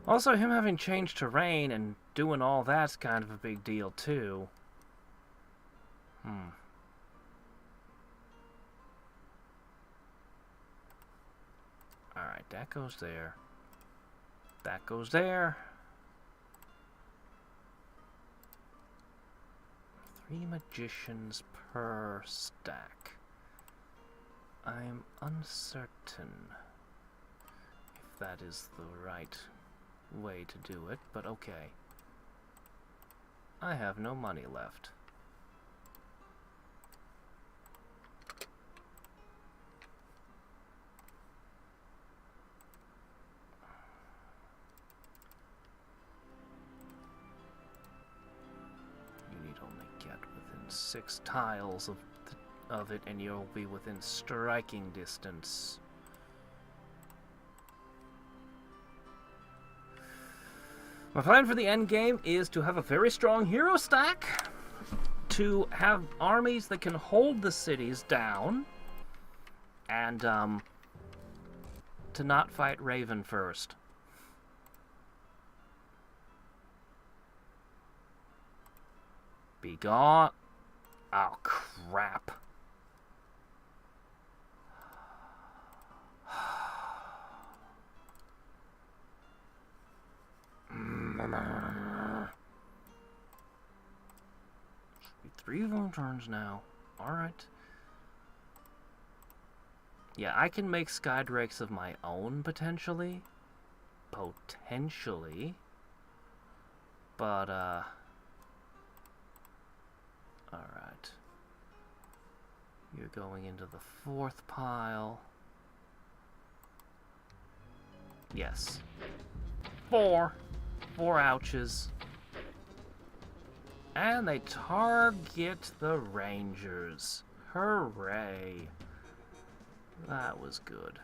Speaker 1: Also, him having changed terrain and doing all that's kind of a big deal, too. Alright, that goes there. That goes there. 3 magicians per stack. I'm uncertain if that is the right way to do it, but okay. I have no money left. You need only get within 6 tiles of it, and you'll be within striking distance. My plan for the end game is to have a very strong hero stack, to have armies that can hold the cities down, and to not fight Raven first. Be gone. Oh, crap. Should be 3 of them turns now. Alright. Yeah, I can make Hadriex of my own, potentially. Potentially. But, alright. You're going into the 4th pile. Yes. 4 ouches. And they target the Rangers. Hooray. That was good.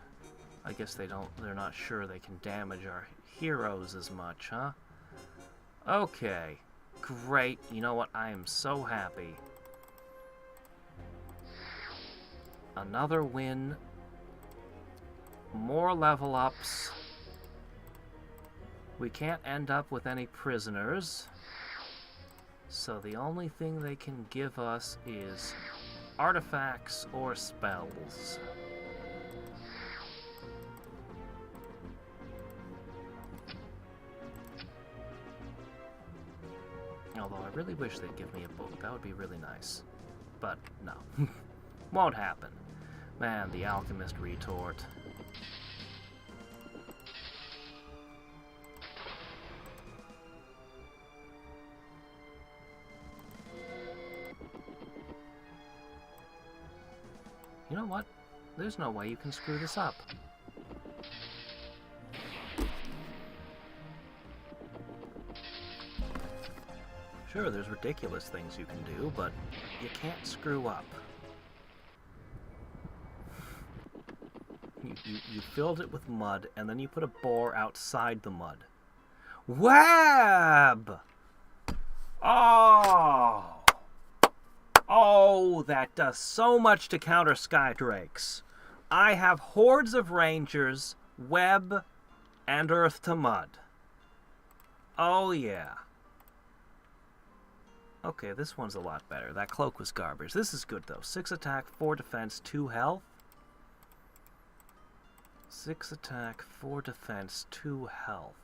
Speaker 1: I guess they're not sure they can damage our heroes as much, huh? Okay. Great. You know what? I am so happy. Another win. More level ups. We can't end up with any prisoners. So the only thing they can give us is artifacts or spells. Although I really wish they'd give me a book. That would be really nice. But no. Won't happen. Man, the alchemist retort. You know what? There's no way you can screw this up. Sure, there's ridiculous things you can do, but you can't screw up. You filled it with mud, and then you put a boar outside the mud. Web! Oh! Oh, that does so much to counter Hadriex. I have hordes of rangers, web, and earth to mud. Oh, yeah. Okay, this one's a lot better. That cloak was garbage. This is good, though. 6 attack, 4 defense, 2 health. 6 attack, 4 defense, 2 health.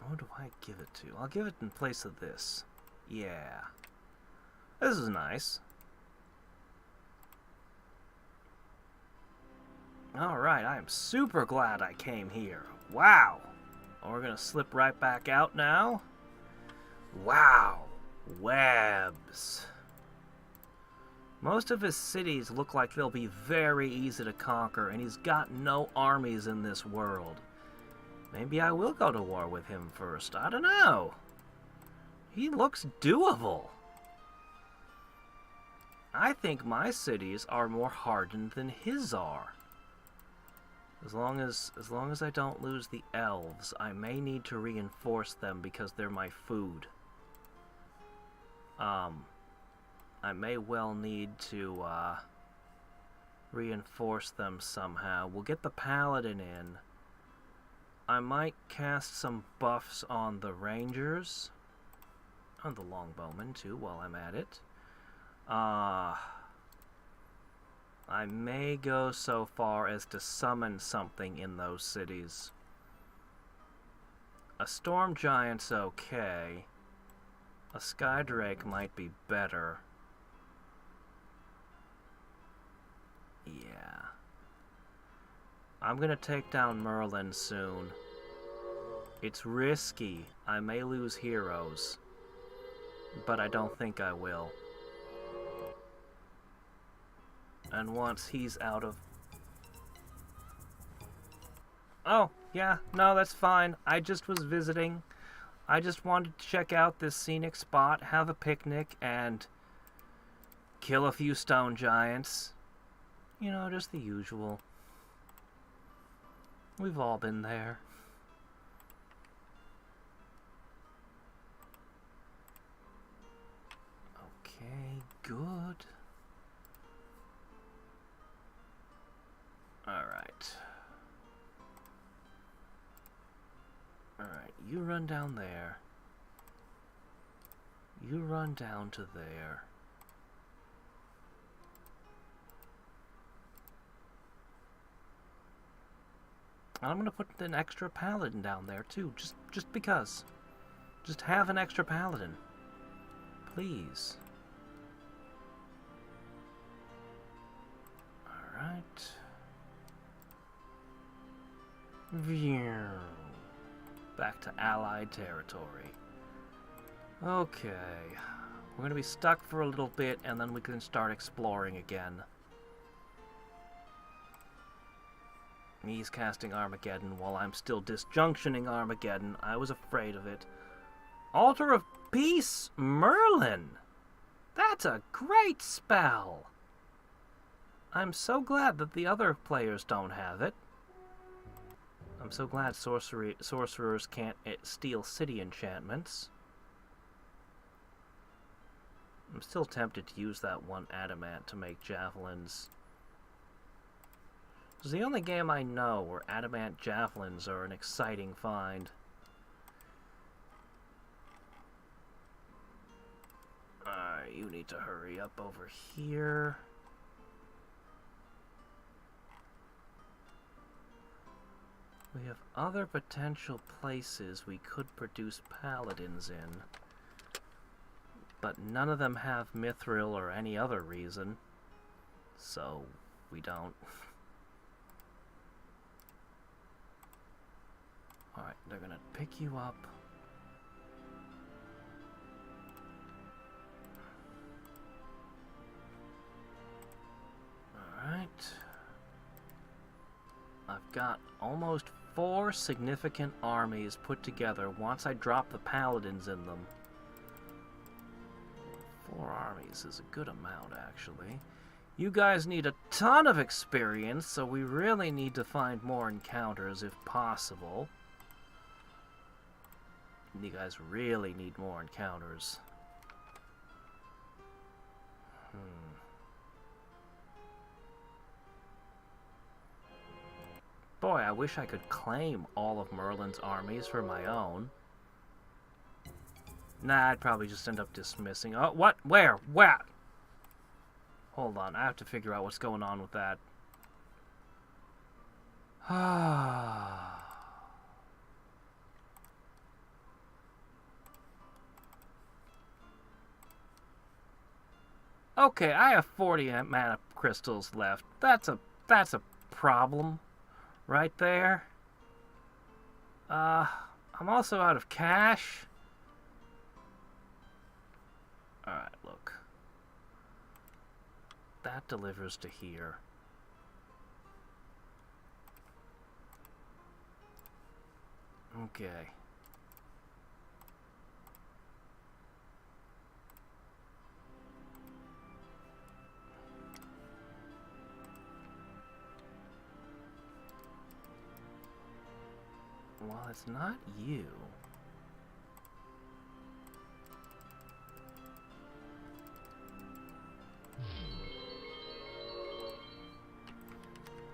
Speaker 1: Who do I give it to? I'll give it in place of this. Yeah. This is nice. Alright, I am super glad I came here. Wow! We're gonna slip right back out now. Wow! Webs. Most of his cities look like they'll be very easy to conquer, and he's got no armies in this world. Maybe I will go to war with him first. I don't know. He looks doable. I think my cities are more hardened than his are. As long as I don't lose the elves, I may need to reinforce them because they're my food. I may well need to reinforce them somehow. We'll get the paladin in. I might cast some buffs on the rangers. On the longbowmen too while I'm at it. I may go so far as to summon something in those cities. A storm giant's okay. A skydrake might be better. Yeah. I'm gonna take down Merlin soon. It's risky. I may lose heroes. But I don't think I will. And once he's out of... Oh, yeah, no, that's fine. I just was visiting. I just wanted to check out this scenic spot, have a picnic, and kill a few stone giants. You know, just the usual. We've all been there. Okay, good. Alright. Alright, you run down there. You run down to there. I'm gonna put an extra paladin down there too, just because. Just have an extra paladin. Please. Alright. Back to Allied territory. Okay. We're gonna be stuck for a little bit, and then we can start exploring again. He's casting Armageddon while I'm still disjunctioning Armageddon. I was afraid of it. Altar of Peace, Merlin! That's a great spell! I'm so glad that the other players don't have it. I'm so glad sorcerers can't steal city enchantments. I'm still tempted to use that one adamant to make javelins. It's the only game I know where adamant javelins are an exciting find. Alright, you need to hurry up over here. We have other potential places we could produce paladins in, but none of them have mithril or any other reason, so we don't. Alright, they're gonna pick you up. Alright. I've got almost 4 significant armies put together once I drop the paladins in them. 4 armies is a good amount, actually. You guys need a ton of experience, so we really need to find more encounters if possible. You guys really need more encounters. Boy, I wish I could claim all of Merlin's armies for my own. Nah, I'd probably just end up dismissing. Oh, what? Where? Where? Hold on, I have to figure out what's going on with that. Okay, I have 40 mana crystals left. That's a problem right there. I'm also out of cash. Alright, look. That delivers to here. Okay. Well, it's not you.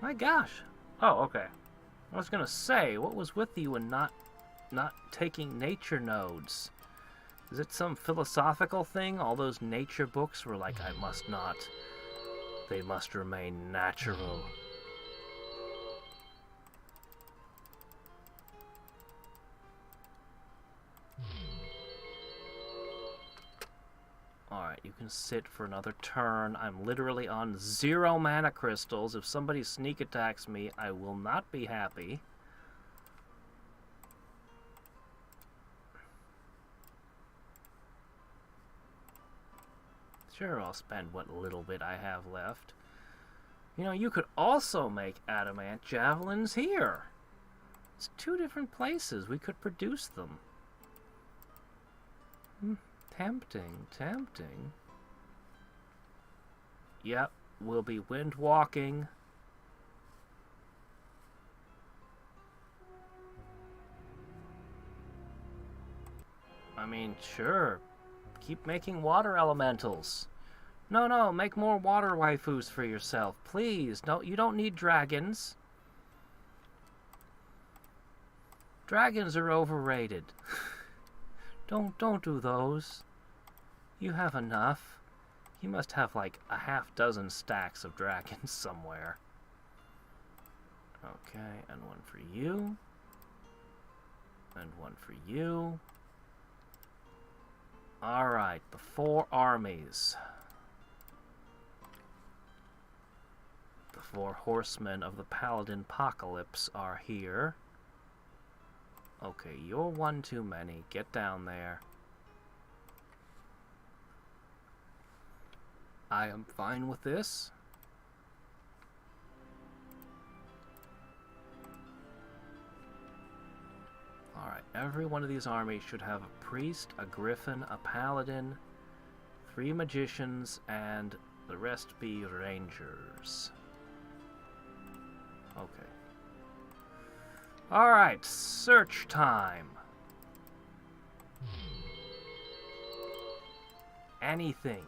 Speaker 1: My gosh. Oh, okay. I was gonna say, what was with you and not taking nature nodes? Is it some philosophical thing? All those nature books were like, I must not. They must remain natural. Alright, you can sit for another turn. I'm literally on 0 mana crystals. If somebody sneak attacks me, I will not be happy. Sure, I'll spend what little bit I have left. You know, you could also make adamant javelins here. It's 2 different places. We could produce them. Tempting, tempting. Yep, we'll be wind walking. I mean, sure. Keep making water elementals. No, make more water waifus for yourself. Please, no, you don't need dragons. Dragons are overrated. Don't do those. You have enough. You must have like a half-dozen stacks of dragons somewhere. Okay, and one for you. And one for you. Alright, the 4 armies. The 4 horsemen of the paladin apocalypse are here. Okay, you're one too many. Get down there. I am fine with this. Alright, every one of these armies should have a priest, a griffin, a paladin, 3 magicians, and the rest be rangers. Okay. Alright, search time. Anything.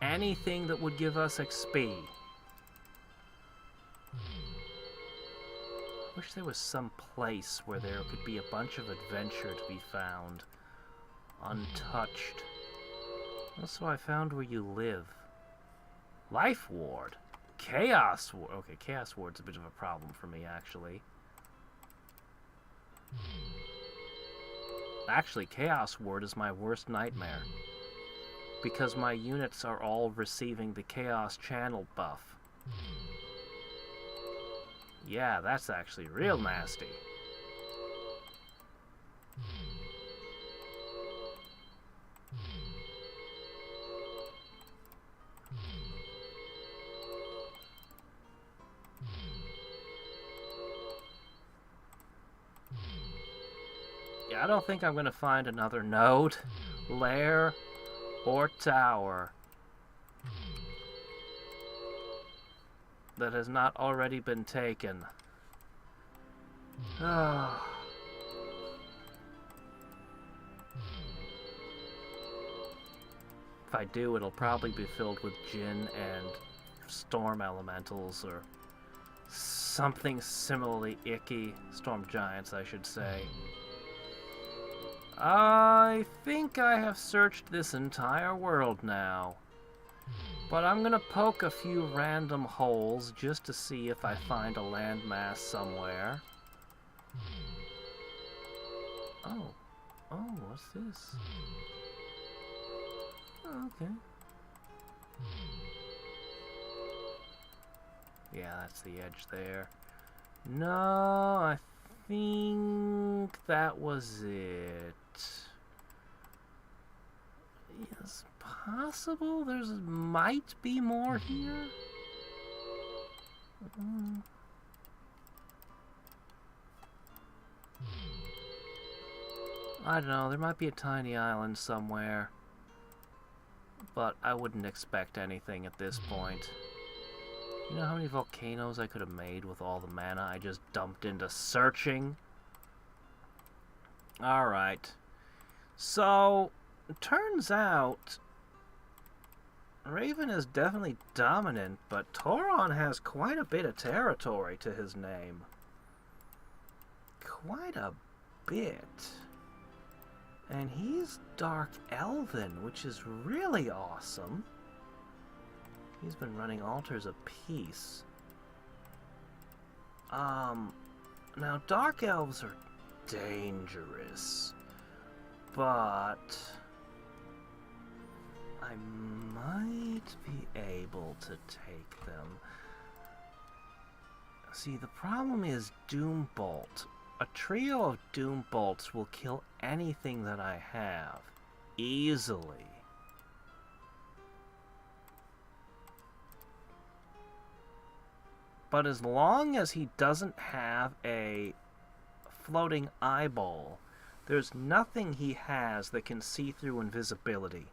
Speaker 1: Anything that would give us XP. I wish there was some place where there could be a bunch of adventure to be found. Untouched. Also, I found where you live. Life Ward. Chaos Ward. Okay, Chaos Ward's a bit of a problem for me, actually. Actually, Chaos Ward is my worst nightmare. Because my units are all receiving the Chaos Channel buff. Yeah, that's actually real nasty. Yeah, I don't think I'm gonna find another node, lair, or tower that has not already been taken. If I do, it'll probably be filled with Djinn and storm elementals or something similarly icky. Storm giants, I should say. I think I have searched this entire world now. But I'm gonna poke a few random holes just to see if I find a landmass somewhere. Oh, what's this? Oh, okay. Yeah, that's the edge there. No, I think that was it. Yes, possible. There's might be more here. I don't know. There might be a tiny island somewhere, but I wouldn't expect anything at this point. You know how many volcanoes I could have made with all the mana I just dumped into searching? Alright. So, it turns out Raven is definitely dominant, but Tauron has quite a bit of territory to his name. Quite a bit. And he's Dark Elven, which is really awesome. He's been running Altars of Peace. Now Dark Elves are dangerous, but I might be able to take them. See, the problem is Doombolt. A trio of Doombolts will kill anything that I have, easily. But as long as he doesn't have a floating eyeball, there's nothing he has that can see through invisibility.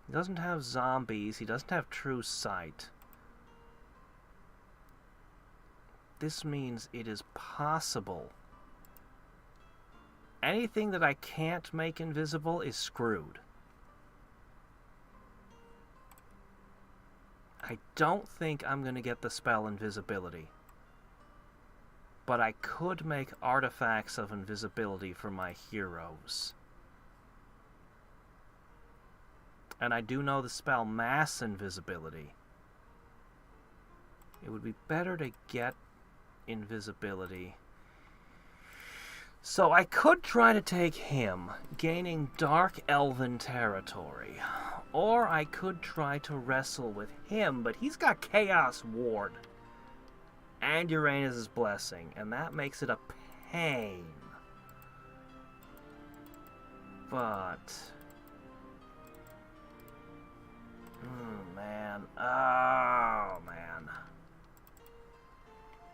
Speaker 1: He doesn't have zombies, he doesn't have true sight. This means it is possible. Anything that I can't make invisible is screwed. I don't think I'm going to get the spell invisibility. But I could make artifacts of invisibility for my heroes. And I do know the spell mass invisibility. It would be better to get invisibility. So I could try to take him, gaining Dark Elven territory. Or I could try to wrestle with him, but he's got Chaos Ward. And Uranus' Blessing, and that makes it a pain. But... man. Oh, man.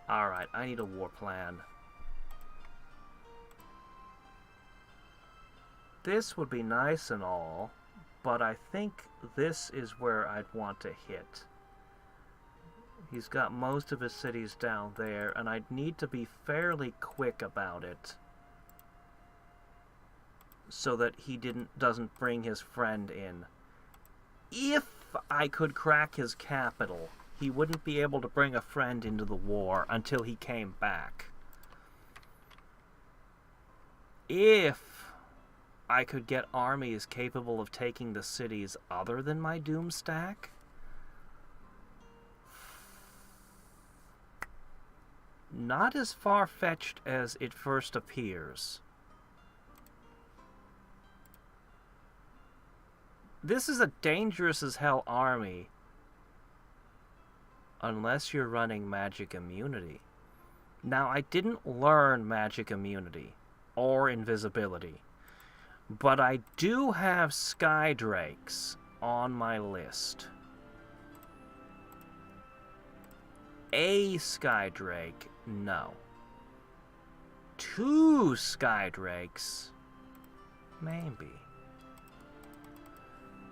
Speaker 1: Alright, I need a war plan. This would be nice and all, but I think this is where I'd want to hit. He's got most of his cities down there, and I'd need to be fairly quick about it so that he doesn't bring his friend in. If I could crack his capital, he wouldn't be able to bring a friend into the war until he came back. If I could get armies capable of taking the cities other than my Doom stack, not as far-fetched as it first appears. This is a dangerous as hell army unless you're running magic immunity. Now, I didn't learn magic immunity or invisibility, but I do have Skydrakes on my list. A Skydrake, no. 2 Skydrakes, maybe.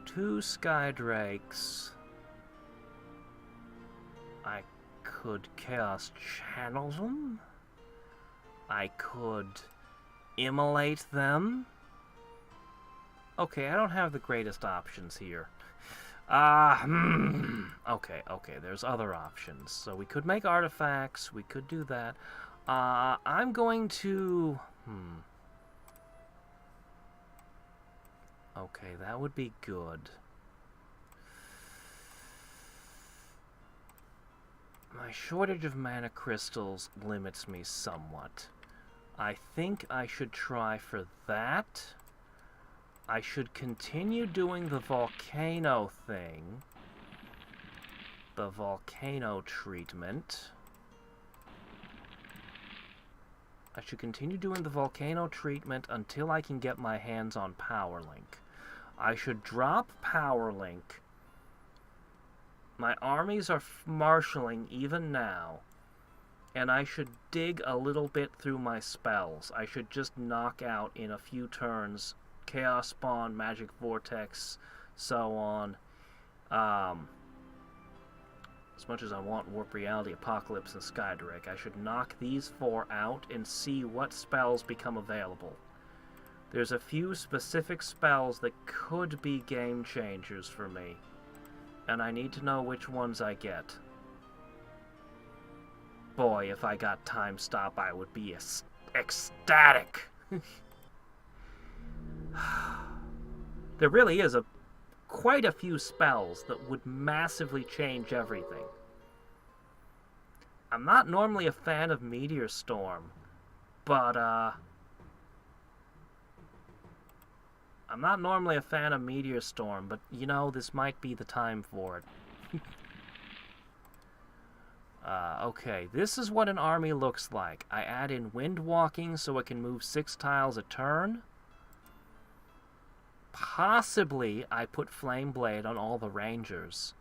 Speaker 1: 2 Skydrakes. I could Chaos Channel them. I could immolate them. Okay, I don't have the greatest options here. Okay, there's other options. So we could make artifacts, we could do that. I'm going to... Okay, that would be good. My shortage of mana crystals limits me somewhat. I think I should try for that. I should continue doing the volcano thing. The volcano treatment. I should continue doing the volcano treatment until I can get my hands on Power Link. I should drop Power Link. My armies are marshalling even now. And I should dig a little bit through my spells. I should just knock out in a few turns Chaos Spawn, Magic Vortex, so on. As much as I want Warp Reality, Apocalypse, and Skydrake, I should knock these 4 out and see what spells become available. There's a few specific spells that could be game changers for me, and I need to know which ones I get. Boy, if I got Time Stop, I would be ecstatic. There really is quite a few spells that would massively change everything. I'm not normally a fan of Meteor Storm, but you know, this might be the time for it. Okay, this is what an army looks like. I add in Wind Walking so it can move 6 tiles a turn. Possibly I put Flame Blade on all the Rangers.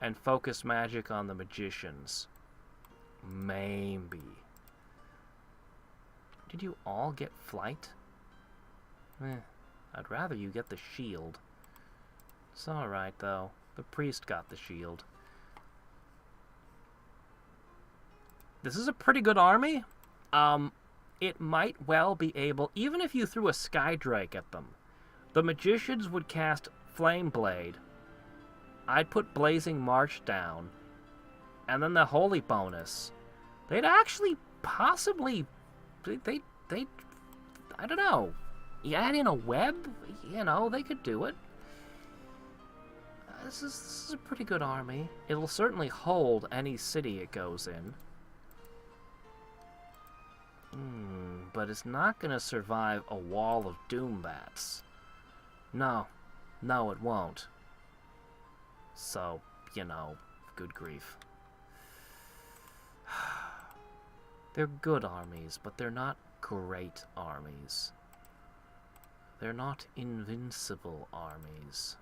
Speaker 1: And Focus Magic on the Magicians. Maybe. Did you all get Flight? I'd rather you get the Shield. It's alright, though. The Priest got the Shield. This is a pretty good army. It might well be able, even if you threw a Skydrake at them, the Magicians would cast Flame Blade. I'd put Blazing March down, and then the Holy bonus. They'd actually possibly, they I don't know. You add in a web, you know, they could do it. This is a pretty good army. It'll certainly hold any city it goes in. But it's not going to survive a wall of Doombats. No, it won't. So, you know, good grief. They're good armies, but they're not great armies. They're not invincible armies.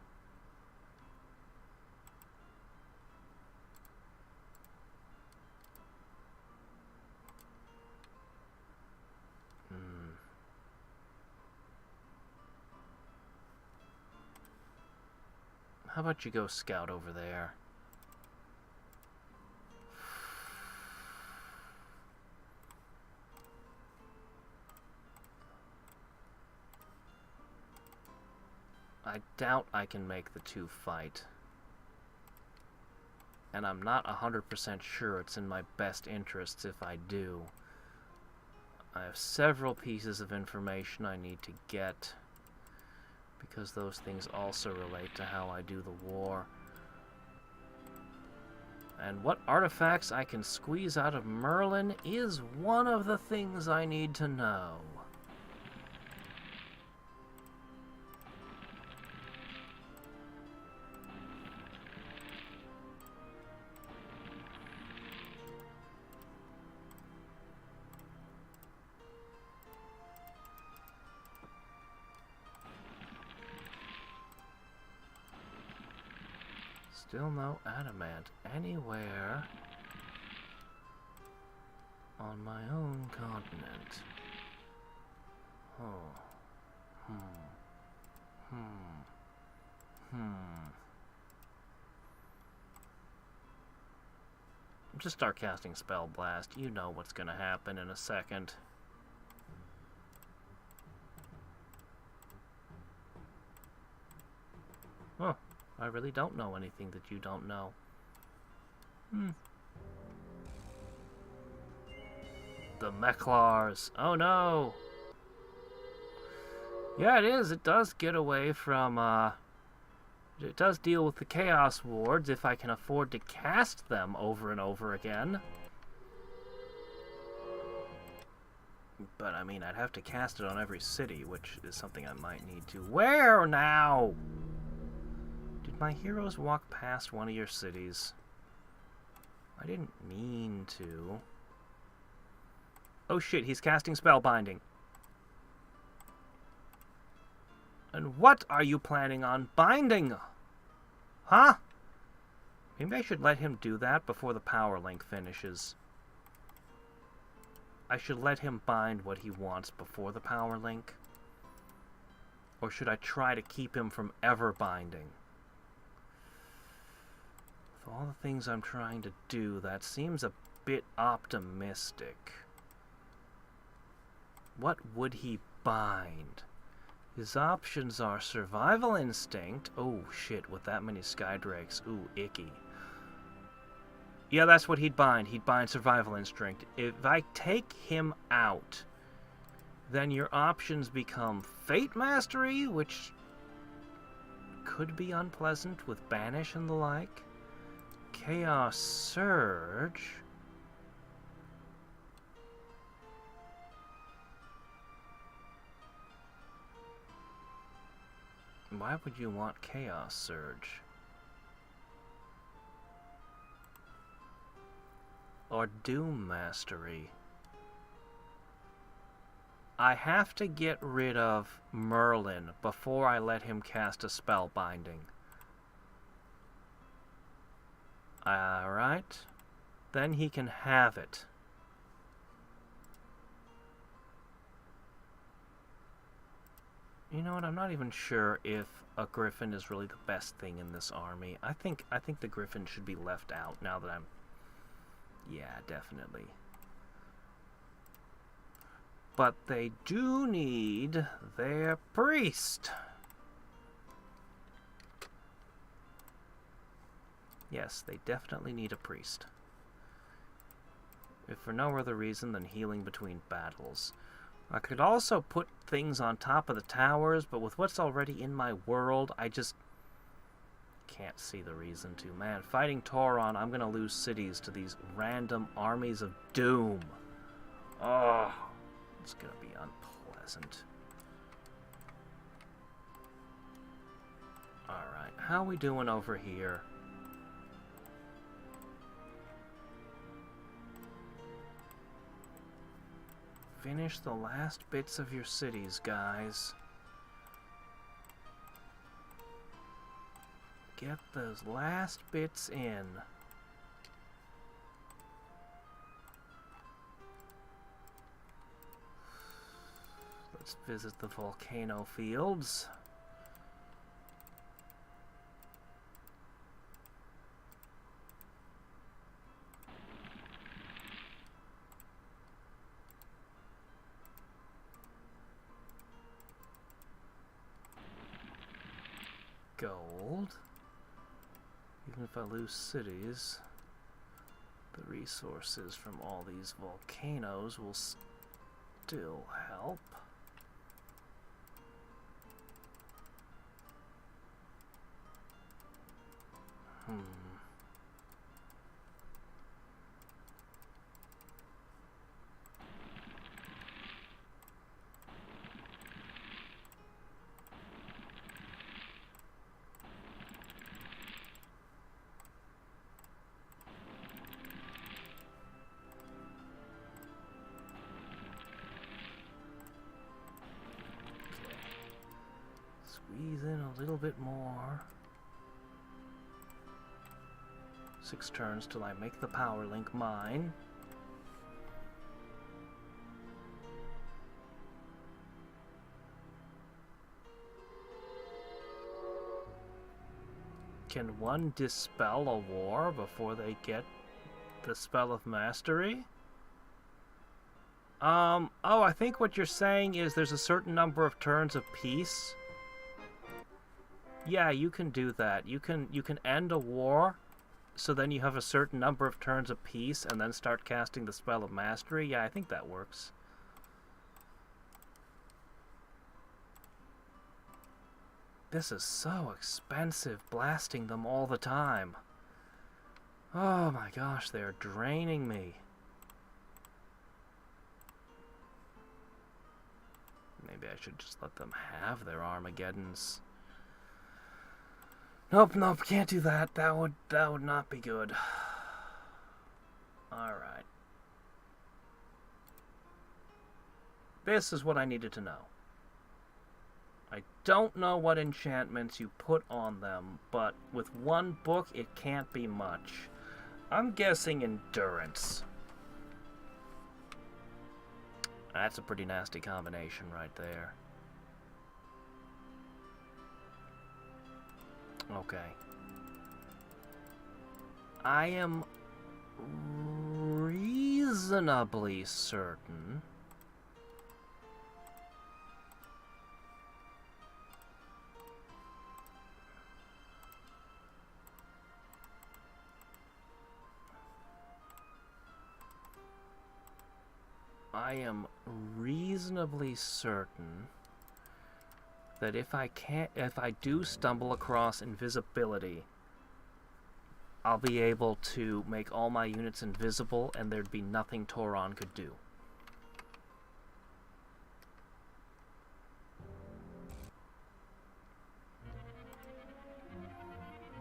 Speaker 1: How about you go scout over there? I doubt I can make the 2 fight. And I'm not 100% sure it's in my best interests if I do. I have several pieces of information I need to get, because those things also relate to how I do the war. And what artifacts I can squeeze out of Merlin is one of the things I need to know. Still no adamant anywhere on my own continent. Oh. Just start casting Spell Blast. You know what's gonna happen in a second. Oh. I really don't know anything that you don't know. The Mechlars. Oh no! Yeah, it is. It does get away from, it does deal with the Chaos Wards if I can afford to cast them over and over again. But, I mean, I'd have to cast it on every city, which is something I might need to. Where now? Did my heroes walk past one of your cities? I didn't mean to. Oh shit, he's casting Spellbinding. And what are you planning on binding? Huh? Maybe I should let him do that before the power link finishes. I should let him bind what he wants before the power link? Or should I try to keep him from ever binding? With all the things I'm trying to do, that seems a bit optimistic. What would he bind? His options are Survival Instinct. Oh shit, with that many Skydrakes. Ooh, icky. Yeah, that's what he'd bind. He'd bind Survival Instinct. If I take him out, then your options become Fate Mastery, which could be unpleasant with Banish and the like. Chaos Surge. Why would you want Chaos Surge? Or Doom Mastery? I have to get rid of Merlin before I let him cast a spell binding. Alright. Then he can have it. You know what, I'm not even sure if a Griffin is really the best thing in this army. I think the Griffin should be left out now that I'm... Yeah, definitely. But they do need their priest. Yes, they definitely need a priest. If for no other reason than healing between battles. I could also put things on top of the towers, but with what's already in my world, I just can't see the reason to. Man, fighting Tauron, I'm going to lose cities to these random armies of doom. Oh, it's going to be unpleasant. Alright, how are we doing over here? Finish the last bits of your cities, guys. Get those last bits in. Let's visit the volcano fields. Gold. Even if I lose cities, the resources from all these volcanoes will still help. Squeeze in a little bit more. 6 turns till I make the power link mine. Can one dispel a war before they get the spell of mastery? Oh, I think what you're saying is there's a certain number of turns of peace. Yeah, you can do that. You can end a war, so then you have a certain number of turns of peace, and then start casting the spell of mastery. Yeah, I think that works. This is so expensive, blasting them all the time. Oh my gosh, they're draining me. Maybe I should just let them have their Armageddons. Nope, nope, can't do that. That would not be good. Alright. This is what I needed to know. I don't know what enchantments you put on them, but with one book, it can't be much. I'm guessing endurance. That's a pretty nasty combination right there. Okay. I am reasonably certain that if I do stumble across invisibility, I'll be able to make all my units invisible and there'd be nothing Tauron could do.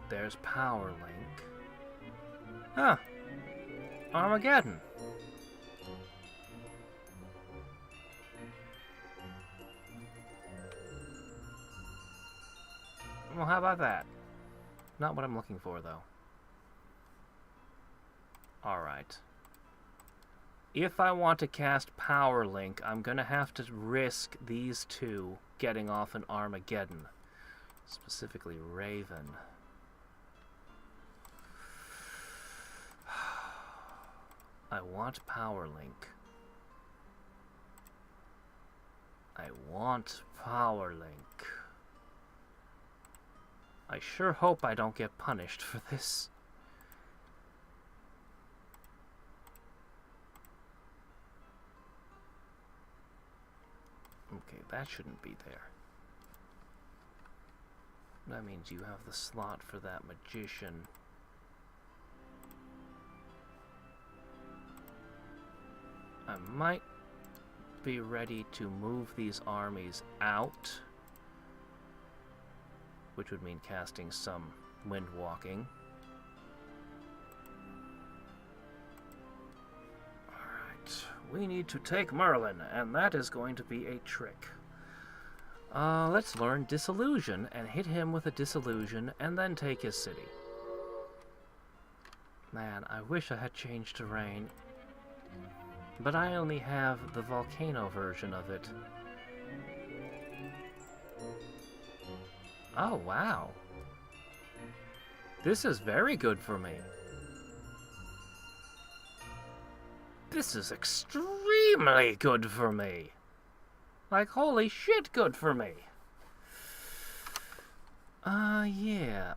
Speaker 1: There's Power Link. Huh. Armageddon. Well, how about that? Not what I'm looking for, though. Alright. If I want to cast Power Link, I'm gonna have to risk these two getting off an Armageddon. Specifically, Raven. I want Power Link. I want Power Link. I sure hope I don't get punished for this. Okay, that shouldn't be there. That means you have the slot for that magician. I might be ready to move these armies out, which would mean casting some wind walking. Alright, we need to take Merlin, and that is going to be a trick. Let's learn Disillusion, and hit him with a Disillusion, and then take his city. Man, I wish I had changed terrain, but I only have the volcano version of it. Oh, wow. This is very good for me. This is extremely good for me. Like, holy shit, good for me. Yeah,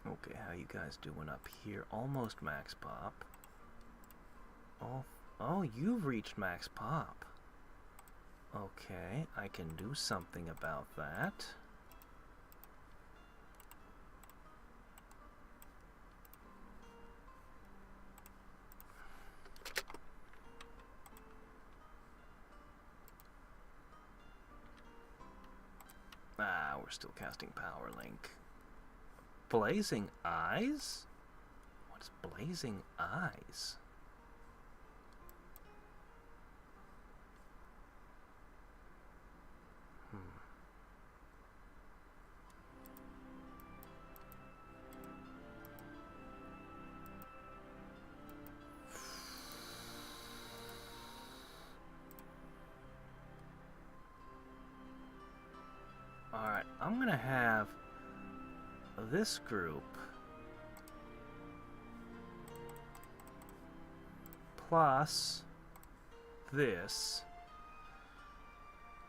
Speaker 1: Okay, how you guys doing up here? Almost max pop. Oh, you've reached max pop. Okay, I can do something about that. We're still casting Power Link. Blazing Eyes? What's Blazing Eyes? Alright, I'm gonna have this group plus this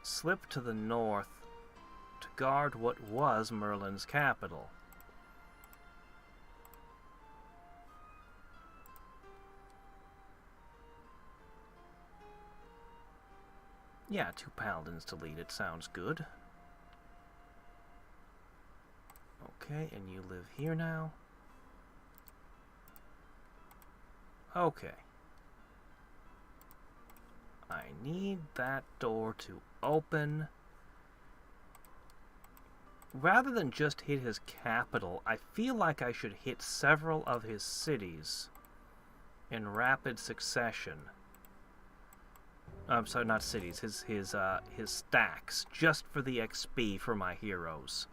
Speaker 1: slip to the north to guard what was Merlin's capital. Yeah, 2 paladins to lead it sounds good. Okay, and you live here now. Okay. I need that door to open. Rather than just hit his capital, I feel like I should hit several of his cities in rapid succession. I'm sorry, not cities. His stacks, just for the XP for my heroes.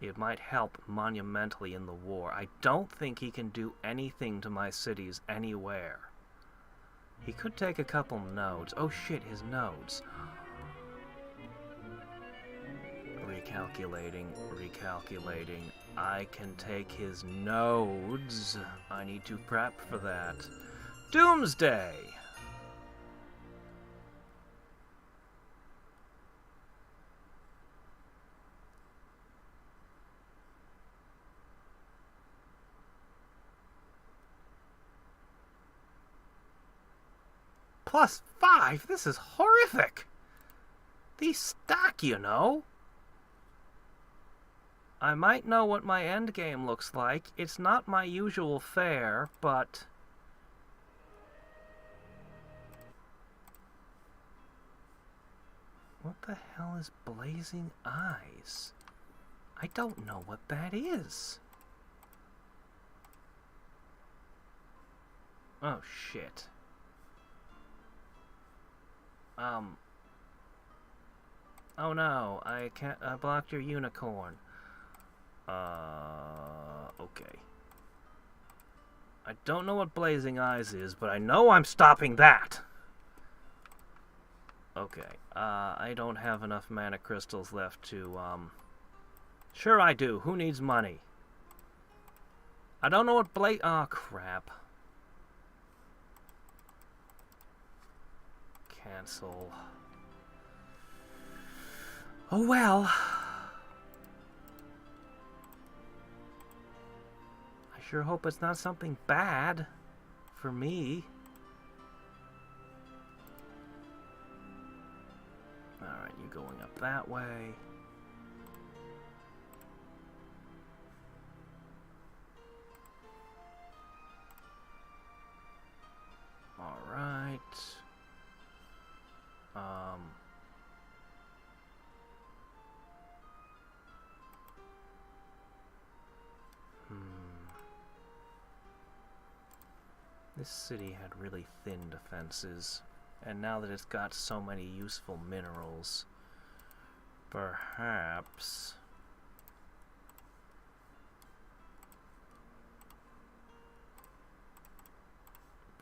Speaker 1: It might help monumentally in the war. I don't think he can do anything to my cities anywhere. He could take a couple nodes. Oh shit, his nodes. Recalculating. I can take his nodes. I need to prep for that. Doomsday! +5? This is horrific! These stack, you know. I might know what my endgame looks like. It's not my usual fare, but... What the hell is blazing eyes? I don't know what that is. Oh, shit. Oh no, I can't, I blocked your unicorn. Okay. I don't know what blazing eyes is, but I know I'm stopping that! Okay, I don't have enough mana crystals left to, Sure I do, who needs money? I don't know what oh, crap. Cancel. Oh well. I sure hope it's not something bad for me. Alright, you going up that way. Alright. This city had really thin defenses, and now that it's got so many useful minerals, perhaps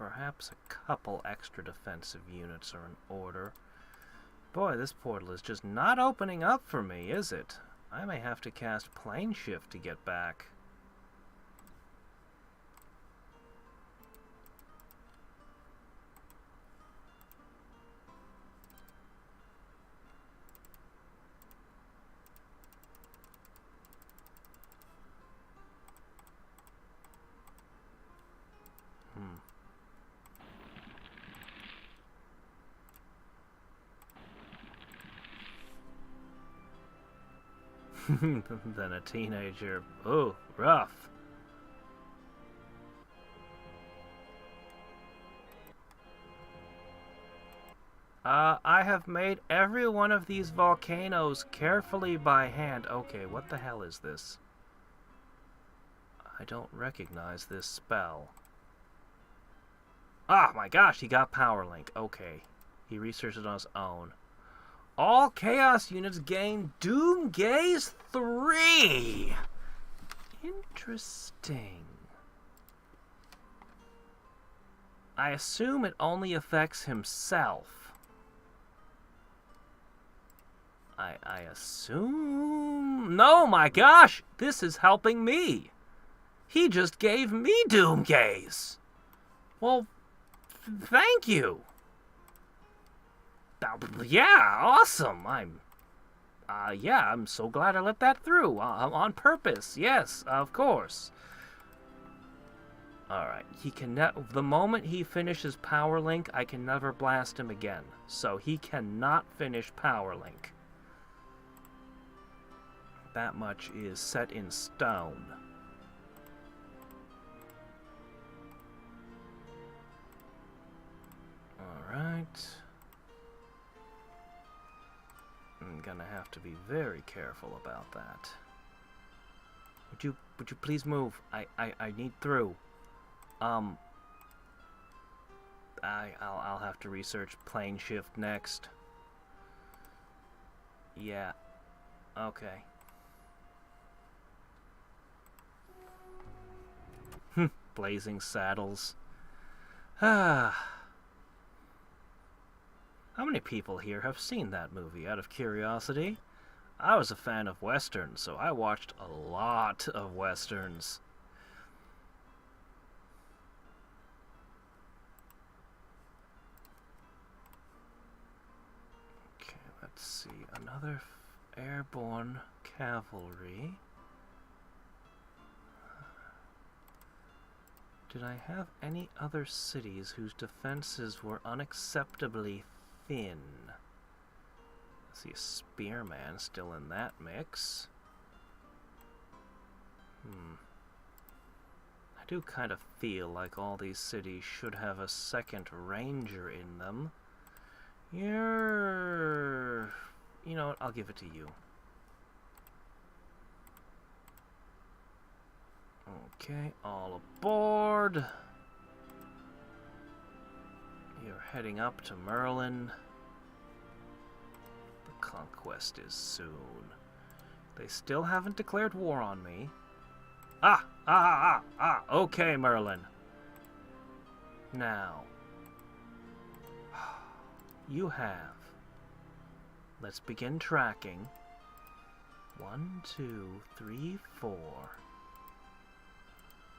Speaker 1: a couple extra defensive units are in order. Boy, this portal is just not opening up for me, is it? I may have to cast plane shift to get back. Than a teenager. Oh, rough. I have made every one of these volcanoes carefully by hand. Okay, what the hell is this? I don't recognize this spell. Ah, my gosh, he got power link. Okay. He researched it on his own. All Chaos units gain Doom Gaze 3! Interesting. I assume it only affects himself. I assume... No, my gosh! This is helping me! He just gave me Doom Gaze! Well, thank you! Yeah, awesome. I'm so glad I let that through. On purpose. Yes, of course. Alright, he can the moment he finishes Power Link, I can never blast him again. So he cannot finish Power Link. That much is set in stone. Alright. I'm gonna have to be very careful about that. Would you please move? I need through. I'll have to research plane shift next. Yeah. Okay. Blazing saddles. Ah. How many people here have seen that movie, out of curiosity? I was a fan of westerns, so I watched a lot of westerns. Okay, let's see. Another airborne cavalry. Did I have any other cities whose defenses were unacceptably thin? I see a spearman still in that mix. I do kind of feel like all these cities should have a second ranger in them. You know what, I'll give it to you. Okay, all aboard. You're heading up to Merlin. The conquest is soon. They still haven't declared war on me. Okay, Merlin. Now, you have. Let's begin tracking. 1, 2, 3, 4.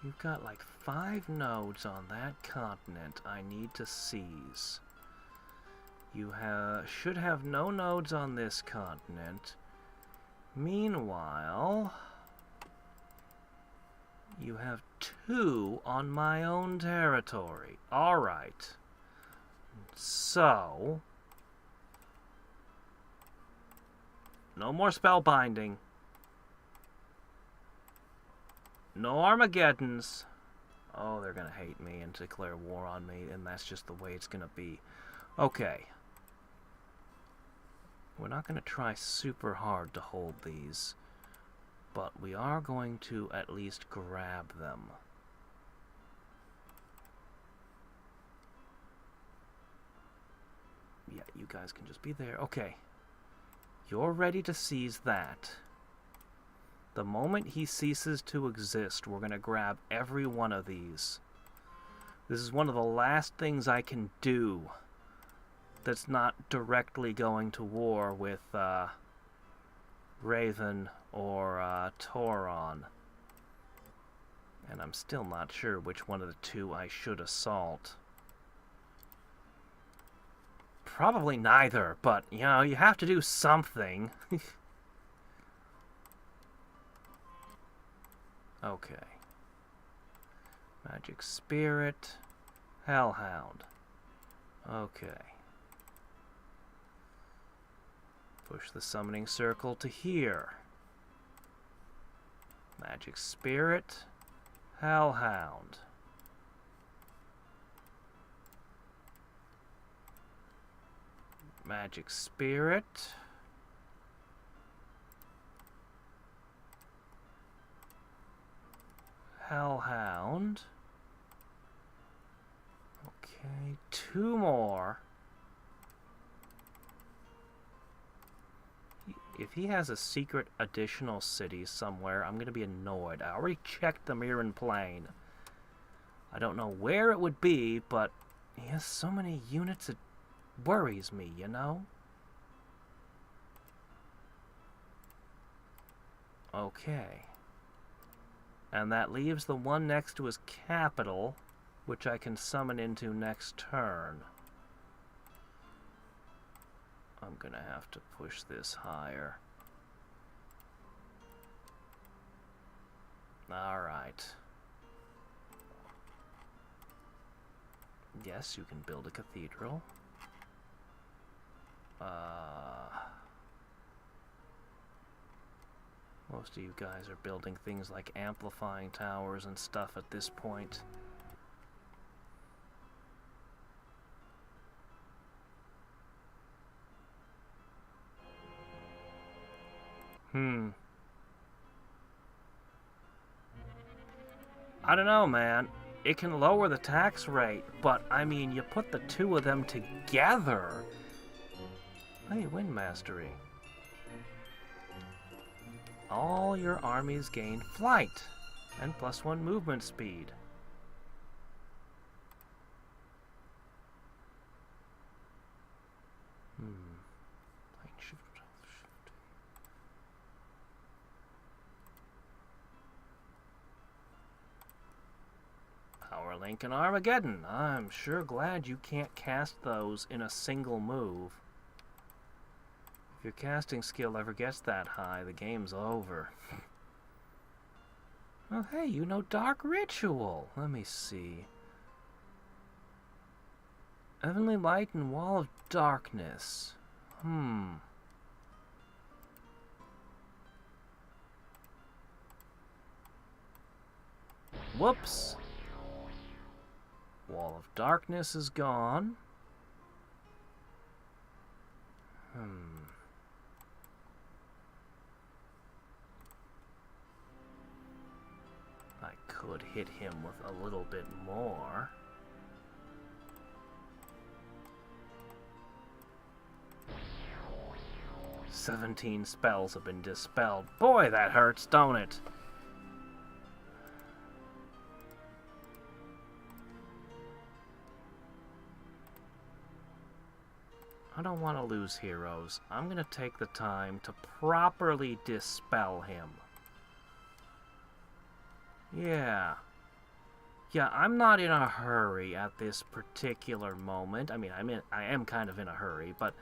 Speaker 1: You've got like 5 nodes on that continent I need to seize. You should have no nodes on this continent. Meanwhile, you have 2 on my own territory. Alright. So, no more spellbinding. No Armageddons. Oh, they're gonna hate me and declare war on me, and that's just the way it's gonna be. Okay. We're not gonna try super hard to hold these, but we are going to at least grab them. Yeah, you guys can just be there. Okay. You're ready to seize that. The moment he ceases to exist, we're going to grab every one of these. This is one of the last things I can do that's not directly going to war with Raven or Tauron. And I'm still not sure which one of the 2 I should assault. Probably neither, but, you know, you have to do something. Okay. Magic Spirit. Hellhound. Okay. Push the summoning circle to here. Magic Spirit. Hellhound. Magic Spirit. Hellhound. Okay, 2 more. If he has a secret additional city somewhere, I'm going to be annoyed. I already checked the Mirren Plain. I don't know where it would be, but he has so many units it worries me, you know? Okay. And that leaves the one next to his capital, which I can summon into next turn. I'm gonna have to push this higher. Alright. Yes, you can build a cathedral. Most of you guys are building things like amplifying towers and stuff at this point. I don't know, man. It can lower the tax rate, but, I mean, you put the two of them together. Hey, wind mastery. All your armies gain flight and +1 movement speed. Power Link and Armageddon. I'm sure glad you can't cast those in a single move. If your casting skill ever gets that high, the game's over. Oh, hey, you know Dark Ritual. Let me see. Heavenly Light and Wall of Darkness. Whoops. Wall of Darkness is gone. I could hit him with a little bit more. "17 spells have been dispelled. Boy, that hurts, don't it? I don't want to lose heroes. I'm going to take the time to properly dispel him. Yeah, I'm not in a hurry at this particular moment. I mean, I am kind of in a hurry, but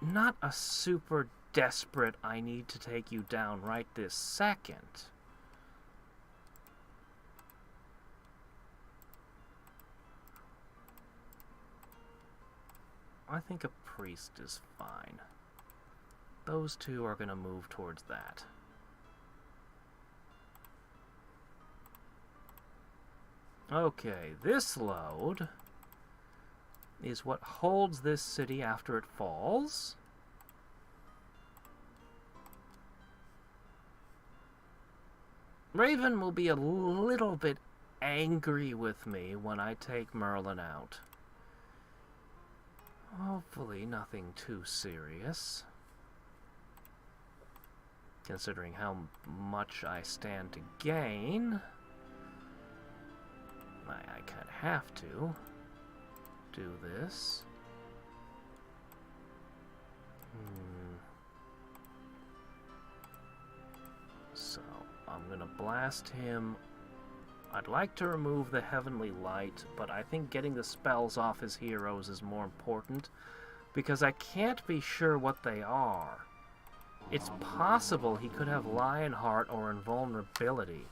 Speaker 1: not a super desperate, I need to take you down right this second. I think a priest is fine. Those two are going to move towards that. Okay, this load is what holds this city after it falls. Raven will be a little bit angry with me when I take Merlin out. Hopefully nothing too serious, considering how much I stand to gain. I kind of have to do this. So, I'm gonna blast him. I'd like to remove the Heavenly Light, but I think getting the spells off his heroes is more important, because I can't be sure what they are. It's possible he could have Lionheart or Invulnerability.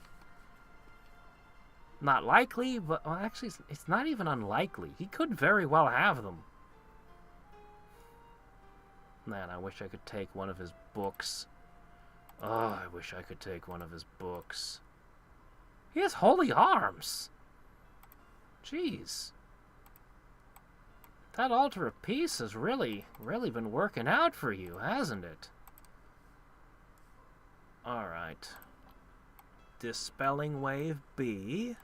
Speaker 1: Not likely, but well, actually, it's not even unlikely. He could very well have them. Man, I wish I could take one of his books. Oh, I wish I could take one of his books. He has Holy Arms. Jeez. That Altar of Peace has really been working out for you, hasn't it? Alright. Dispelling Wave B.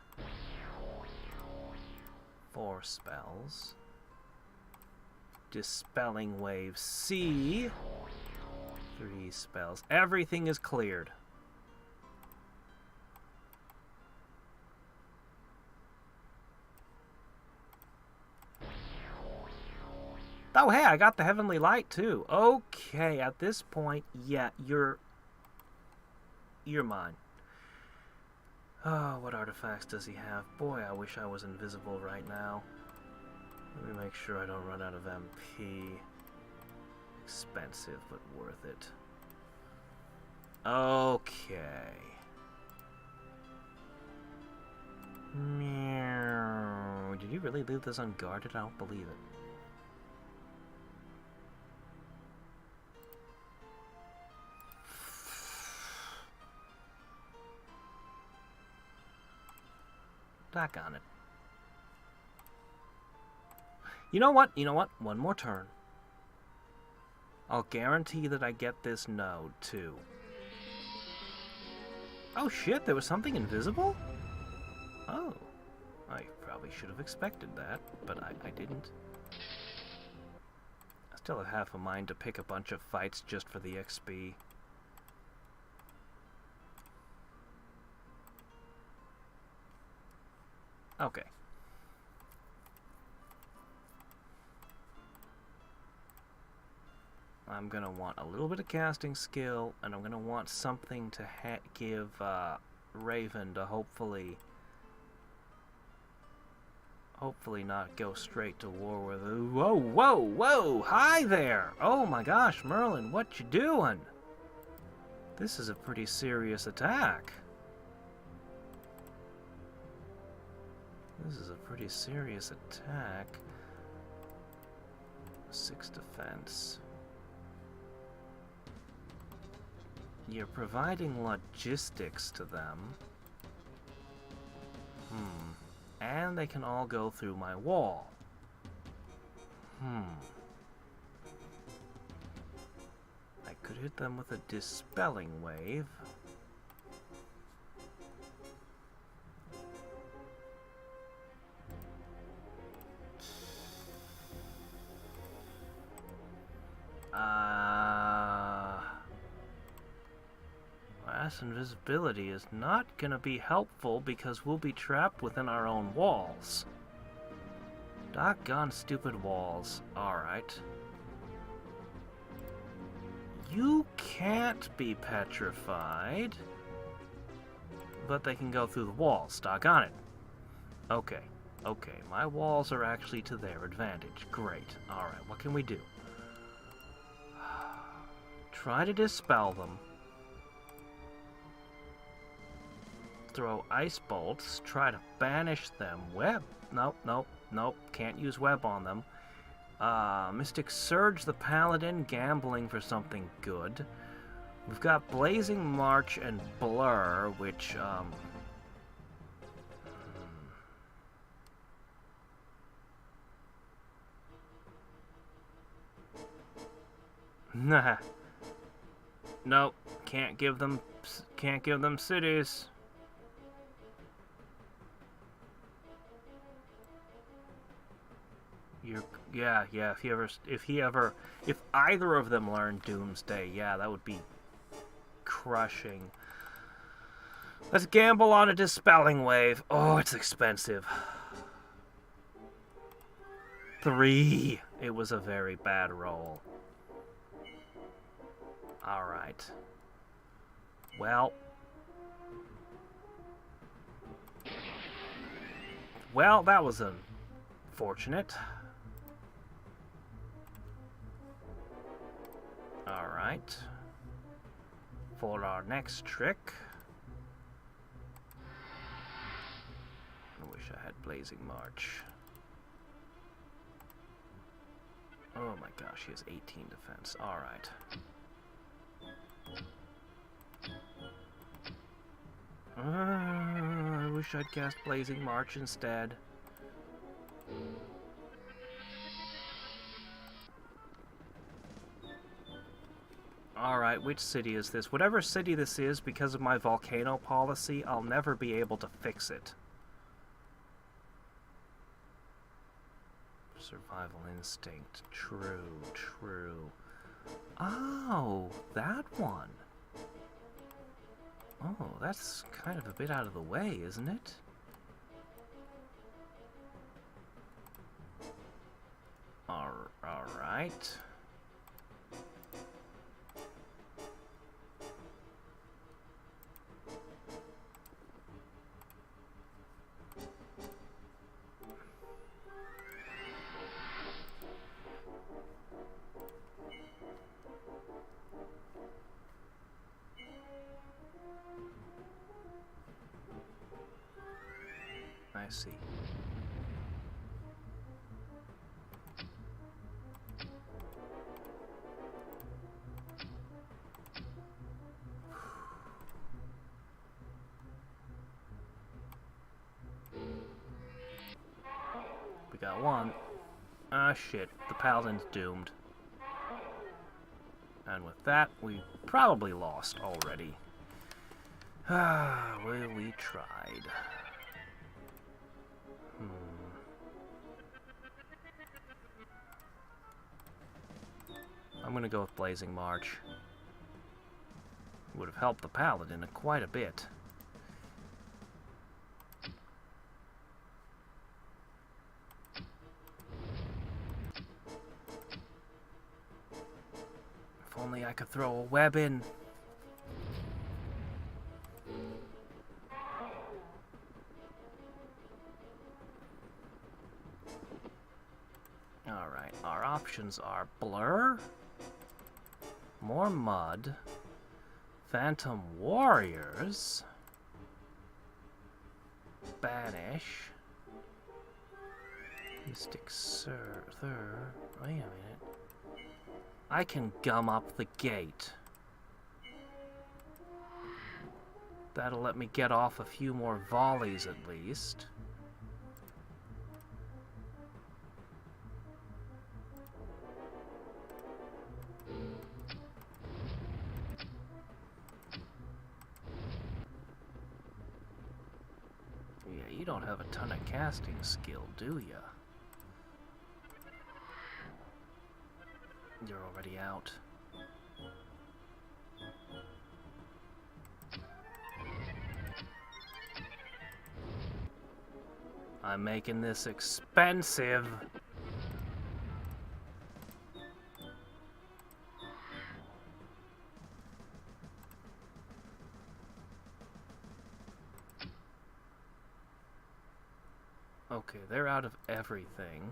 Speaker 1: 4 spells. Dispelling Wave C. 3 spells. Everything is cleared. Oh, hey, I got the Heavenly Light, too. Okay, at this point, yeah, you're mine. Oh, what artifacts does he have? Boy, I wish I was invisible right now. Let me make sure I don't run out of MP. Expensive, but worth it. Okay. Meow. Did you really leave this unguarded? I don't believe it. Back on it. You know what? One more turn. I'll guarantee that I get this node, too. Oh shit, there was something invisible? Oh. I probably should have expected that, but I didn't. I still have half a mind to pick a bunch of fights just for the XP. Okay. I'm gonna want a little bit of casting skill, and I'm gonna want something to give Raven to hopefully not go straight to war with. Whoa, whoa, whoa! Hi there! Oh my gosh, Merlin, what you doing? This is a pretty serious attack. This is a pretty serious attack. 6 defense. You're providing logistics to them. And they can all go through my wall. I could hit them with a dispelling wave. Mass invisibility is not gonna be helpful because we'll be trapped within our own walls. Doggone stupid walls. Alright. You can't be petrified. But they can go through the walls. Doggone it. Okay. Okay, my walls are actually to their advantage. Great. Alright, what can we do? Try to dispel them. Throw ice bolts. Try to banish them. Web. Nope, nope, nope. Can't use web on them. Mystic Surge the Paladin, gambling for something good. We've got Blazing March and Blur, which, Nah. Nope. Can't give them cities. Yeah, if either of them learn Doomsday, yeah, that would be crushing. Let's gamble on a dispelling wave. Oh, it's expensive. 3. It was a very bad roll. Alright. Well, that was unfortunate. Alright. For our next trick. I wish I had Blazing March. Oh my gosh, he has 18 defense. Alright. I wish I'd cast Blazing March instead. Alright, which city is this? Whatever city this is, because of my volcano policy, I'll never be able to fix it. Survival instinct. True, true. Oh, that one. Oh, that's kind of a bit out of the way, isn't it? Alright. I see. We got one. Ah, shit. The Paladin's doomed. And with that, we probably lost already. Well, we tried. I'm gonna go with Blazing March. Would have helped the paladin quite a bit. If only I could throw a web in. Alright, our options are Blur, more Mud, Phantom Warriors, Banish, Mystic Sir. Wait a minute. I can gum up the gate. That'll let me get off a few more volleys at least. Yeah, you don't have a ton of casting skill, do ya? You're already out. I'm making this expensive. Okay, they're out of everything.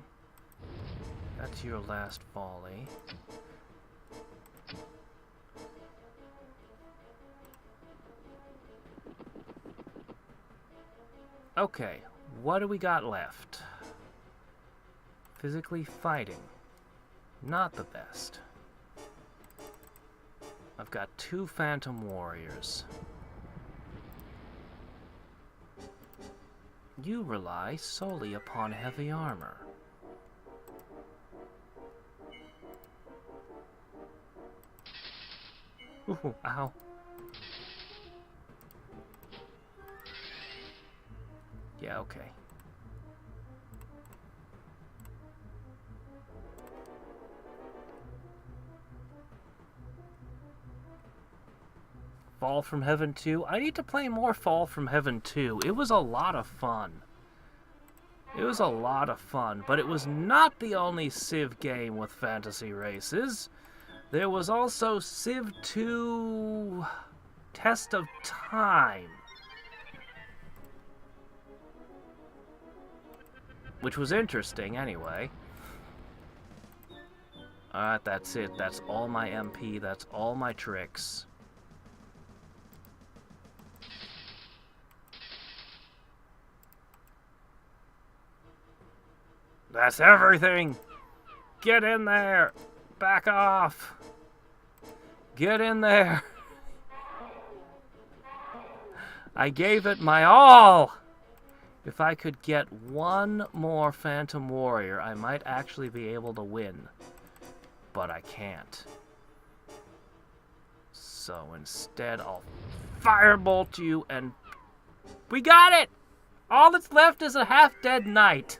Speaker 1: That's your last volley. Okay, what do we got left? Physically fighting. Not the best. I've got 2 Phantom Warriors. You rely solely upon heavy armor. Ooh, ow. Yeah, okay. Fall from Heaven 2? I need to play more Fall from Heaven 2. It was a lot of fun. It was a lot of fun, but it was not the only Civ game with fantasy races. There was also Civ 2 Test of Time, which was interesting anyway. Alright, that's it. That's all my MP. That's all my tricks. That's everything! Get in there! Back off! Get in there! I gave it my all! If I could get one more Phantom Warrior, I might actually be able to win. But I can't. So instead, I'll firebolt you and... We got it! All that's left is a half-dead knight.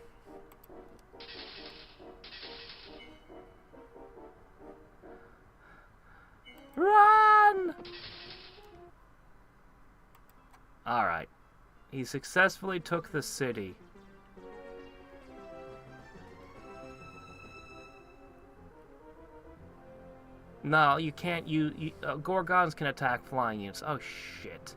Speaker 1: Run! Alright. He successfully took the city. No, you can't. Gorgons can attack flying units. Oh, shit.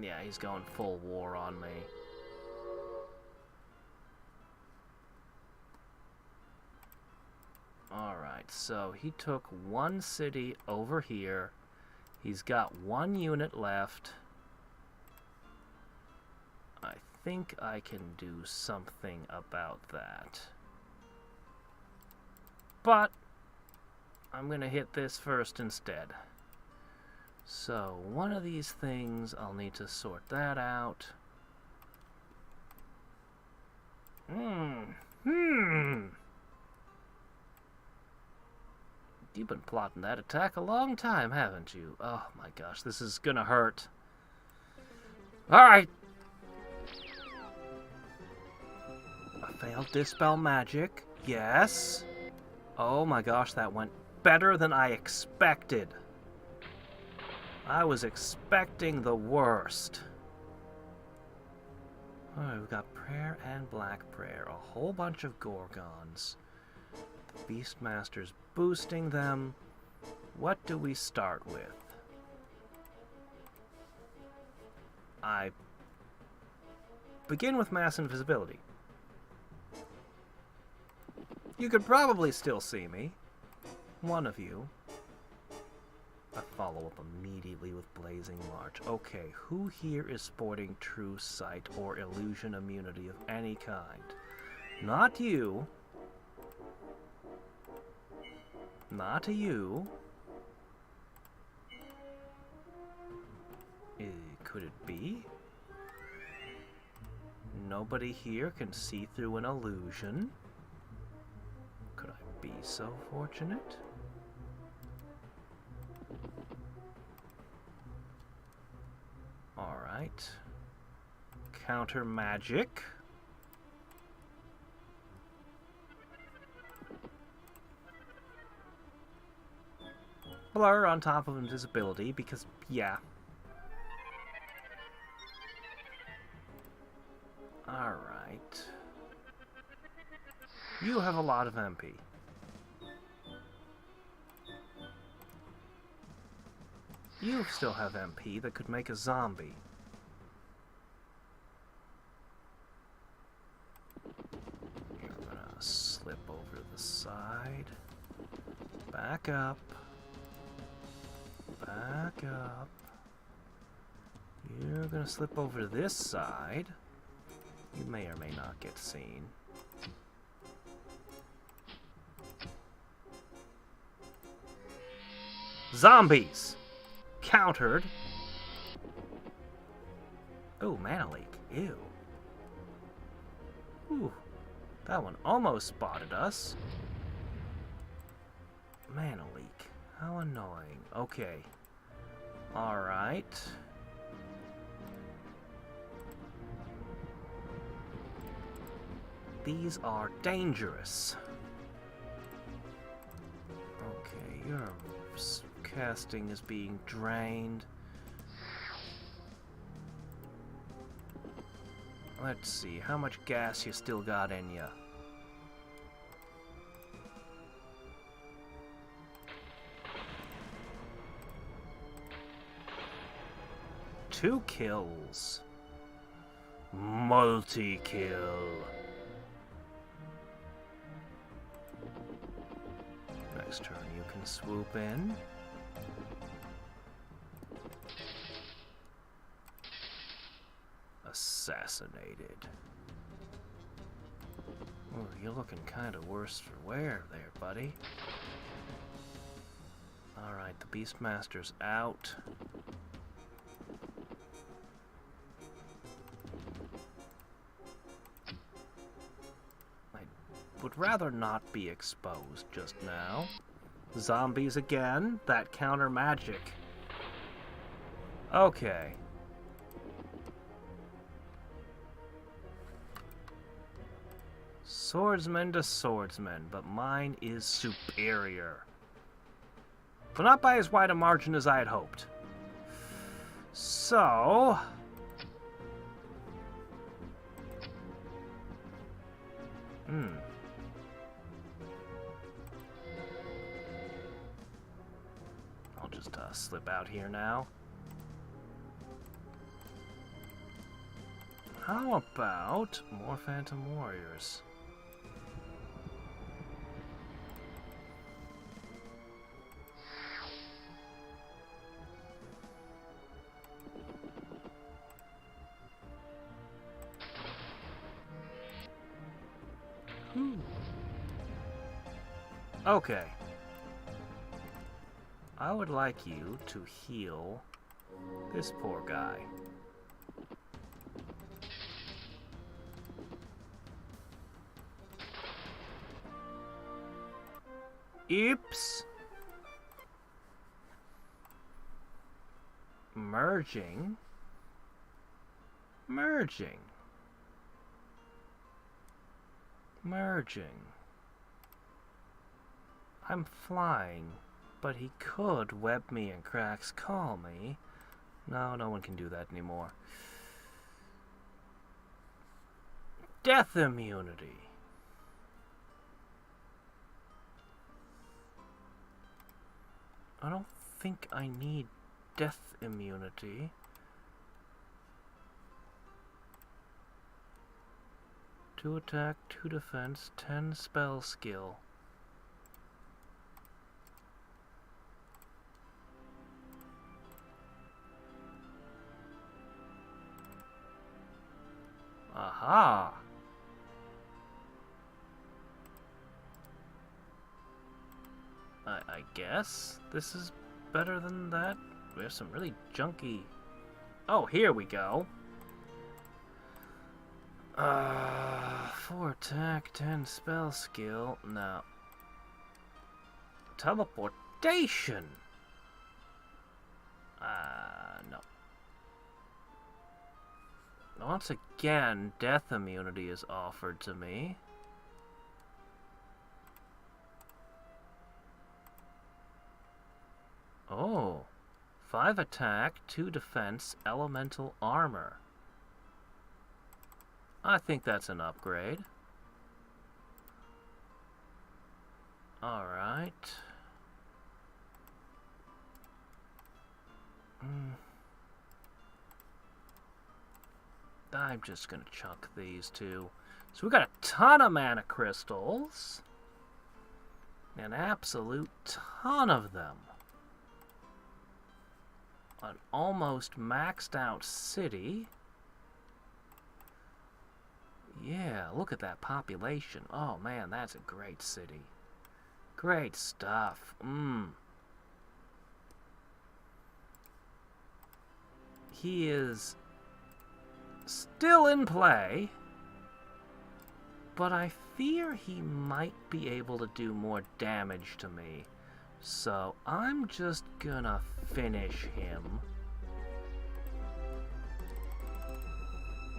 Speaker 1: Yeah, he's going full war on me. Alright, so he took one city over here. He's got 1 unit left. I think I can do something about that. But I'm going to hit this first instead. So one of these things, I'll need to sort that out. You've been plotting that attack a long time, haven't you? Oh my gosh, this is gonna hurt. Alright! I failed Dispel Magic. Yes. Oh my gosh, that went better than I expected. I was expecting the worst. Alright, we've got Prayer and Black Prayer. A whole bunch of Gorgons. The Beastmaster's boosting them. What do we start with? I begin with Mass Invisibility. You could probably still see me. One of you. I follow up immediately with Blazing March. Okay, who here is sporting True Sight or Illusion Immunity of any kind? Not you. Not you. Could it be? Nobody here can see through an illusion. Could I be so fortunate? Alright. Counter magic. Blur on top of invisibility because, yeah. Alright. You have a lot of MP. You still have MP that could make a zombie. You're gonna slip over to the side. Back up. Back up. You're gonna slip over to this side. You may or may not get seen. Zombies! Countered. Oh, mana leak. Ew. Ooh. That one almost spotted us. Mana leak. How annoying. Okay. Alright. These are dangerous. Okay, your casting is being drained. Let's see, how much gas you still got in ya? Two kills. Multi-kill. Next turn you can swoop in. Assassinated. Oh, you're looking kind of worse for wear there, buddy. Alright, the Beastmaster's out. Would rather not be exposed just now. Zombies again? That counter magic. Okay. Swordsman to swordsman, but mine is superior. But not by as wide a margin as I had hoped. So... I'll just slip out here now. How about more Phantom Warriors? Okay. I would like you to heal this poor guy. Oops. Merging. Merging. Merging. I'm flying, but he could web me and cracks call me. No, no one can do that anymore. Death immunity. I don't think I need death immunity. Two attack, 2 defense, 10 spell skill. Aha! I guess this is better than that. We have some really junky... Oh, here we go. 4 attack, 10 spell skill. No. Teleportation! No. Once again, death immunity is offered to me. Oh. 5 attack, 2 defense, elemental armor. I think that's an upgrade. Alright. I'm just gonna chuck these two. So we got a ton of mana crystals. An absolute ton of them. An almost maxed out city. Yeah, look at that population. Oh man, that's a great city. Great stuff. He is still in play, but I fear he might be able to do more damage to me. So I'm just gonna finish him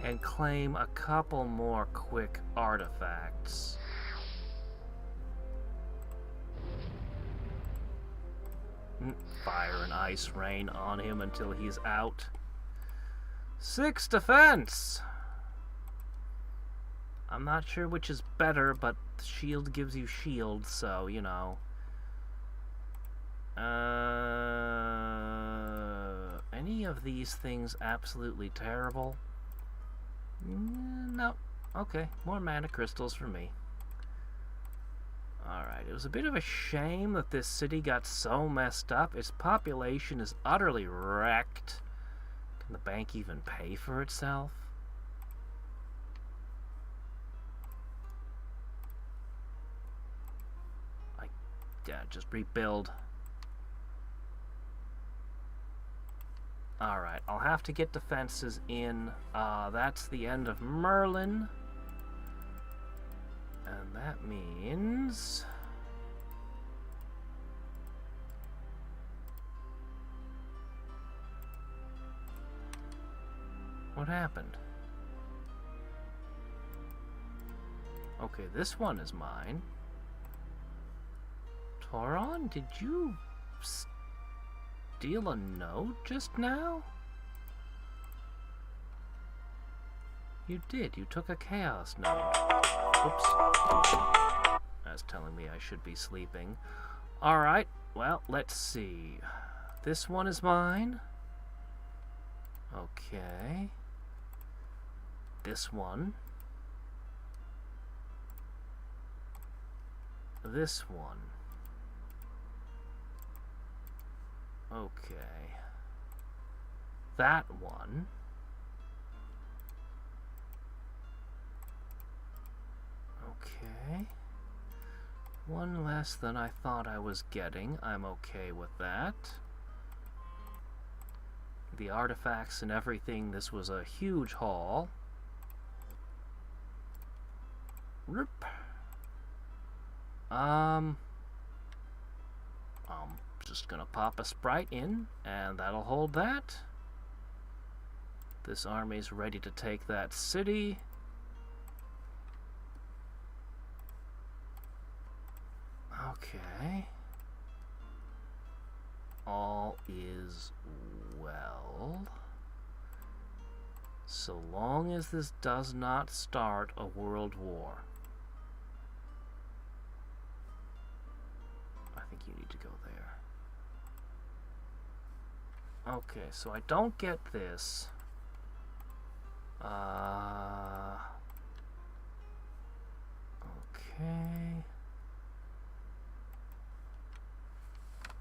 Speaker 1: and claim a couple more quick artifacts. Fire and ice rain on him until he's out. 6 defense! I'm not sure which is better, but shield gives you shield, so, you know. Any of these things absolutely terrible? No. Okay, more mana crystals for me. Alright, it was a bit of a shame that this city got so messed up. Its population is utterly wrecked. Can the bank even pay for itself? Just rebuild. Alright, I'll have to get defenses in. That's the end of Merlin. And that means... What happened? Okay, this one is mine. Toron, did you steal a node just now? You did. You took a chaos node. Oops. That's telling me I should be sleeping. Alright, well, let's see. This one is mine. Okay. This one. This one. Okay. That one. Okay. One less than I thought I was getting. I'm okay with that. The artifacts and everything, this was a huge haul. Rip. just gonna pop a sprite in, and that'll hold that. This army's ready to take that city. Okay. All is well. So long as this does not start a world war. I think you need to go there. Okay, so I don't get this. Okay.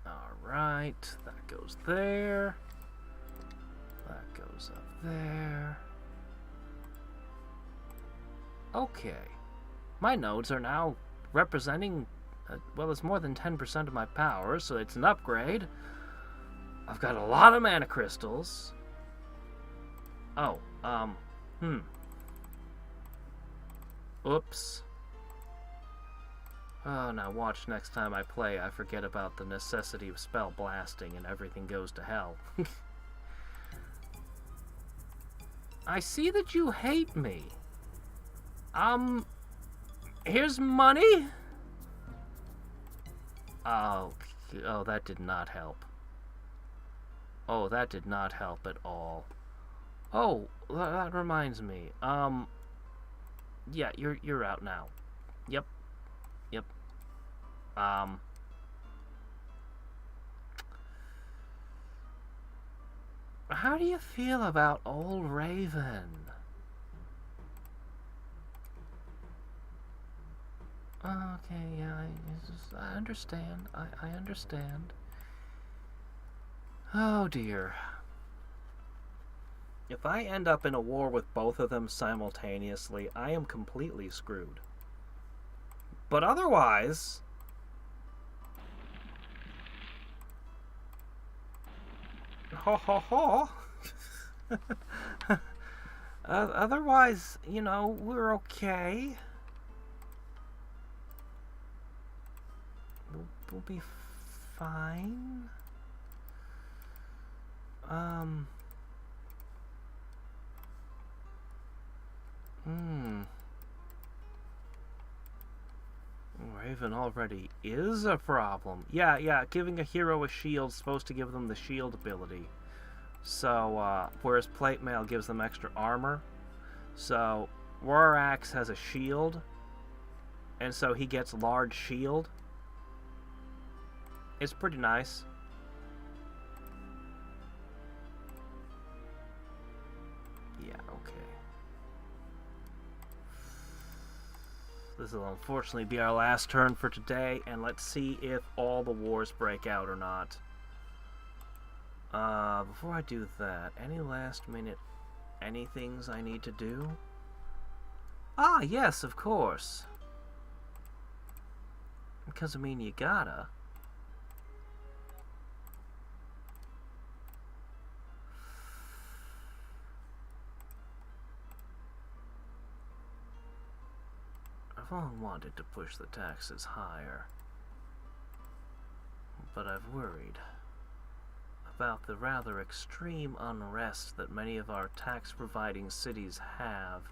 Speaker 1: Alright, that goes there. That goes up there. Okay. My nodes are now representing, well, it's more than 10% of my power, so it's an upgrade. I've got a lot of mana crystals. Oh, Oops. Oh, now watch next time I play, I forget about the necessity of spell blasting and everything goes to hell. I see that you hate me. Here's money? Oh, that did not help. Oh, that did not help at all. Oh, that reminds me. Yeah, you're out now. Yep. How do you feel about old Raven? Okay, yeah, I understand. I understand. Oh dear. If I end up in a war with both of them simultaneously, I am completely screwed. But otherwise... Ho ho ho! Otherwise, you know, we're okay. We'll be fine. Raven already is a problem. Yeah, giving a hero a shield is supposed to give them the shield ability. So, whereas plate mail gives them extra armor. So, Rorax has a shield. And so he gets large shield. It's pretty nice. Yeah, okay. This will unfortunately be our last turn for today, and let's see if all the wars break out or not. Before I do that, any last minute anythings I need to do? Ah, yes, of course. Because, I mean, you gotta. I've long wanted to push the taxes higher, but I've worried about the rather extreme unrest that many of our tax-providing cities have.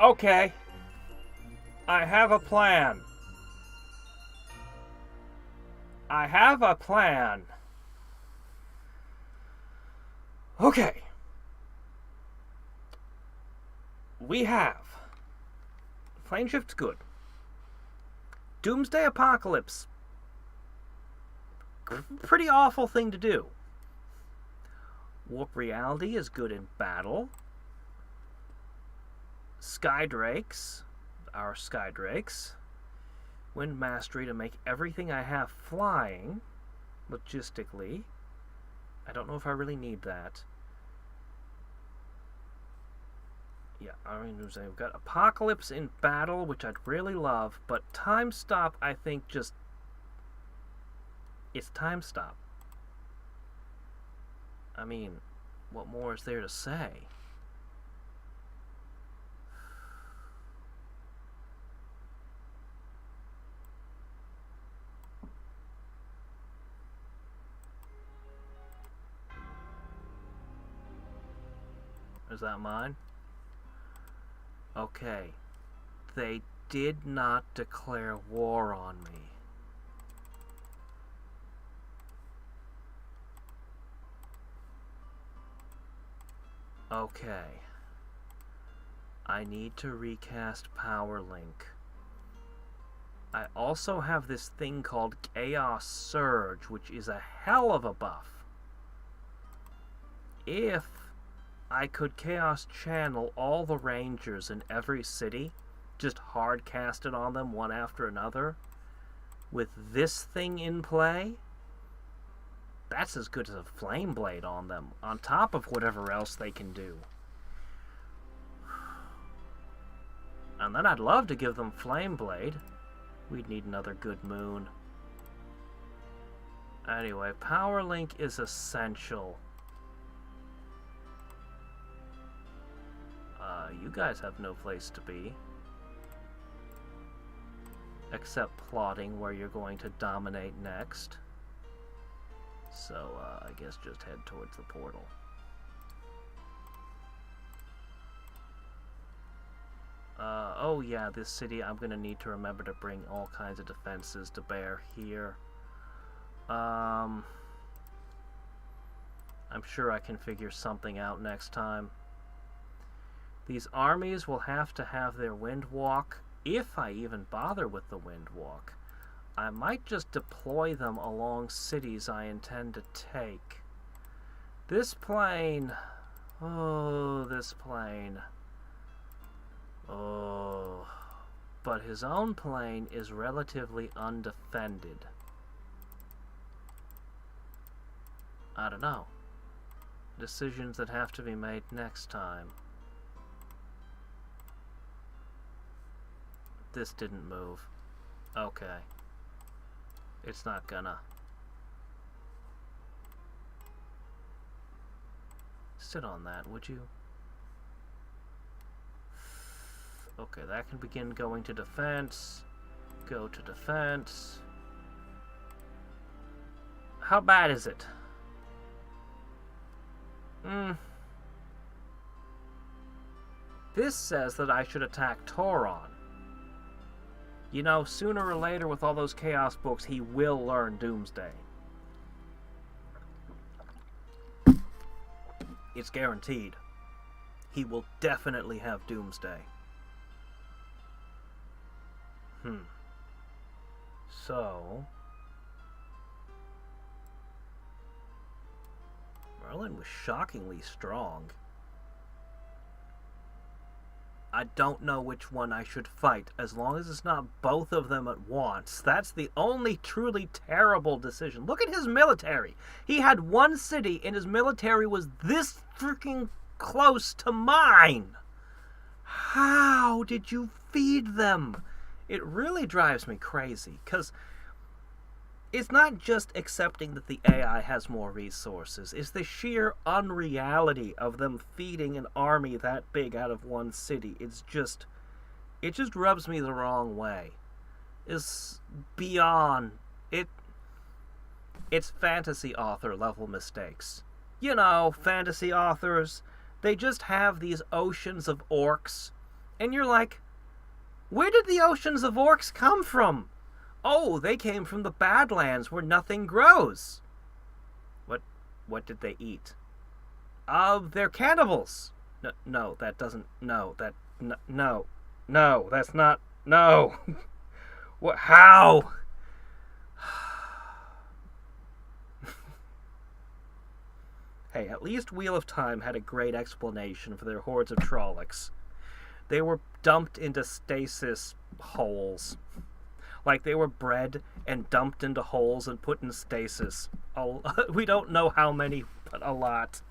Speaker 1: Okay. I have a plan. Okay. We have Plane Shift's good. Doomsday Apocalypse. Pretty awful thing to do. Warp Reality is good in battle. Skydrakes, our Skydrakes. Wind Mastery to make everything I have flying, logistically. I don't know if I really need that. Yeah, I mean, we've got Apocalypse in Battle, which I'd really love, but Time Stop, I think, just... It's Time Stop. I mean, what more is there to say? Is that mine? Okay. They did not declare war on me. Okay. I need to recast Power Link. I also have this thing called Chaos Surge, which is a hell of a buff. If I could Chaos Channel all the Rangers in every city, just hard cast it on them one after another, with this thing in play, that's as good as a Flame Blade on them, on top of whatever else they can do. And then I'd love to give them Flame Blade. We'd need another good moon. Anyway, Power Link is essential. You guys have no place to be. Except plotting where you're going to dominate next. So, I guess just head towards the portal. Oh yeah, this city, I'm gonna need to remember to bring all kinds of defenses to bear here. I'm sure I can figure something out next time. These armies will have to have their wind walk, if I even bother with the wind walk. I might just deploy them along cities I intend to take. This plane... Oh, this plane... Oh... But his own plane is relatively undefended. I don't know. Decisions that have to be made next time. This didn't move. Okay. It's not gonna. Sit on that, would you? Okay, that can begin going to defense. Go to defense. How bad is it? This says that I should attack Tauron. You know, sooner or later with all those Chaos books, he will learn Doomsday. It's guaranteed. He will definitely have Doomsday. So... Merlin was shockingly strong. I don't know which one I should fight, as long as it's not both of them at once. That's the only truly terrible decision. Look at his military. He had one city, and his military was this freaking close to mine. How did you feed them? It really drives me crazy, because it's not just accepting that the AI has more resources. It's the sheer unreality of them feeding an army that big out of one city. It just rubs me the wrong way. It's beyond it. It's fantasy author level mistakes. You know, fantasy authors, they just have these oceans of orcs, and you're like, where did the oceans of orcs come from? Oh, they came from the Badlands where nothing grows. What did they eat? They're cannibals. No, that doesn't... No, that... No, that's not... No. What? How? Hey, at least Wheel of Time had a great explanation for their hordes of Trollocs. They were dumped into stasis holes. Like they were bred and dumped into holes and put in stasis. We don't know how many, but a lot.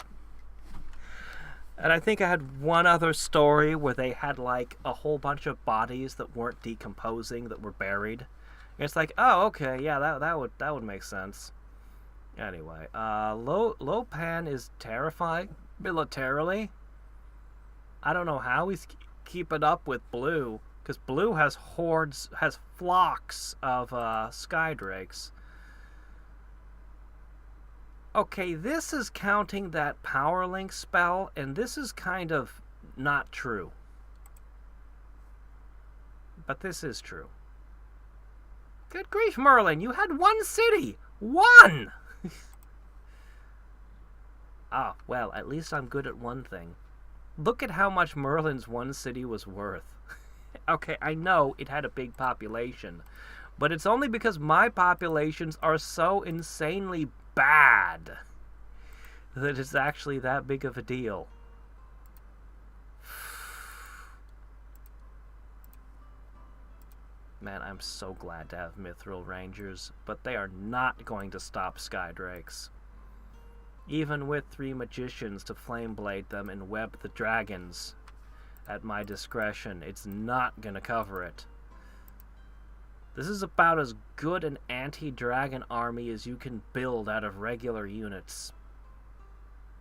Speaker 1: And I think I had one other story where they had like a whole bunch of bodies that weren't decomposing that were buried. And it's like, oh, okay, yeah, that would make sense. Anyway, Lopan is terrifying militarily. I don't know how he's keeping up with Blue, because Blue has flocks of skydrakes. Okay, this is counting that power link spell, and this is kind of not true. But this is true. Good grief, Merlin, you had one city! One! Ah, well, at least I'm good at one thing. Look at how much Merlin's one city was worth. Okay, I know it had a big population, but it's only because my populations are so insanely bad that it's actually that big of a deal. Man, I'm so glad to have Mithril Rangers, but they are not going to stop Skydrakes. Even with 3 magicians to Flameblade them and web the dragons at my discretion, it's not gonna cover it. This is about as good an anti-dragon army as you can build out of regular units.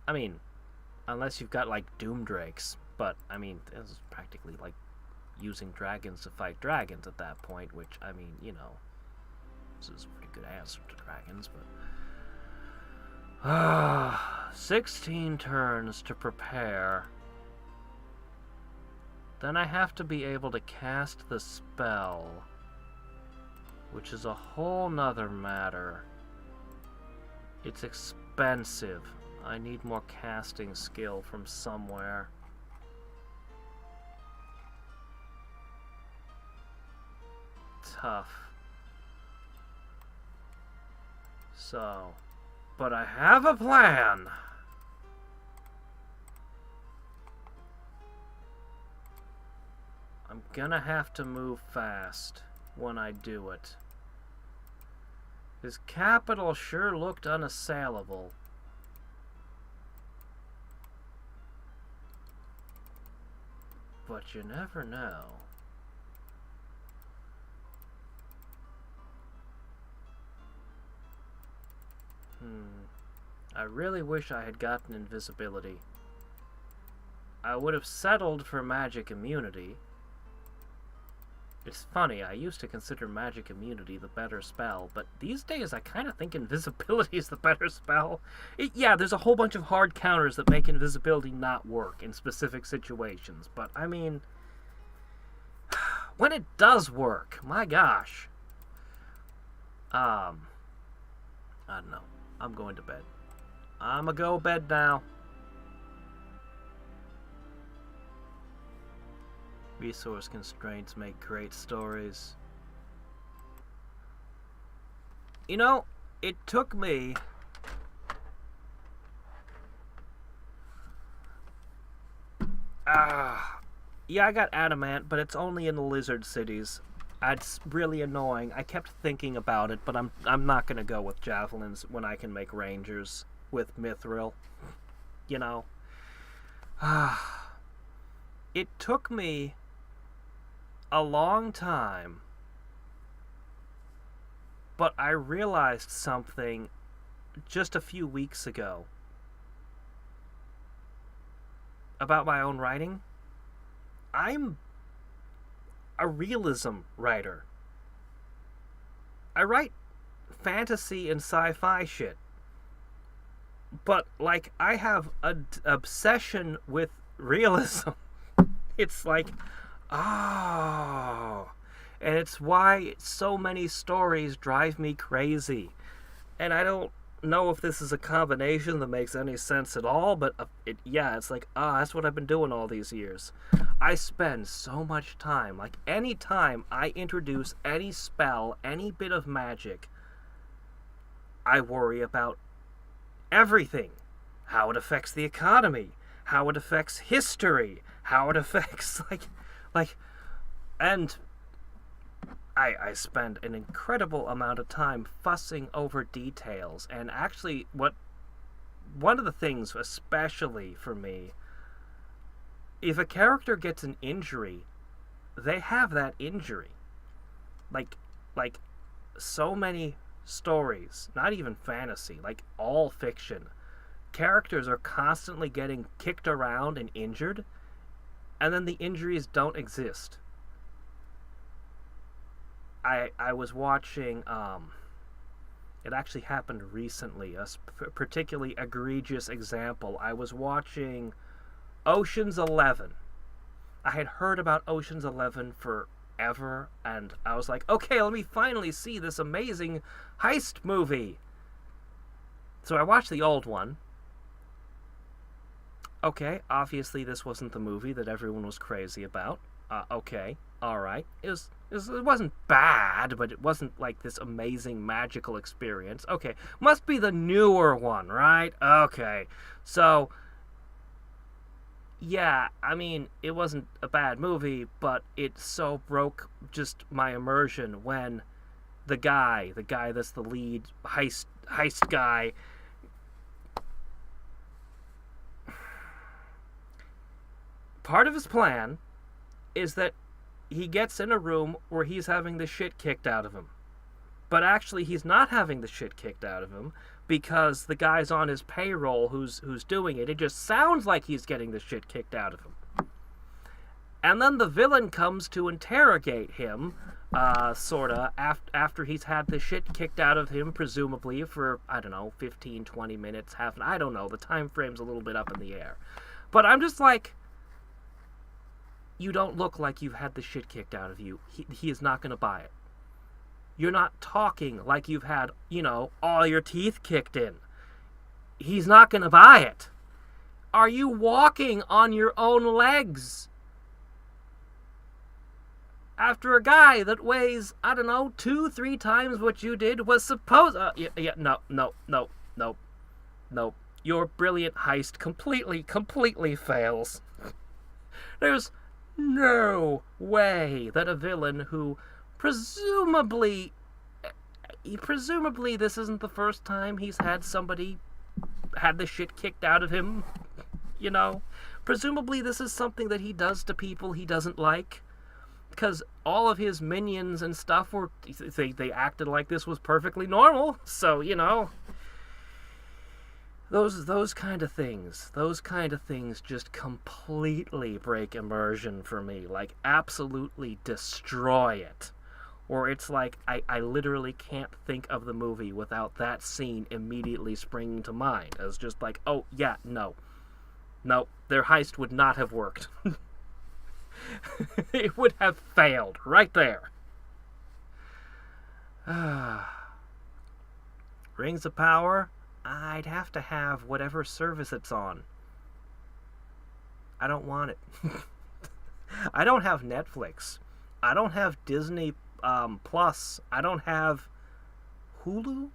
Speaker 1: I mean, unless you've got like Doom Drakes, but I mean, this is practically like using dragons to fight dragons at that point, which, I mean, you know, this is a pretty good answer to dragons, but 16 turns to prepare. Then I have to be able to cast the spell, which is a whole nother matter. It's expensive. I need more casting skill from somewhere. Tough. So, but I have a plan. I'm gonna have to move fast when I do it. His capital sure looked unassailable. But you never know. I really wish I had gotten invisibility. I would have settled for magic immunity. It's funny, I used to consider magic immunity the better spell, but these days I kind of think invisibility is the better spell. Yeah, there's a whole bunch of hard counters that make invisibility not work in specific situations, but I mean, when it does work, my gosh. I don't know. I'm going to bed. I'ma go bed now. Resource constraints make great stories. You know, it took me... yeah, I got adamant, but it's only in the lizard cities. It's really annoying. I kept thinking about it, but I'm not gonna go with javelins when I can make rangers with mithril. You know. It took me a long time, but I realized something just a few weeks ago about my own writing. I'm a realism writer. I write fantasy and sci-fi shit. But, like, I have an obsession with realism. It's like, oh. And it's why so many stories drive me crazy. And I don't know if this is a combination that makes any sense at all, but it's like, that's what I've been doing all these years. I spend so much time, like any time I introduce any spell, any bit of magic, I worry about everything. How it affects the economy, how it affects history, how it affects, and I spend an incredible amount of time fussing over details, and actually one of the things, especially for me, if a character gets an injury, they have that injury. Like, like so many stories, not even fantasy, like all fiction, characters are constantly getting kicked around and injured, and then the injuries don't exist. I was watching, it actually happened recently, a particularly egregious example. I was watching Ocean's 11. I had heard about Ocean's 11 forever, and I was like, okay, let me finally see this amazing heist movie. So I watched the old one. Okay, obviously this wasn't the movie that everyone was crazy about. Okay, alright. It wasn't bad, but it wasn't like this amazing magical experience. Okay, must be the newer one, right? Okay, so yeah, I mean, it wasn't a bad movie, but it so broke just my immersion when the guy that's the lead heist guy, part of his plan is that he gets in a room where he's having the shit kicked out of him. But actually he's not having the shit kicked out of him because the guy's on his payroll who's doing it. It just sounds like he's getting the shit kicked out of him. And then the villain comes to interrogate him, sorta, after he's had the shit kicked out of him, presumably for, I don't know, 15, 20 minutes, I don't know, the time frame's a little bit up in the air. But I'm just like, you don't look like you've had the shit kicked out of you. He is not going to buy it. You're not talking like you've had, all your teeth kicked in. He's not going to buy it. Are you walking on your own legs? After a guy that weighs, I don't know, 2-3 times what you did was supposed... No. Your brilliant heist completely fails. There's no way that a villain who presumably this isn't the first time he's had somebody had the shit kicked out of him, presumably this is something that he does to people he doesn't like, because all of his minions and stuff they acted like this was perfectly normal. So those kind of things just completely break immersion for me, like absolutely destroy it. Or it's like I literally can't think of the movie without that scene immediately springing to mind as just like, oh yeah, no, their heist would not have worked. It would have failed right there. Rings of Power, I'd have to have whatever service it's on. I don't want it. I don't have Netflix. I don't have Disney Plus. I don't have Hulu.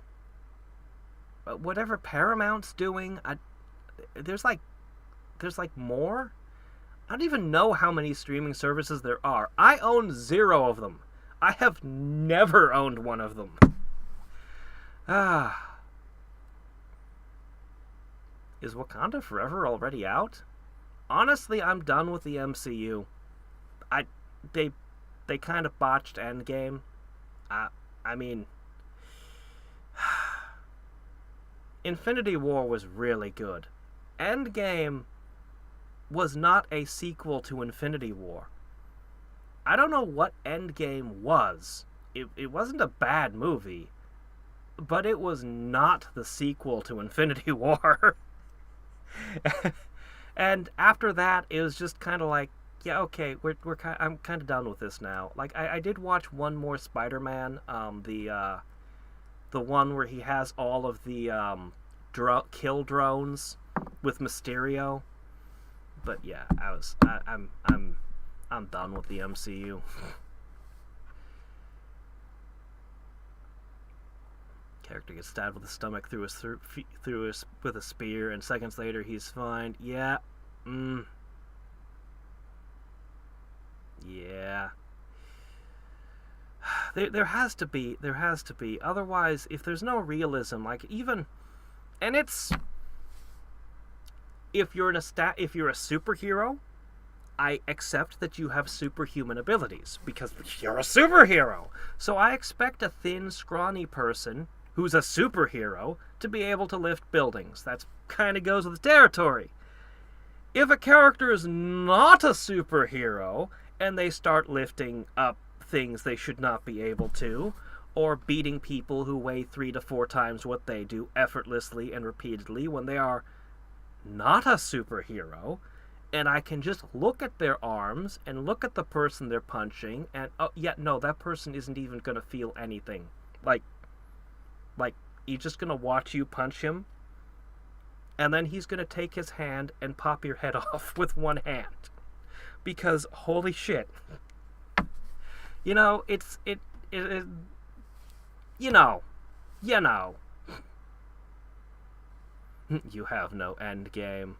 Speaker 1: Whatever Paramount's doing, there's like more. I don't even know how many streaming services there are. I own 0 of them. I have never owned one of them. Is Wakanda Forever already out? Honestly, I'm done with the MCU. They kind of botched Endgame. I mean, Infinity War was really good. Endgame was not a sequel to Infinity War. I don't know what Endgame was. It wasn't a bad movie, but it was not the sequel to Infinity War. And after that, it was just kind of like, yeah, okay, I'm kind of done with this now. Like, I did watch one more Spider-Man, the one where he has all of the kill drones with Mysterio. But yeah, I'm done with the MCU. Character gets stabbed with the stomach with a spear, and seconds later he's fine. Yeah. Yeah. There has to be. Otherwise, if there's no realism, like even, and it's, if you're a superhero, I accept that you have superhuman abilities, because you're a superhero. So I expect a thin, scrawny person who's a superhero to be able to lift buildings. That kind of goes with the territory. If a character is not a superhero, and they start lifting up things they should not be able to, or beating people who weigh 3 to 4 times what they do effortlessly and repeatedly when they are not a superhero, and I can just look at their arms and look at the person they're punching, and no, that person isn't even going to feel anything. Like, he's just going to watch you punch him, and then he's going to take his hand and pop your head off with one hand. Because, holy shit. You know, you know. You have no end game.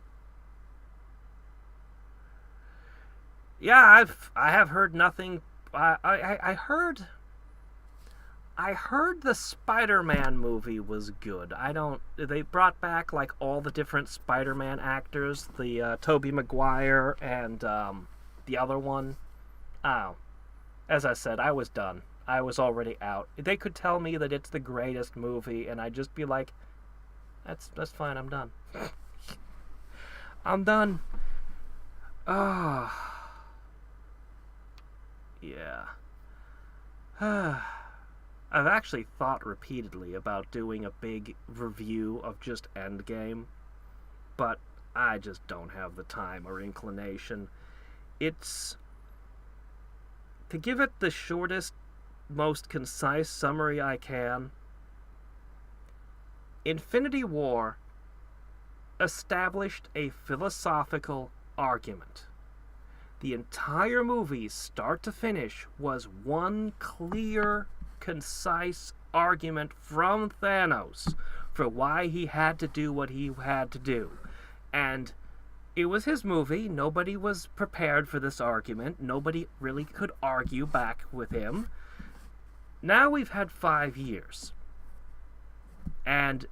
Speaker 1: Yeah, I have heard nothing. I heard the Spider-Man movie was good. They brought back like all the different Spider-Man actors, the Tobey Maguire and the other one. Oh, as I said, I was done. I was already out. They could tell me that it's the greatest movie, and I'd just be like, that's fine. I'm done. I'm done. Ah. Yeah. I've actually thought repeatedly about doing a big review of just Endgame, but I just don't have the time or inclination. To give it the shortest, most concise summary I can, Infinity War established a philosophical argument. The entire movie, start to finish, was one clear, concise argument from Thanos for why he had to do what he had to do. And it was his movie. Nobody was prepared for this argument. Nobody really could argue back with him. Now we've had 5 years. And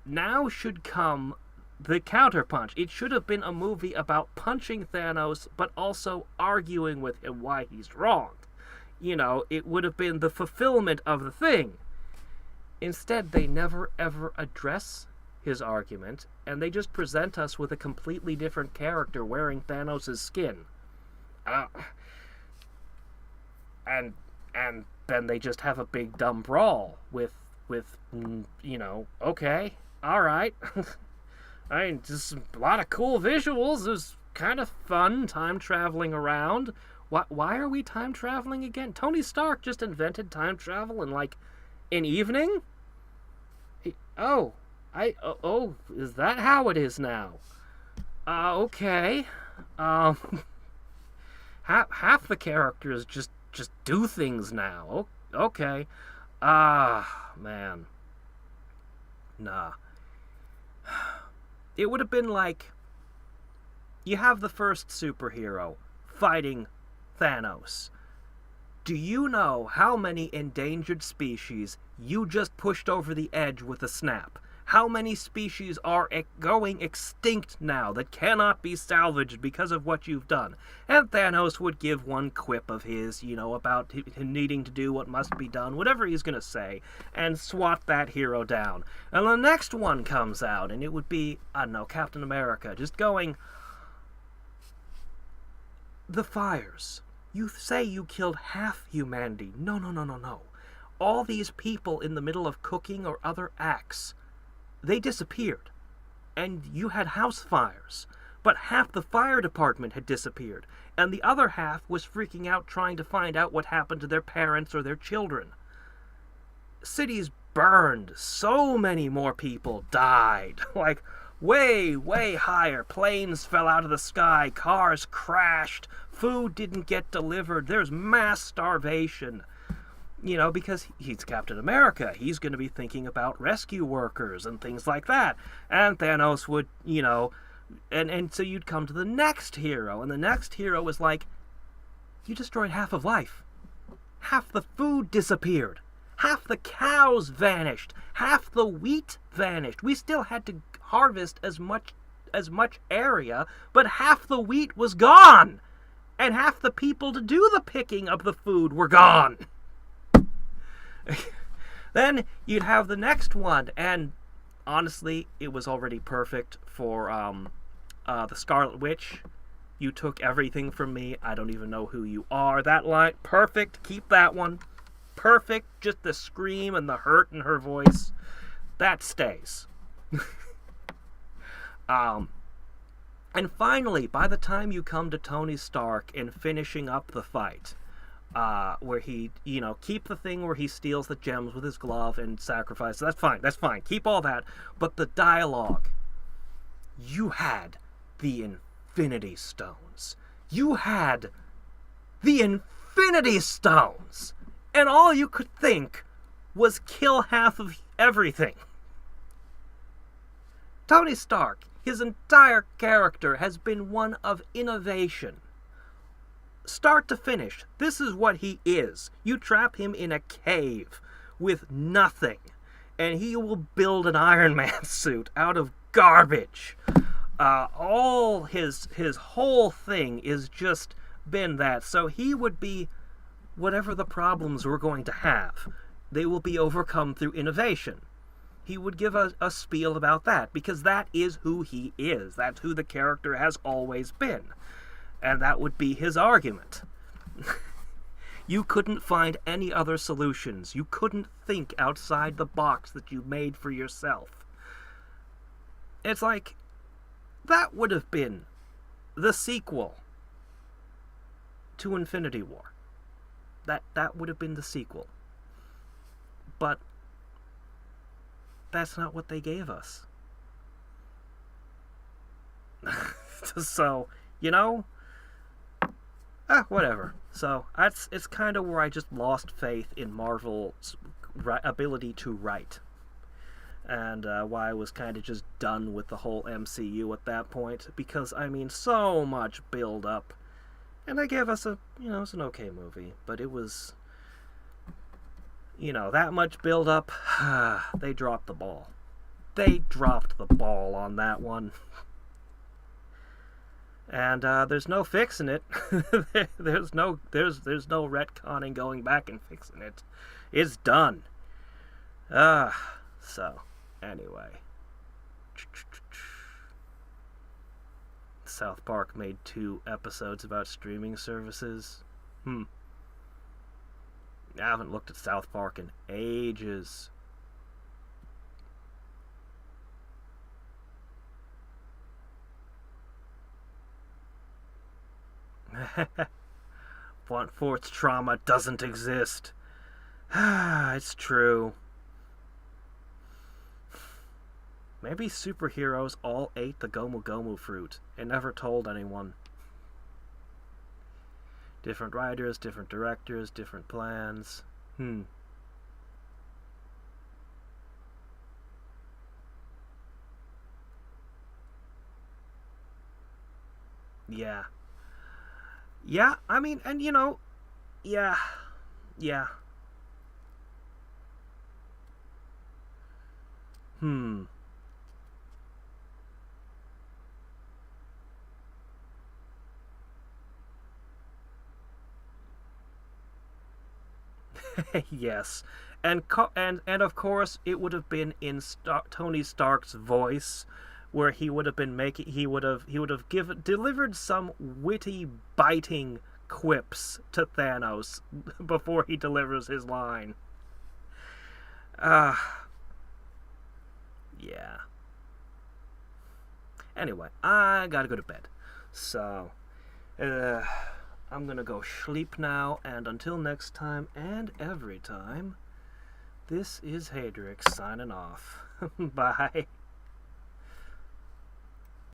Speaker 1: now should come the counterpunch. It should have been a movie about punching Thanos, but also arguing with him why he's wrong. You know, it would have been the fulfillment of the thing. Instead, they never ever address his argument, and they just present us with a completely different character wearing Thanos' skin. And then they just have a big dumb brawl with okay, alright. I mean, just a lot of cool visuals. It was kind of fun time traveling around. Why are we time traveling again? Tony Stark just invented time travel in like an evening? Is that how it is now? Okay. Half the characters just do things now. Okay. Man. Nah. It would have been like, you have the first superhero fighting Thanos. Do you know how many endangered species you just pushed over the edge with a snap? How many species are going extinct now that cannot be salvaged because of what you've done? And Thanos would give one quip of his, about him needing to do what must be done, whatever he's going to say, and swat that hero down. And the next one comes out, and it would be, I don't know, Captain America, just going, the fires. You say you killed half humanity. No. All these people in the middle of cooking or other acts, they disappeared. And you had house fires. But half the fire department had disappeared. And the other half was freaking out trying to find out what happened to their parents or their children. Cities burned. So many more people died. Like, way higher. Planes fell out of the sky. Cars crashed. Food didn't get delivered. There's mass starvation. Because he's Captain America. He's going to be thinking about rescue workers and things like that. And Thanos would, and so you'd come to the next hero. And the next hero was like, you destroyed half of life. Half the food disappeared. Half the cows vanished. Half the wheat vanished. We still had to harvest as much as much area, but half the wheat was gone, and half the people to do the picking of the food were gone. Then you'd have the next one, and honestly, it was already perfect for the Scarlet Witch. You took everything from me. I don't even know who you are. That line, perfect. Keep that one. Perfect. Just the scream and the hurt in her voice. That stays. And finally, by the time you come to Tony Stark and finishing up the fight, where he, keep the thing where he steals the gems with his glove and sacrifices. That's fine. Keep all that. But the dialogue. You had the Infinity Stones. You had the Infinity Stones. And all you could think was kill half of everything. Tony Stark, his entire character has been one of innovation. Start to finish, this is what he is. You trap him in a cave with nothing, and he will build an Iron Man suit out of garbage. All his whole thing is just been that. So he would be whatever the problems we're going to have. They will be overcome through innovation. He would give a spiel about that, because that is who he is. That's who the character has always been. And that would be his argument. You couldn't find any other solutions. You couldn't think outside the box that you made for yourself. It's like, that would have been the sequel to Infinity War. That would have been the sequel. But that's not what they gave us. So, whatever. So, it's kind of where I just lost faith in Marvel's ability to write. And why I was kind of just done with the whole MCU at that point. Because, so much build-up. And they gave us it's an okay movie. But it was, that much build-up. They dropped the ball. They dropped the ball on that one. And there's no fixing it. there's no retconning going back and fixing it. It's done. So, anyway. South Park made 2 episodes about streaming services. I haven't looked at South Park in ages. One-fourth trauma doesn't exist. It's true. Maybe superheroes all ate the Gomu Gomu fruit and never told anyone. Different writers, different directors, different plans. Yeah. Yeah, and yeah. Yes. And of course it would have been in Tony Stark's voice, where he would have been delivered some witty, biting quips to Thanos before he delivers his line. Yeah. Anyway, I gotta go to bed. So, I'm gonna go sleep now, and until next time, and every time, this is Hadriex signing off. Bye.